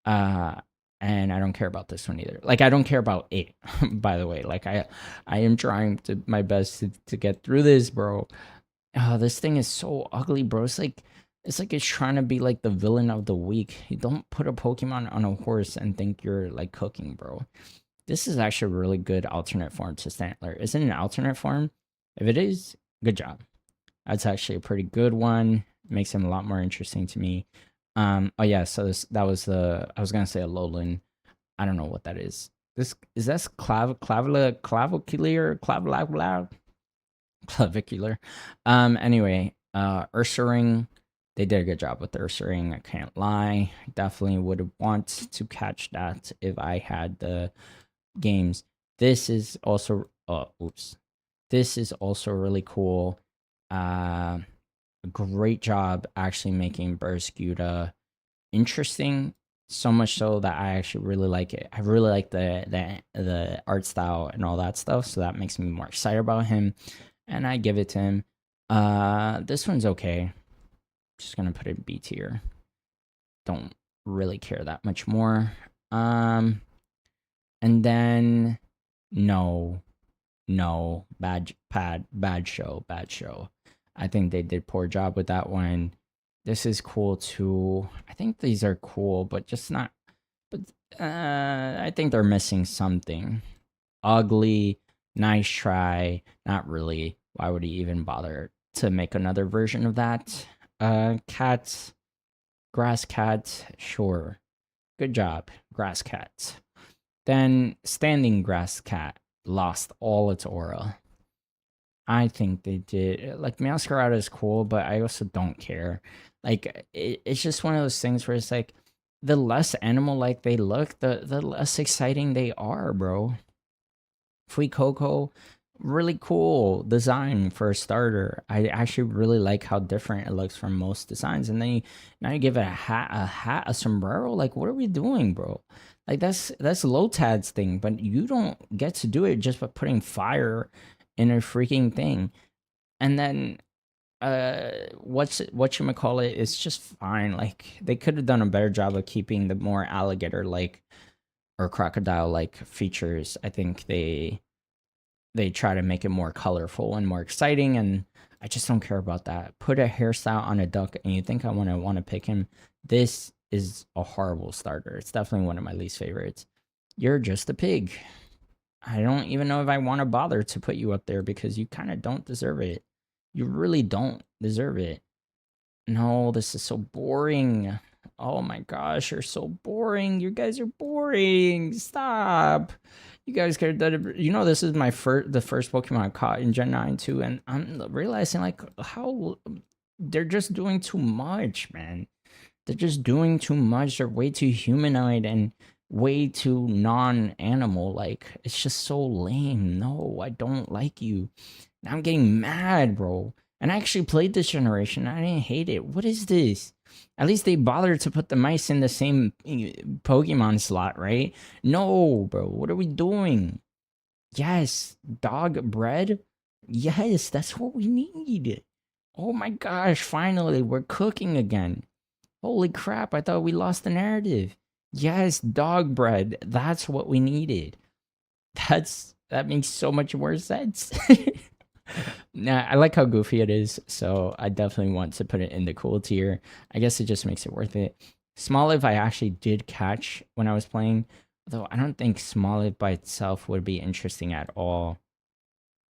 Uh, and I don't care about this one either. Like I don't care about it. By the way, like I am trying to my best to get through this, bro. Oh, this thing is so ugly, bro. It's like it's trying to be like the villain of the week. You don't put a Pokemon on a horse and think you're like cooking, bro. This is actually a really good alternate form to Stantler. Is it an alternate form? If it is, good job. That's actually a pretty good one. Makes him a lot more interesting to me. Oh yeah, so that was the, I was gonna say a Alolan. I don't know what that is. This is that's clavicular. Anyway, Ursaring, they did a good job with the Ursaring. I can't lie. Definitely would want to catch that if I had the games. This is also oops. This is also really cool. Uh Great job actually making Burscuda interesting. So much so that I actually really like it. I really like the art style and all that stuff. So that makes me more excited about him. And I give it to him. This one's okay. Just gonna put it B tier. Don't really care that much more. Um, and then no, no, bad show. I think they did poor job with that one. This is cool too. I think these are cool, but just not. But I think they're missing something. Ugly, nice try. Not really. Why would he even bother to make another version of that? Cats, grass cat. Sure, good job, grass cat. Then standing grass cat lost all its aura. I think they did. Like Masquerade is cool, but I also don't care. Like it's just one of those things where it's like the less animal like they look, the less exciting they are, bro. Fuecoco, really cool design for a starter. I actually really like how different it looks from most designs. And then now you give it a sombrero. Like, what are we doing, bro? Like that's Lotad's thing, but you don't get to do it just by putting fire in a freaking thing. And then what you call it is just fine. Like they could have done a better job of keeping the more alligator like or crocodile like features. I think they try to make it more colorful and more exciting, and I just don't care about that. Put a hairstyle on a duck and you think I want to pick him. This is a horrible starter. It's definitely one of my least favorites. You're just a pig. I don't even know if I want to bother to put you up there because you kind of don't deserve it. You really don't deserve it. No, this is so boring. Oh my gosh, you're so boring. You guys are boring. Stop. You guys could have done it. You know, this is the first Pokemon I caught in Gen 9 too, and I'm realizing like how they're just doing too much, man. They're just doing too much. They're way too humanoid and way too non-animal. Like it's just so lame. No, I don't like you. Now I'm getting mad, bro. And I actually played this generation. I didn't hate it. What is this? At least they bothered to put the mice in the same Pokemon slot, right? No, bro. What are we doing? Yes, dog bread. Yes, that's what we need. Oh my gosh, finally, we're cooking again. Holy crap, I thought we lost the narrative. Yes, dog bread. That's what we needed. That makes so much more sense. Nah, I like how goofy it is, so I definitely want to put it in the cool tier. I guess it just makes it worth it. Smoliv I actually did catch when I was playing, though I don't think Smoliv by itself would be interesting at all.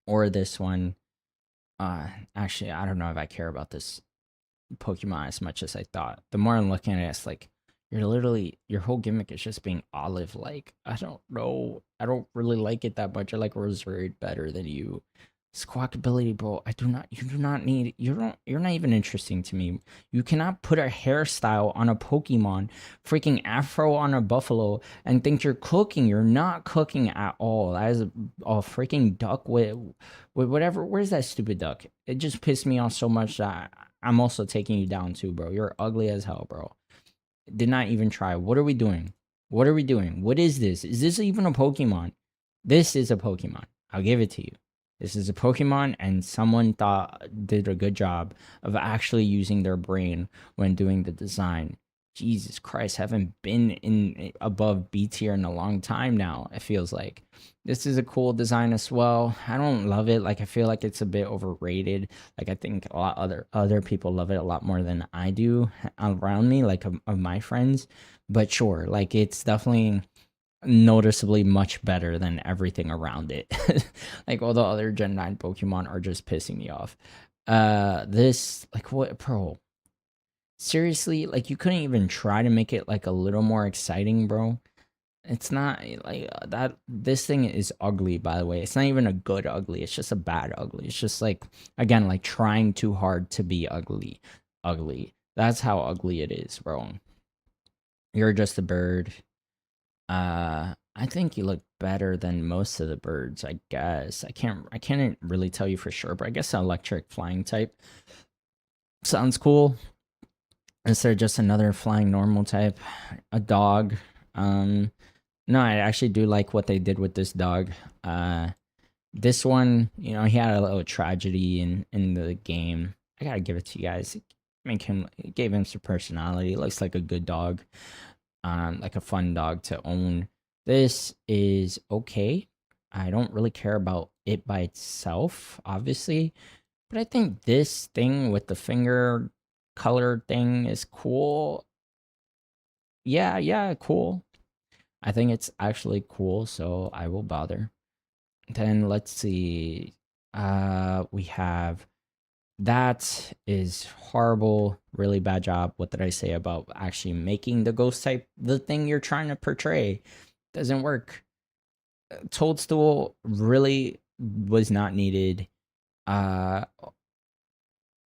Or this one. Actually, I don't know if I care about this Pokemon as much as I thought. The more I'm looking at it, it's like your whole gimmick is just being olive like. I don't know. I don't really like it that much. I like Roserade better than you. Squawk ability, bro. You do not need you're not even interesting to me. You cannot put a hairstyle on a Pokemon, freaking afro on a buffalo, and think you're cooking. You're not cooking at all. That is a freaking duck with whatever. Where's that stupid duck? It just pissed me off so much that I'm also taking you down too, bro. You're ugly as hell, bro. Did not even try. What are we doing? What are we doing? What is this? Is this even a Pokemon? This is a Pokemon. I'll give it to you. This is a Pokemon, and someone did a good job of actually using their brain when doing the design. Jesus Christ, haven't been in above B tier in a long time now. It feels like this is a cool design as well. I don't love it. Like I feel like it's a bit overrated. Like I think a lot other people love it a lot more than I do around me, like of my friends. But sure, like it's definitely noticeably much better than everything around it. Like all the other Gen 9 Pokemon are just pissing me off. This like what, bro? Seriously, like you couldn't even try to make it like a little more exciting, bro. It's not like that. This thing is ugly, by the way. It's not even a good ugly. It's just a bad ugly. It's just like again, like trying too hard to be ugly. Ugly. That's how ugly it is, bro. You're just a bird. I think you look better than most of the birds, I guess. I can't really tell you for sure, but I guess an electric flying type sounds cool. Instead of just another flying normal type. A dog. Um no, I actually do like what they did with this dog. Uh this one, he had a little tragedy in the game. I gotta give it to you guys. It gave him some personality. It looks like a good dog. Like a fun dog to own. This is okay. I don't really care about it by itself, obviously, but I think this thing with the finger color thing is cool. Yeah, yeah, cool. I think it's actually cool, so I will bother. Then let's see. We have that is horrible, really bad job. What did I say about actually making the ghost type the thing you're trying to portray? Doesn't work. Toadstool really was not needed. Uh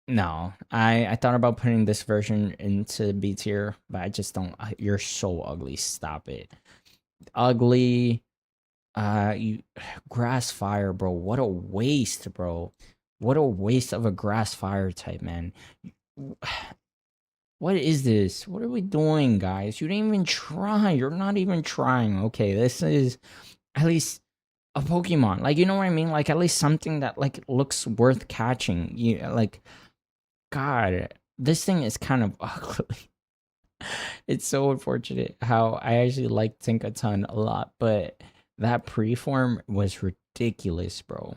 no. I thought about putting this version into B tier, but I just don't. You're so ugly. Stop it. Ugly. You grass fire, bro. What a waste, bro. What a waste of a grass fire type, man. What is this? What are we doing, guys? You didn't even try. You're not even trying. Okay, this is at least a Pokemon. Like, you know what I mean? Like, at least something that, like, looks worth catching. Like, God, this thing is kind of ugly. It's so unfortunate how I actually like Tinkaton a lot, but that preform was ridiculous, bro.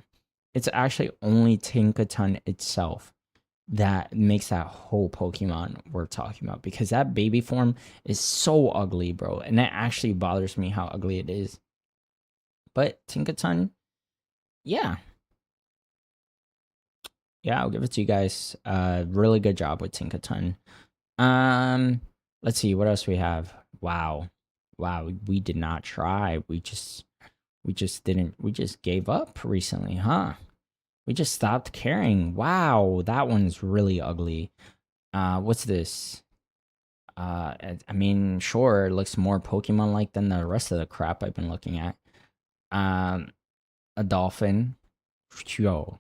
It's actually only Tinkaton itself that makes that whole Pokemon worth talking about because that baby form is so ugly, bro. And that actually bothers me how ugly it is. But Tinkaton, yeah. Yeah, I'll give it to you guys. Really good job with Tinkaton. Let's see what else we have. Wow. We did not try. We just gave up recently, huh? We just stopped caring. Wow, that one's really ugly. What's this? I mean, sure, it looks more Pokemon like than the rest of the crap I've been looking at. Um, a dolphin. Yo,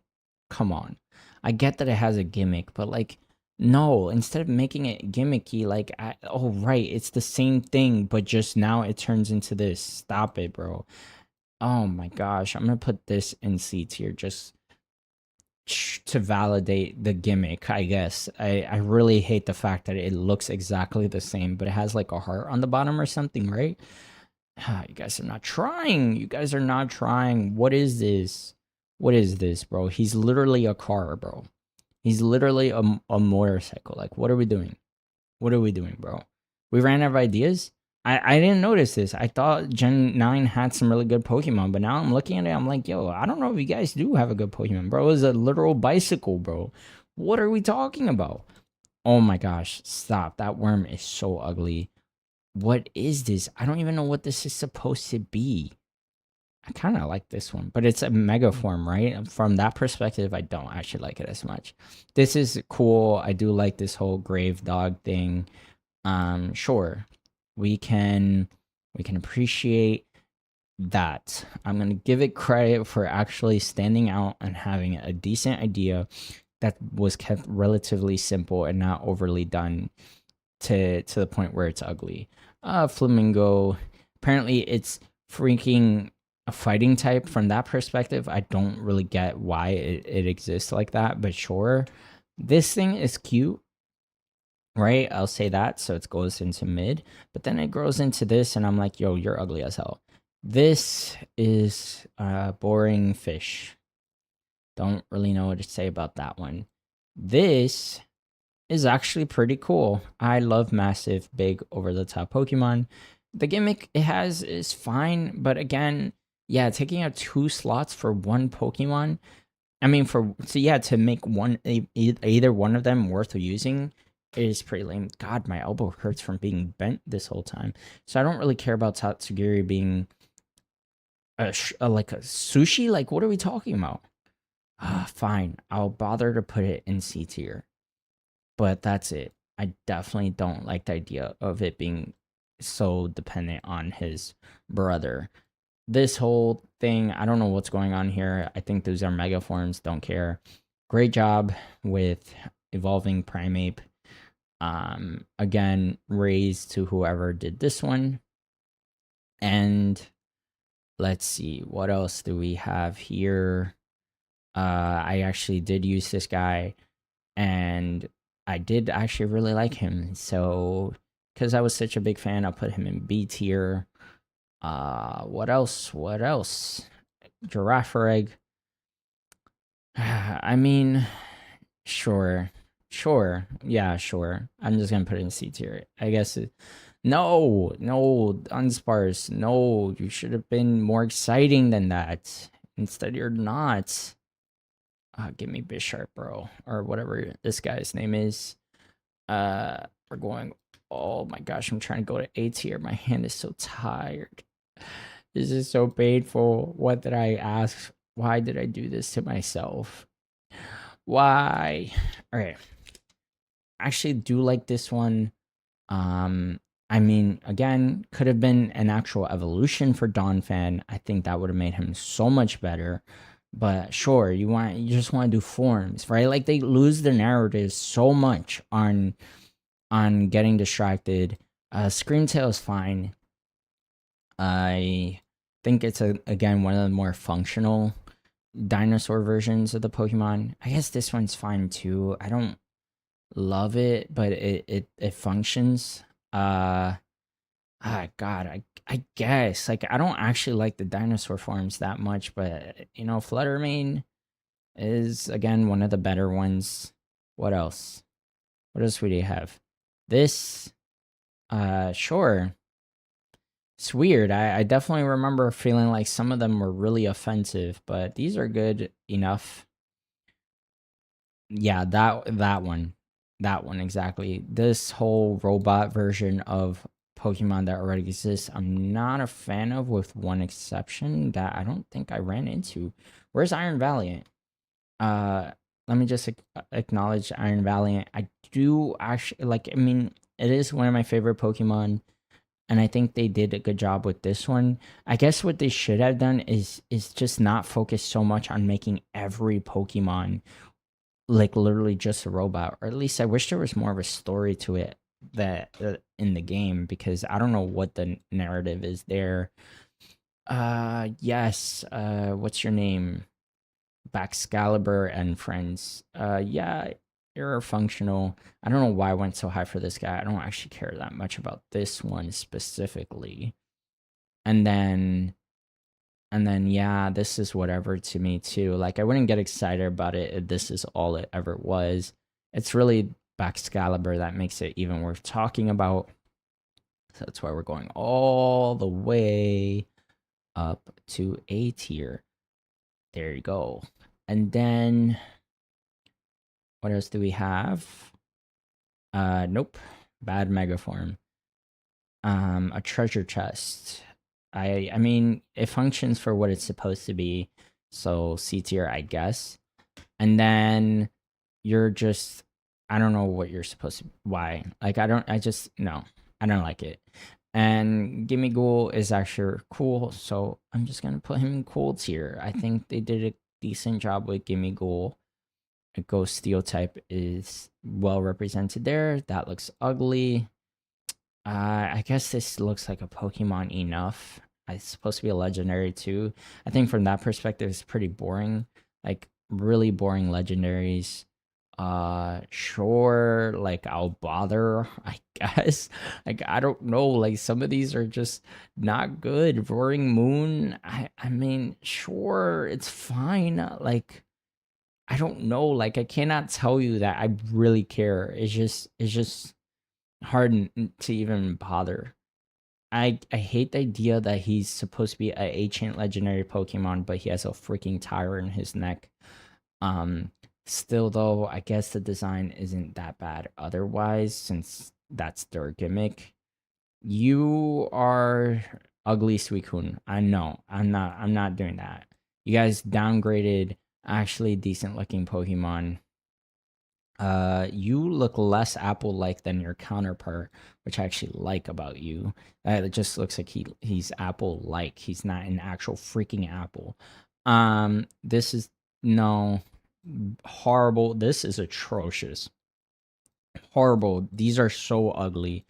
come on. I get that it has a gimmick, but like, no, instead of making it gimmicky, like, oh, right, it's the same thing, but just now it turns into this. Stop it, bro. Oh my gosh, I'm gonna put this in C tier just to validate the gimmick, I guess. I really hate the fact that it looks exactly the same, but it has like a heart on the bottom or something, right? You guys are not trying. You guys are not trying. What is this? What is this, bro? He's literally a car, bro. He's literally a motorcycle. Like, what are we doing? What are we doing, bro? We ran out of ideas. I didn't notice this. I thought Gen 9 had some really good Pokemon, but now I'm looking at it. I'm like, yo, I don't know if you guys do have a good Pokemon, bro. It's a literal bicycle, bro. What are we talking about? Oh my gosh, stop. That worm is so ugly. What is this? I don't even know what this is supposed to be. I kind of like this one, but it's a mega form, right? From that perspective, I don't actually like it as much. This is cool. I do like this whole grave dog thing. Sure, we can appreciate that. I'm gonna give it credit for actually standing out and having a decent idea that was kept relatively simple and not overly done to the point where it's ugly. Flamingo. Apparently, it's freaking a fighting type. From that perspective, I don't really get why it exists like that. But sure, this thing is cute, right? I'll say that. So it goes into mid, but then it grows into this, and I'm like, yo, you're ugly as hell. This is boring fish. Don't really know what to say about that one. This is actually pretty cool. I love massive, big, over the top Pokemon. The gimmick it has is fine, but again, yeah, taking out 2 slots for one Pokemon. I mean, to make either one of them worth using is pretty lame. God, my elbow hurts from being bent this whole time. So I don't really care about Tatsugiri being like a sushi. Like, what are we talking about? Fine, I'll bother to put it in C tier, but that's it. I definitely don't like the idea of it being so dependent on his brother. This whole thing, I don't know what's going on here. I think those are mega forms. Don't care. Great job with evolving Primeape. Again, raise to whoever did this one. And let's see, what else do we have here? I actually did use this guy, and I did actually really like him. So, because I was such a big fan, I'll put him in B tier. What else? What else? Giraffe egg. I mean, sure, sure, yeah, sure. I'm just gonna put it in C tier. I guess. No, no, Unsparse. No, you should have been more exciting than that. Instead, you're not. Give me Bisharp, bro, or whatever this guy's name is. We're going. Oh my gosh, I'm trying to go to A tier. My hand is so tired. This is so painful. What did I ask? Why did I do this to myself? Why? All right. I actually do like this one. I mean, again, could have been an actual evolution for Donphan. I think that would have made him so much better. But sure, you just want to do forms, right? Like they lose their narratives so much on getting distracted. Screamtail is fine. I think it's again one of the more functional dinosaur versions of the Pokemon. I guess this one's fine too. I don't love it, but it functions. God, I guess like I don't actually like the dinosaur forms that much, but Fluttermane is again one of the better ones. What else? What else would you have? This, sure. It's weird. I definitely remember feeling like some of them were really offensive, but these are good enough. Yeah, that one. That one exactly. This whole robot version of Pokemon that already exists, I'm not a fan of, with one exception that I don't think I ran into. Where's Iron Valiant? Uh, Let me just acknowledge Iron Valiant. I do actually like. I mean, it is one of my favorite Pokemon, and I think they did a good job with this one. I guess what they should have done is just not focus so much on making every Pokemon like literally just a robot, or at least I wish there was more of a story to it that in the game, because I don't know what the narrative is there. Yes, what's your name? Baxcalibur and friends. Yeah, error functional. I don't know why I went so high for this guy. I don't actually care that much about this one specifically. And then yeah, this is whatever to me too. Like I wouldn't get excited about it if this is all it ever was. It's really Baxcalibur that makes it even worth talking about. So that's why we're going all the way up to A tier. There you go. And then what else do we have? Nope. Bad megaform. A treasure chest. I mean, it functions for what it's supposed to be. So C tier, I guess. And then you're just, I don't know what you're supposed to, why. Like, I just, no, I don't like it. And Gimme Ghoul is actually cool. So I'm just going to put him in cool tier. I think they did a decent job with Gimme Ghoul. A ghost steel type is well represented there. That looks ugly. I guess this looks like a Pokemon enough. It's supposed to be a legendary too. I think from that perspective, it's pretty boring. Like really boring legendaries. Sure, like I'll bother, I guess. Like I don't know. Like some of these are just not good. Roaring Moon. I mean, sure, it's fine. Like I don't know. Like I cannot tell you that I really care. It's just hard to even bother. I hate the idea that he's supposed to be a ancient legendary Pokemon, but he has a freaking tire in his neck. Still though, I guess the design isn't that bad otherwise, since that's their gimmick. You are ugly Suicune. I know. I'm not doing that. You guys downgraded actually decent looking Pokemon. You look less apple-like than your counterpart, which I actually like about you. It just looks like he's apple-like. He's not an actual freaking apple. This is no horrible. This is atrocious. Horrible. These are so ugly.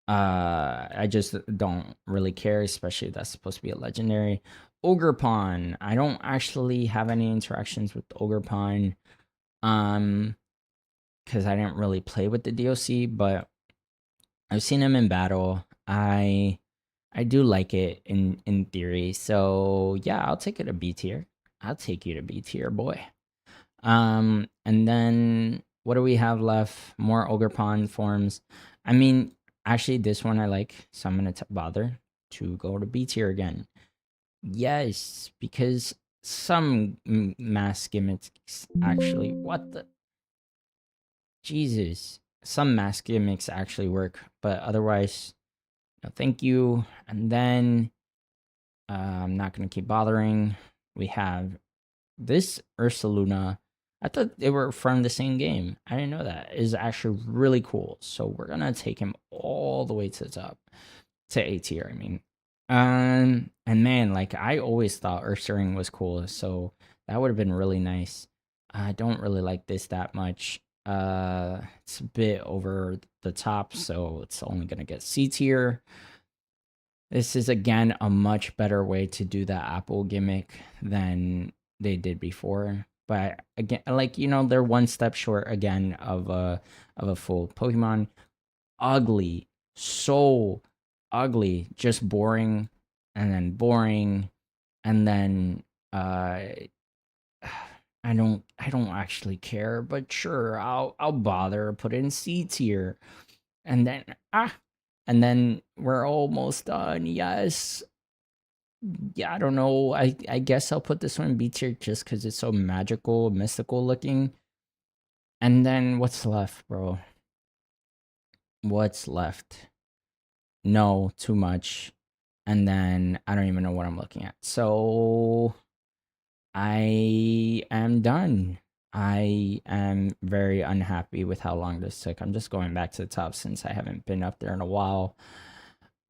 I just don't really care, especially if that's supposed to be a legendary. Ogerpon. I don't actually have any interactions with Ogerpon. Um, because I didn't really play with the DOC, but I've seen him in battle. I do like it in theory. So yeah, I'll take it to B tier. I'll take you to B tier, boy. And then what do we have left? More Ogerpon forms. I mean, actually, this one I like, so I'm gonna bother to go to B tier again. Yes, because some mass gimmicks actually. What the Jesus? Some mass gimmicks actually work, but otherwise, no, thank you. And then I'm not gonna keep bothering. We have this Ursaluna. I thought they were from the same game. I didn't know that. It is actually really cool. So we're gonna take him all the way to the top. To A tier, I mean. And man, like I always thought Ursaring was cool, so that would have been really nice. I don't really like this that much. It's a bit over the top, so it's only gonna get C tier. This is again a much better way to do the Apple gimmick than they did before. But again, like they're one step short again of a full Pokemon. Ugly, so ugly, just boring, and then I don't actually care, but sure, I'll bother, put it in C tier. And then and then we're almost done. Yes. Yeah, I don't know. I guess I'll put this one in B tier just because it's so magical, mystical looking. And then what's left, bro? What's left? no, too much, and then I don't even know what I'm looking at. So I am done. I am very unhappy with how long this took. I'm just going back to the top since I haven't been up there in a while.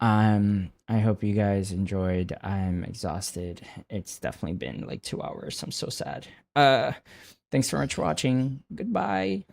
I hope you guys enjoyed. I'm exhausted. It's definitely been like 2 hours. I'm so sad. Thanks so much for watching. Goodbye.